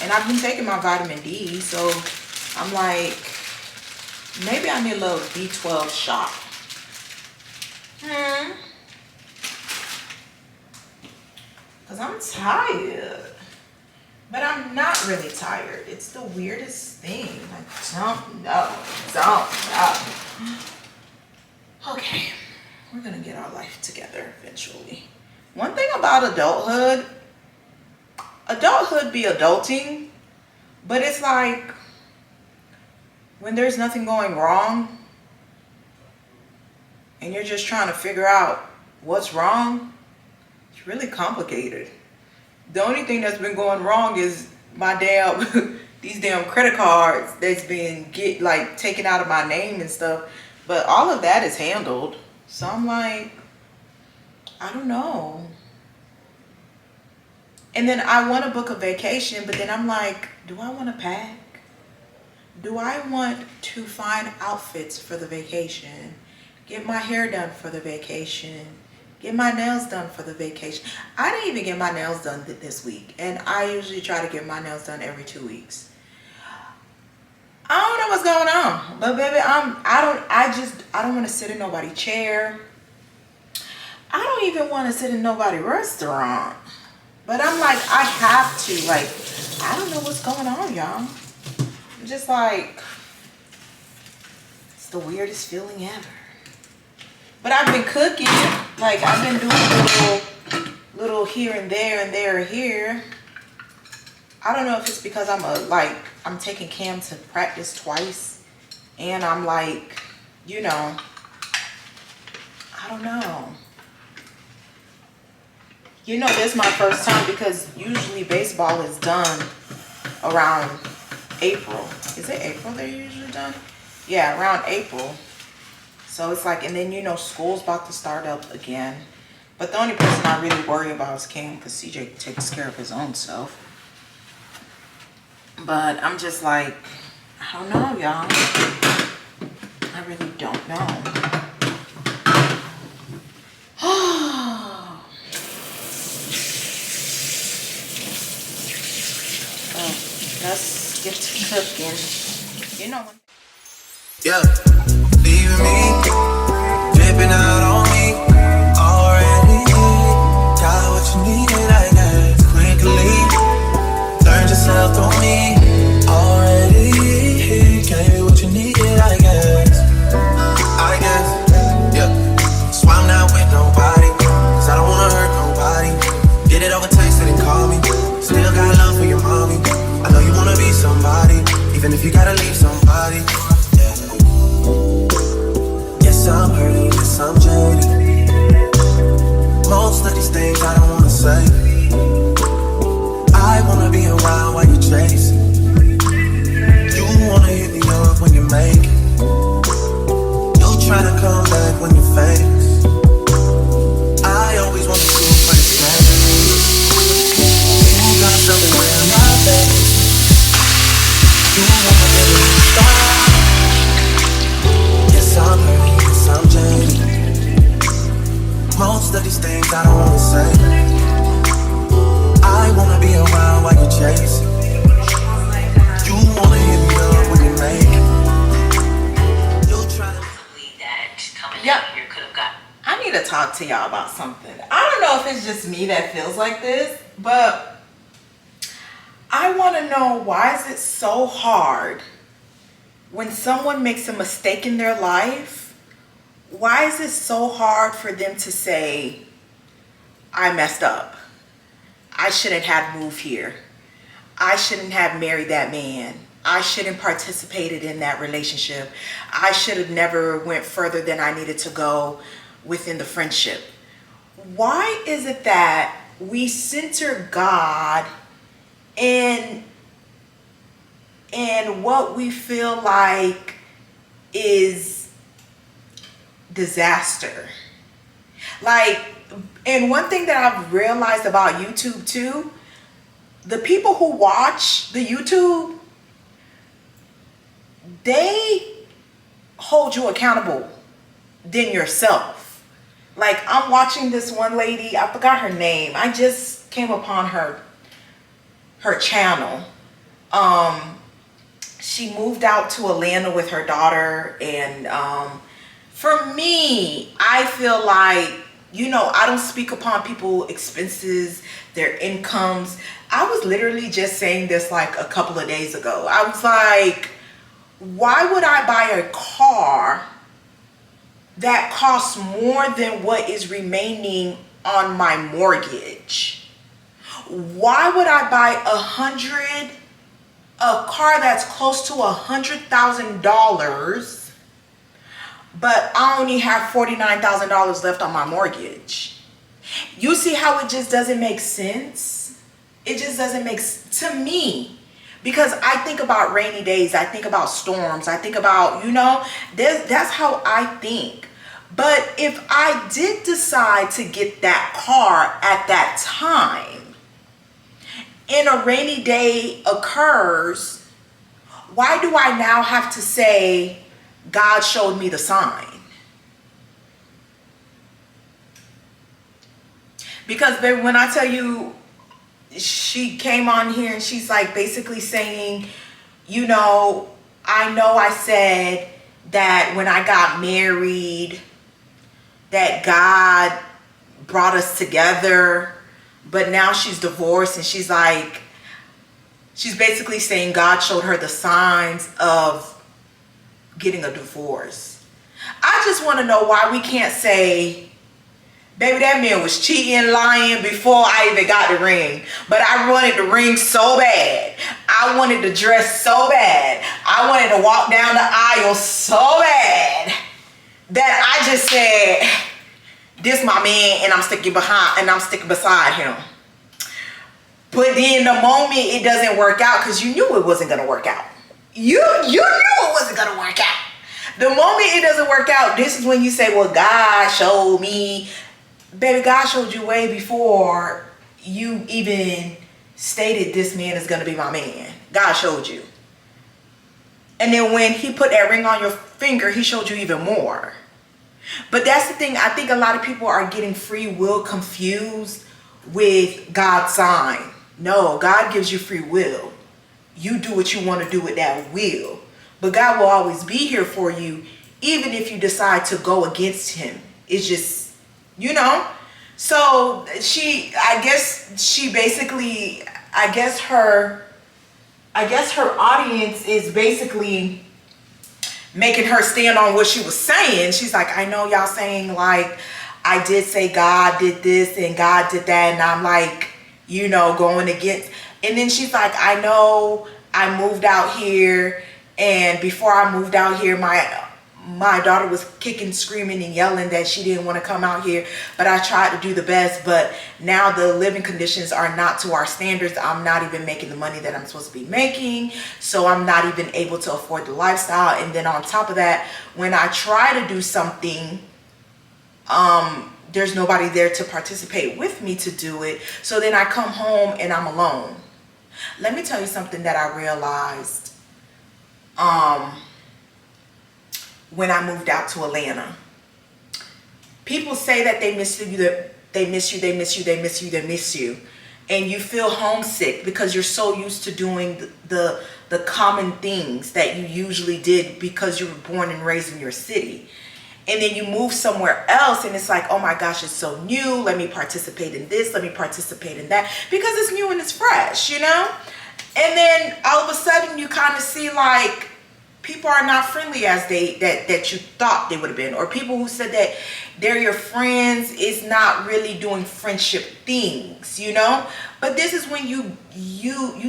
And I've been taking my vitamin D, so I'm like, maybe I need a little B12 shot. Because I'm tired. But I'm not really tired. It's the weirdest thing. I don't know. Okay. We're going to get our life together eventually. One thing about adulthood be adulting. But it's like, when there's nothing going wrong, and you're just trying to figure out what's wrong, it's really complicated. The only thing that's been going wrong is my damn these damn credit cards that's been taken out of my name and stuff. But all of that is handled. So I'm like, I don't know. And then I want to book a vacation, but then I'm like, do I want to pack? Do I want to find outfits for the vacation? Get my hair done for the vacation? Get my nails done for the vacation? I didn't even get my nails done this week. And I usually try to get my nails done every 2 weeks. I don't know what's going on. But baby, I don't want to sit in nobody's chair. I don't even want to sit in nobody's restaurant. But I'm like, I have to. Like, I don't know what's going on, y'all. I'm just like, it's the weirdest feeling ever. But I've been cooking. Like, I've been doing little here and there and there and here. I don't know if it's because I'm taking Cam to practice twice. And I'm like, you know, I don't know. You know, this is my first time because usually baseball is done around April. Is it April they're usually done? Yeah, around April. So it's like, and then, you know, school's about to start up again. But the only person I really worry about is Cam because CJ takes care of his own self. But I'm just like, I don't know, y'all. I really don't know. Let's get to cooking. You know what? Yeah, leaving me, dripping out on me, already. Got what you needed, I guess, quickly. Learned yourself on me, already. Gave you what you needed, I guess, yeah. So I'm not with nobody, cause I don't wanna hurt nobody. Did it over text, didn't call me. Still got love for your mommy. I know you wanna be somebody, even if you gotta leave somebody. Yes, I'm hurting, yes, I'm jaded. Most of these things I don't wanna say. I wanna be around while you're chasing. You wanna hit me up when you make it. You tryna come back when you're famous. I always want to do for the same. You got something where I'm not there. You wanna get me to stop. Yes, I'm hurting, yes, I'm jaded. Most of these things I don't wanna say. I wanna be around while you're chasing. You wanna hit me up when you make it. You'll try to believe that coming Yep. here could have got. I need to talk to y'all about something. I don't know if it's just me that feels like this, but I want to know, why is it so hard when someone makes a mistake in their life? Why is it so hard for them to say, I messed up. I shouldn't have moved here. I shouldn't have married that man. I shouldn't participated in that relationship. I should have never went further than I needed to go within the friendship. Why is it that we center God in what we feel like is disaster? Like, and one thing that I've realized about YouTube too, the people who watch the YouTube, they hold you accountable than yourself. Like, I'm watching this one lady, I forgot her name. I just came upon her channel. She moved out to Atlanta with her daughter, and for me, I feel like, you know, I don't speak upon people's expenses, their incomes. I was literally just saying this like a couple of days ago. I was like, why would I buy a car that costs more than what is remaining on my mortgage? Why would I buy a car that's close to $100,000, but I only have $49,000 left on my mortgage. You see how it just doesn't make sense? It just doesn't make sense to me, because I think about rainy days, I think about storms, I think about, you know, that's how I think. But if I did decide to get that car at that time and a rainy day occurs, why do I now have to say God showed me the sign? Because baby, when I tell you, she came on here and she's like basically saying, you know I said that when I got married that God brought us together, but now she's divorced, and she's like, she's basically saying God showed her the signs of getting a divorce. I just want to know why we can't say, baby, that man was cheating, lying before I even got the ring. But I wanted the ring so bad. I wanted the dress so bad. I wanted to walk down the aisle so bad that I just said, this my man, and I'm sticking beside him. But then the moment it doesn't work out, because you knew it wasn't going to work out. You knew it wasn't going to work out. The moment it doesn't work out, this is when you say, well, God showed me. Baby, God showed you way before you even stated this man is going to be my man. God showed you. And then when he put that ring on your finger, he showed you even more. But that's the thing. I think a lot of people are getting free will confused with God's sign. No, God gives you free will. You do what you want to do with that will. But God will always be here for you, even if you decide to go against him. It's just, you know. So I guess her audience is basically making her stand on what she was saying. She's like, I know y'all saying like, I did say God did this and God did that, and I'm like, you know, going against. And then she's like, I know I moved out here, and before I moved out here, my daughter was kicking, screaming, and yelling that she didn't want to come out here, but I tried to do the best. But now the living conditions are not to our standards. I'm not even making the money that I'm supposed to be making, so I'm not even able to afford the lifestyle. And then on top of that, when I try to do something, there's nobody there to participate with me to do it. So then I come home and I'm alone. Let me tell you something that I realized when I moved out to Atlanta. People say that they miss you, that they miss you, they miss you, they miss you, they miss you. And you feel homesick because you're so used to doing the common things that you usually did because you were born and raised in your city. And then you move somewhere else and it's like, oh my gosh, it's so new. Let me participate in this. Let me participate in that. Because it's new and it's fresh, you know? And then all of a sudden you kind of see like people are not friendly as that you thought they would have been. Or people who said that they're your friends is not really doing friendship things, you know? But this is when you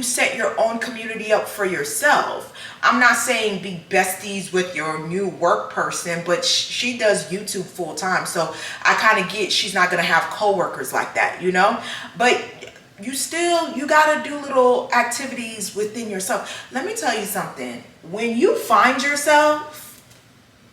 set your own community up for yourself. I'm not saying be besties with your new work person, but she does YouTube full time. So I kind of get she's not going to have coworkers like that, you know? But you got to do little activities within yourself. Let me tell you something. When you find yourself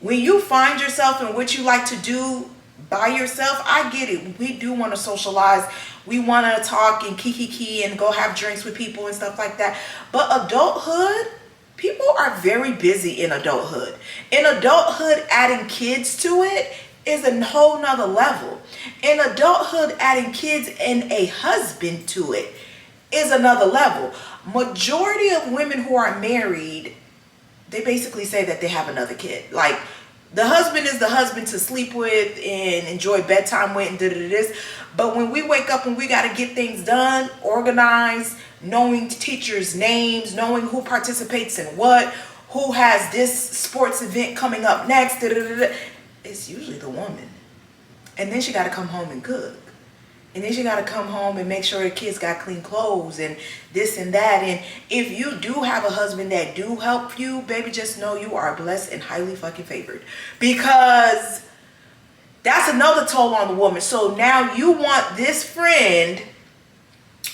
in what you like to do by yourself, I get it. We do want to socialize. We want to talk and kiki and go have drinks with people and stuff like that. But adulthood, people are very busy in adulthood. In adulthood, adding kids to it is a whole nother level. In adulthood, adding kids and a husband to it is another level. Majority of women who are married, they basically say that they have another kid. Like, the husband is the husband to sleep with and enjoy bedtime with and this. But when we wake up and we got to get things done, organized, knowing teachers' names, knowing who participates in what, who has this sports event coming up next, it's usually the woman. And then she got to come home and cook. And then she got to come home and make sure the kids got clean clothes and this and that. And if you do have a husband that do help you, baby, just know you are blessed and highly fucking favored. Because that's another toll on the woman. So now you want this friend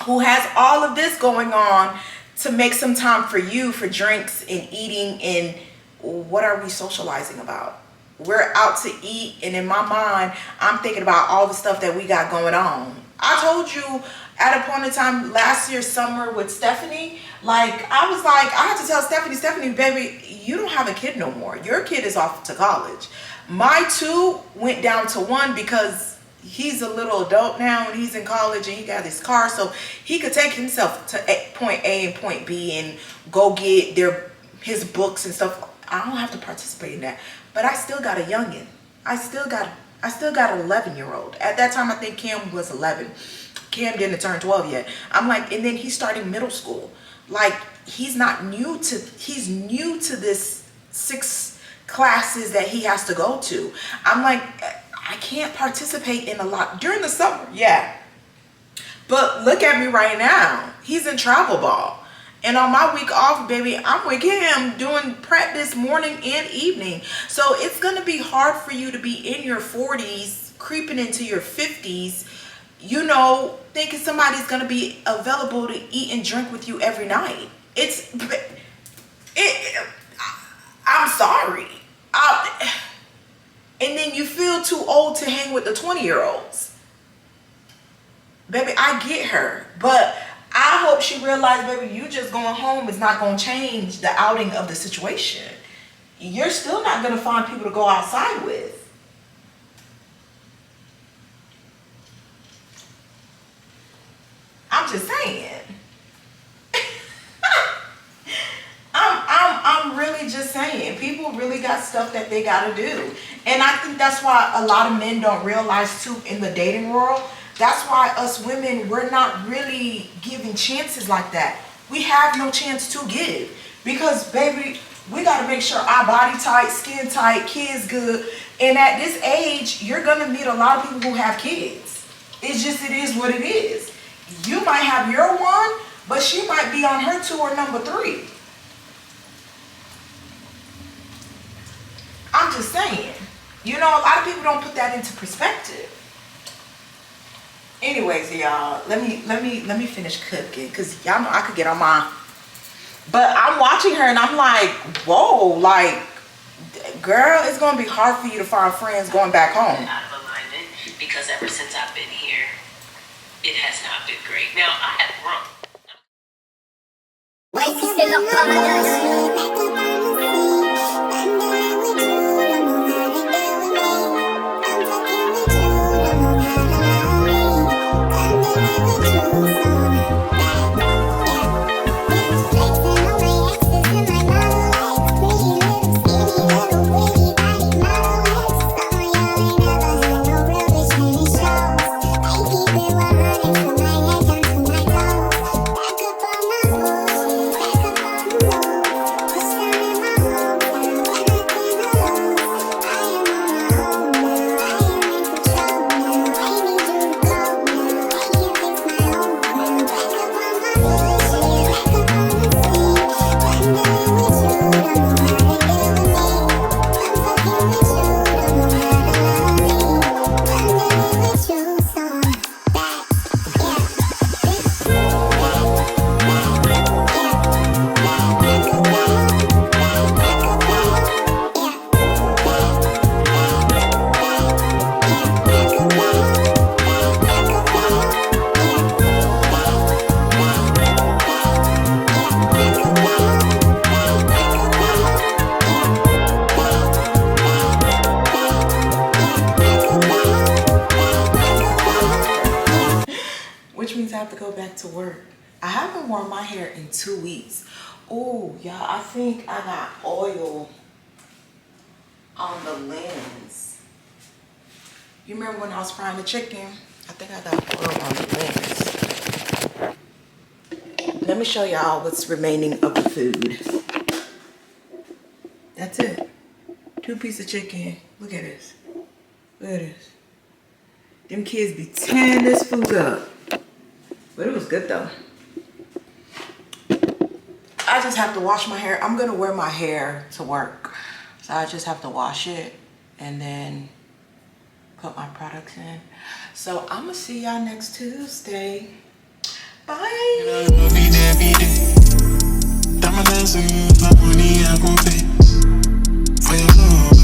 who has all of this going on to make some time for you for drinks and eating. And what are we socializing about? We're out to eat, and in my mind, I'm thinking about all the stuff that we got going on. I told you at a point in time last year, summer with Stephanie, like, I was like, I had to tell Stephanie, baby, you don't have a kid no more. Your kid is off to college. My 2 went down to 1 because he's a little adult now and he's in college and he got his car, so he could take himself to point A and point B and go get his books and stuff. I don't have to participate in that. But I still got a youngin'. I still got an 11-year-old. At that time, I think Cam was 11. Cam didn't turn 12 yet. I'm like, and then he's starting middle school. Like, he's new to this 6 classes that he has to go to. I'm like, I can't participate in a lot during the summer. Yeah. But look at me right now. He's in travel ball. And on my week off, baby, I'm with him doing practice morning and evening. So it's going to be hard for you to be in your 40s, creeping into your 50s, you know, thinking somebody's going to be available to eat and drink with you every night. I'm sorry. And then you feel too old to hang with the 20-year-olds. Baby, I get her. But I hope she realized, baby, you just going home is not going to change the outing of the situation. You're still not going to find people to go outside with. I'm just saying. I'm really just saying. People really got stuff that they got to do. And I think that's why a lot of men don't realize, too, in the dating world, that's why us women, we're not really giving chances like that. We have no chance to give. Because, baby, we got to make sure our body tight, skin tight, kids good. And at this age, you're going to meet a lot of people who have kids. It's just, it is what it is. You might have your one, but she might be on her 2 or number 3. I'm just saying. You know, a lot of people don't put that into perspective. Anyways, y'all, let me finish cooking, because y'all know I could get on my, but I'm watching her and I'm like, whoa, like, girl, it's gonna be hard for you to find friends going back home. Out of alignment, because ever since I've been here, it has not been great. Now I have grown. To work. I haven't worn my hair in 2 weeks. Oh, y'all, I think I got oil on the lens. You remember when I was frying the chicken? I think I got oil on the lens. Let me show y'all what's remaining of the food. That's it. 2 pieces of chicken. Look at this. Look at this. Them kids be tearing this food up. But it was good though. I just have to wash my hair. I'm gonna wear my hair to work. So I just have to wash it and then put my products in. So I'm gonna see y'all next Tuesday. Bye.